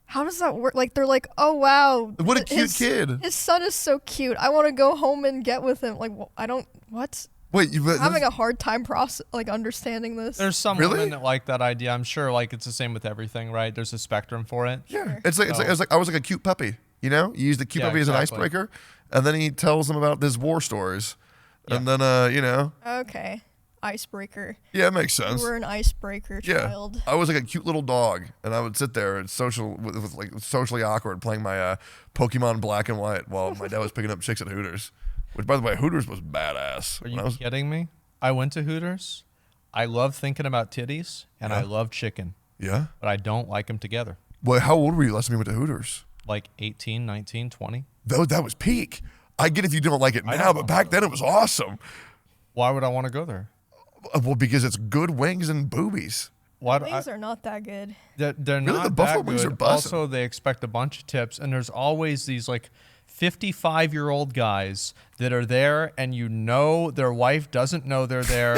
how does that work? Like they're like, oh wow, What a cute kid. His son is so cute. I want to go home and get with him. Like what? Wait, I'm having a hard time understanding this. There's some Really? women that like that idea. I'm sure like it's the same with everything, right? There's a spectrum for it. Yeah. It's like I was like a cute puppy. You know, you use the cute puppy as an icebreaker, and then he tells them about his war stories, and then Okay, icebreaker. Yeah, it makes sense. You were an icebreaker child. Yeah, I was like a cute little dog, and I would sit there and socially awkward playing my Pokemon Black and White while my dad was picking up chicks at Hooters. Which, by the way, Hooters was badass. Are you kidding me? I went to Hooters. I love thinking about titties, and I love chicken. Yeah? But I don't like them together. Well, how old were you last time you went to Hooters? Like 18, 19, 20. Though that was peak. I get if you don't like it now, but back then it was awesome. Why would I want to go there? Well, because it's good wings and boobies. Wings are not that good. They're Really? not The buffalo that wings good. are bussin'. Also, they expect a bunch of tips, and there's always these like 55-year-old guys that are there, and you know their wife doesn't know they're there,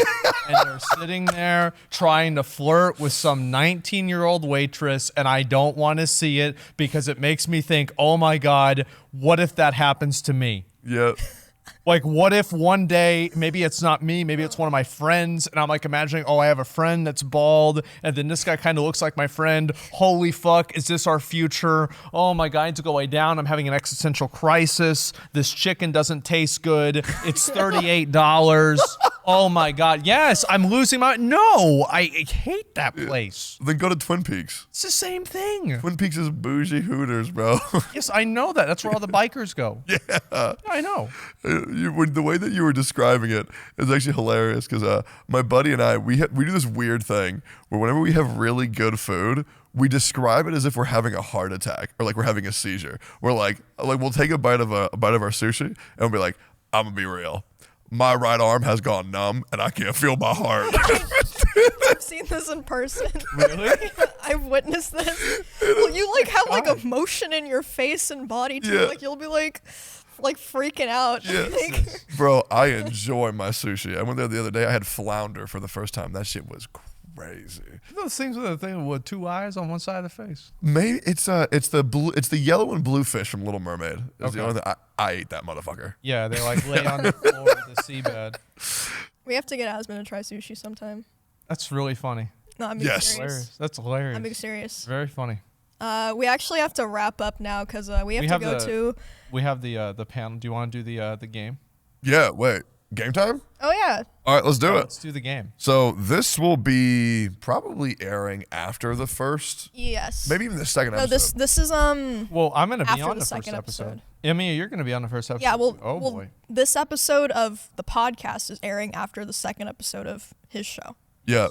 and they're sitting there trying to flirt with some 19-year-old waitress, and I don't want to see it because it makes me think, oh my God, what if that happens to me? Yeah. Like, what if one day, maybe it's not me, maybe it's one of my friends, and I'm like imagining, oh, I have a friend that's bald, and then this guy kind of looks like my friend. Holy fuck, is this our future? Oh my God, I need to go lay down. I'm having an existential crisis. This chicken doesn't taste good. It's $38. Oh my God, yes, I'm losing my, no, I hate that place. Then go to Twin Peaks. It's the same thing. Twin Peaks is bougie Hooters, bro. Yes, I know that. That's where all the bikers go. Yeah. I know. The way that you were describing it is actually hilarious because my buddy and I, we do this weird thing where whenever we have really good food, we describe it as if we're having a heart attack or like we're having a seizure. We're like we'll take a bite of our sushi and we'll be like, I'm gonna be real. My right arm has gone numb and I can't feel my heart. I've seen this in person. Really? I've witnessed this. Well, you like have like emotion in your face and body too. Yeah. Like you'll be like freaking out. Yeah. Like, Bro, I enjoy my sushi. I went there the other day. I had flounder for the first time. That shit was crazy. Those things with a thing with 2 eyes on one side of the face. Maybe it's the yellow and blue fish from Little Mermaid. It's the Okay. only thing I ate that motherfucker. Yeah, they like lay on the floor of the seabed. we have to get Asmon to try sushi sometime. That's really funny. No, I'm being Yes. serious. Hilarious. That's hilarious. I'm being serious. Very funny. We actually have to wrap up now because we have to go to. We have the panel. Do you want to do the game? Yeah, wait. Game time? Oh yeah. All right, let's do it. Let's do the game. So this will be probably airing after the first, Yes. maybe even the second No, episode. this is Well, I'm gonna be after on the the first second episode. episode. Emmy, you're gonna be on the first episode. Yeah. Well, oh boy. this episode of the podcast is airing after the second episode of his show. Yeah.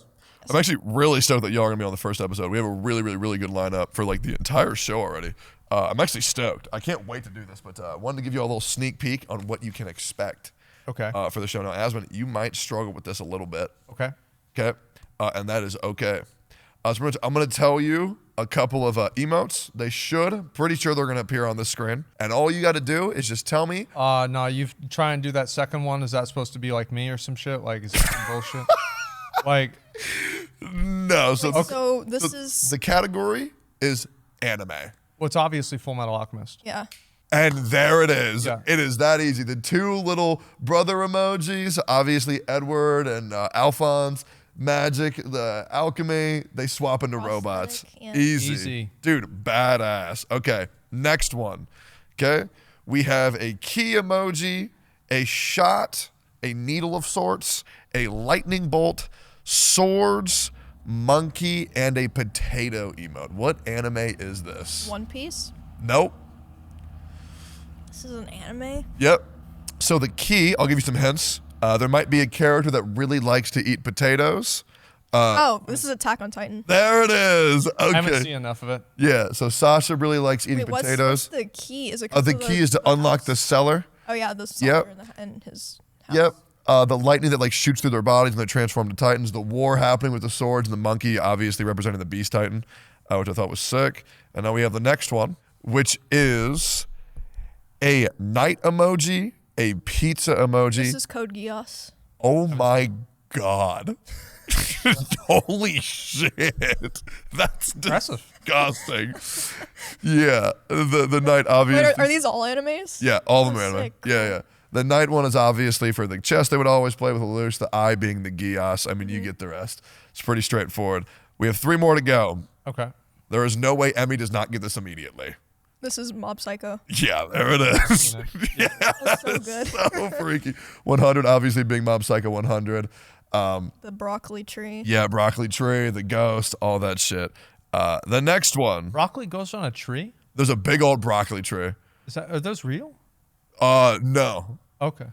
I'm actually really stoked that y'all are going to be on the first episode. We have a really, really, really good lineup for like the entire show already. I'm actually stoked. I can't wait to do this, but I wanted to give you all a little sneak peek on what you can expect Okay. for the show. Now, Asmon, you might struggle with this a little bit. Okay. Okay. And that is okay. So I'm going to tell you a couple of emotes. They should. Pretty sure they're going to appear on the screen. And all you got to do is just tell me. No, you try and do that second one. Is that supposed to be like me or some shit? Like, is it some bullshit? Like, No. So, So this is the category is anime. well, it's obviously Full Metal Alchemist. yeah. And there it is. Yeah. It is that easy. The two little brother emojis, obviously Edward and Alphonse, magic, the alchemy, they swap into robots. yeah. Easy. Dude, badass. Okay, next one. Okay, we have a key emoji, a shot, a needle of sorts, a lightning bolt, swords, monkey, and a potato emote. What anime is this? One Piece. Nope. This is an anime. Yep. So the key, I'll give you some hints. There might be a character that really likes to eat potatoes. This is Attack on Titan. There it is. I haven't Okay. seen enough of it. Yeah. So Sasha really likes eating Wait, what's potatoes. the key? Is it? The key is to unlock the cellar. Oh yeah, the Yep. cellar in his house. Yep. The lightning that like shoots through their bodies and they transform to titans. The war happening with the swords and the monkey, obviously representing the beast titan, which I thought was sick. And now we have the next one, which is a knight emoji, a pizza emoji. This is Code Geass. Oh my God. Holy shit. That's Impressive. disgusting. Yeah. The knight Wait, obviously. are these all animes? Yeah, all of them Oh, are anime. sick. Yeah, yeah. The knight one is obviously for the chest they would always play with Lelouch, the eye being the Geass. I mean, you get the rest. It's pretty straightforward. We have 3 more to go. Okay. There is no way Emmy does not get this immediately. This is Mob Psycho. Yeah, there it is. Yeah, That's so good. so freaky. 100 obviously being Mob Psycho 100. The broccoli tree. Yeah, broccoli tree, the ghost, all that shit. The next one, Broccoli goes on a tree? there's a big old broccoli tree. Are those real? No. Okay.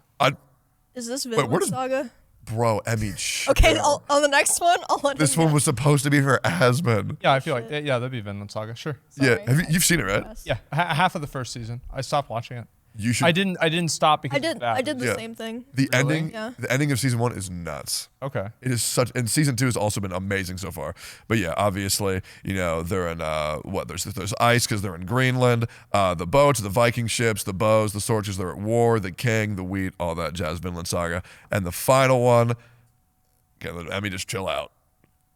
Is this where Vinland does- Saga? Bro, Emmy. Okay, chill. on the next one, I'll let This him one know. was supposed to be for Asmon. Yeah, I feel like that'd be Vinland Saga. Sure. Sorry. Yeah, you've seen it, right? Yeah, half of the first season. I stopped watching it. You should. I didn't stop because it's bad. I did the Yeah. same thing. The ending. Yeah. The ending of season 1 is nuts. Okay. It is such, and season 2 has also been amazing so far. But yeah, obviously, they're in there's ice because they're in Greenland. The boats, the Viking ships, the bows, the swords, they're at war. The king, the wheat, all that jazz. Vinland Saga, and the final one. Okay, let me just chill out.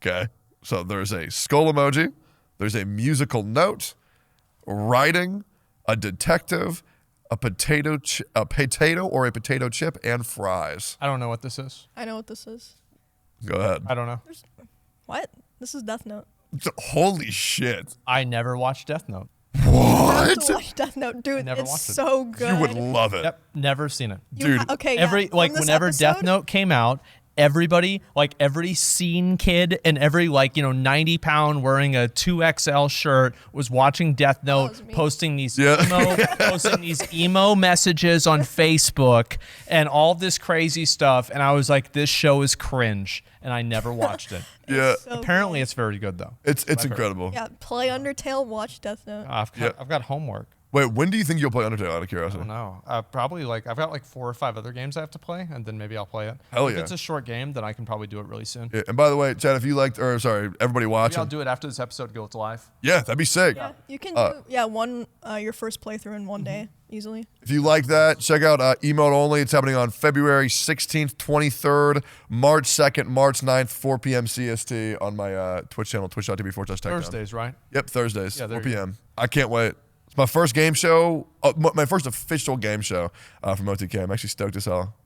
Okay, so there's a skull emoji. There's a musical note, writing, a detective, a potato or a potato chip, and fries. I don't know what this is. I know what this is. Go ahead. I don't know. What? This is Death Note. Holy shit. I never watched Death Note. I have What? to watch Death Note, dude. never It's watched it. so good. You would love it. Yep, never seen it. Dude, Okay. yeah, Every from this whenever Death episode- Note came out, everybody, like every scene kid and every 90-pound wearing a 2XL shirt was watching Death Note, was me. posting these Yeah. posting these emo messages on Facebook and all this crazy stuff, and I was like, this show is cringe, and I never watched it. Yeah. So Apparently, it's very good though. It's I've heard. incredible. Yeah, play Undertale, watch Death Note. I've got homework. Wait, when do you think you'll play Undertale out of curiosity? No, probably I've got 4 or 5 other games I have to play, and then maybe I'll play it. Hell If yeah. it's a short game, then I can probably do it really soon. Yeah, and by the way, Chad, if you liked, everybody Maybe I'll watching. do it after this episode goes live. Yeah, that'd be sick. Yeah, you can do your first playthrough in one day easily. If you like that, check out Emote Only. It's happening on February 16th, 23rd, March 2nd, March 9th, 4 p.m. CST on my Twitch channel, twitch.tv/Tectone. Thursdays, right? Yep, Thursdays, Yeah, 4 there you p.m. I can't wait. It's my first game show, my first official game show from OTK. I'm actually stoked as hell.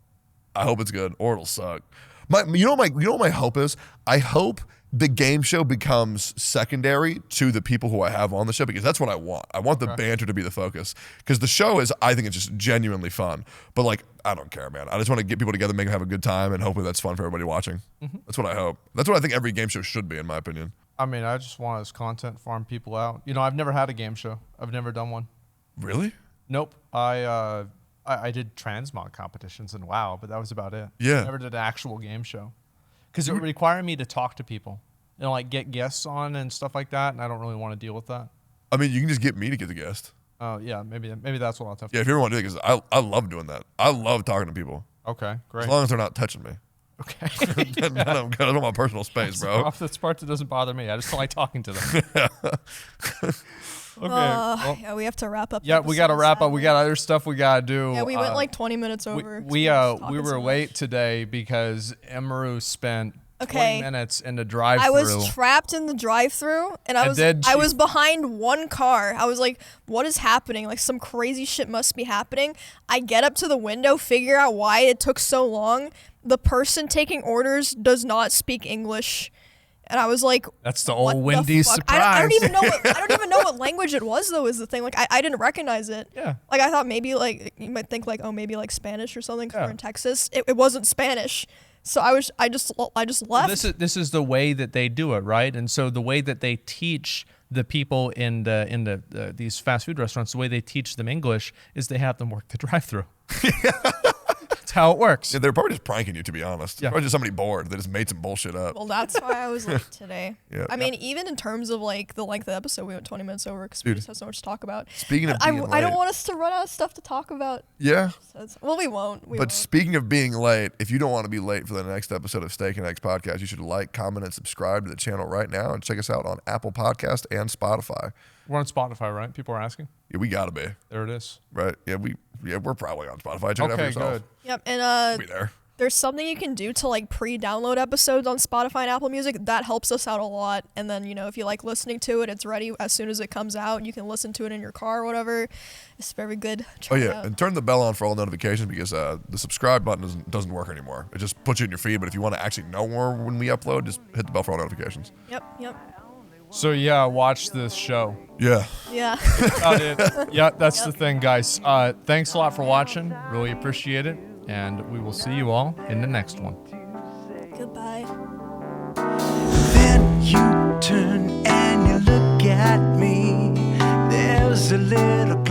I hope it's good, or it'll suck. You know what my hope is? I hope the game show becomes secondary to the people who I have on the show, because that's what I want. I want the banter to be the focus, because the show is, I think it's just genuinely fun. But like, I don't care, man. I just want to get people together, make them have a good time, and hopefully that's fun for everybody watching. That's what I hope. That's what I think every game show should be, in my opinion. I mean, I just want as content farm people out. You know, I've never had a game show. I've never done one. Really? Nope. I did transmog competitions and WoW, but that was about it. Yeah. I never did an actual game show. Because it would require me to talk to people, you know, like get guests on and stuff like that, and I don't really want to deal with that. I mean, you can just get me to get the guest. Oh, yeah, maybe that's what I'll have to. Yeah, if you ever want to do it, because I love doing that. I love talking to people. Okay, great. As long as they're not touching me. Okay. Then I'm good. I don't want personal space, bro. That's part that doesn't bother me. I just don't like talking to them. Okay. Well, Yeah, we have to wrap up. yeah, we got to wrap up. We got other stuff we got to do. Yeah, we went like 20 minutes over. We were late today because Emiru spent 20 minutes in the drive-thru. I was trapped in the drive-thru, and I was behind one car. I was like, what is happening? Like, some crazy shit must be happening. I get up to the window, figure out why it took so long. The person taking orders does not speak English. And I was like, that's the old Wendy's surprise. I don't even know what language it was, though, is the thing. Like, I didn't recognize it. Yeah. Like, I thought maybe, like, you might think, like, oh, maybe, like, Spanish or something, because we're in Texas. It wasn't Spanish. So I just left. This is the way that they do it, right? And so the way that they teach the people in these fast food restaurants, the way they teach them English is they have them work the drive-thru. That's how it works. Yeah, they're probably just pranking you, to be honest. Yeah. Probably just somebody bored. They just made some bullshit up. Well, that's why I was late today. Yeah. I mean, even in terms of like the length of the episode, we went 20 minutes over because we just had so much to talk about. Speaking of I being don't late- want us to run out of stuff to talk about. Yeah. Well, we won't. But speaking of being late, if you don't want to be late for the next episode of Steak and Eggs Podcast, you should like, comment, and subscribe to the channel right now, and check us out on Apple Podcast and Spotify. We're on Spotify, right? People are asking. Yeah, we gotta be. There it is. Right? Yeah, we're probably on Spotify. Check it out for Okay, yourself. good. Yep, We'll and be there. there's something you can do to like pre-download episodes on Spotify and Apple Music. That helps us out a lot. And then, you know, if you like listening to it, it's ready as soon as it comes out. You can listen to it in your car or whatever. It's very good. Oh yeah, and turn the bell on for all notifications, because the subscribe button doesn't work anymore. It just puts you in your feed. But if you want to actually know more when we upload, just hit the bell for all notifications. Yep. So yeah, watch this show. Yeah. Yeah. About it. Yeah, that's the thing, guys. Thanks a lot for watching. Really appreciate it. And we will see you all in the next one. Goodbye. Then you turn and you look at me. There's a little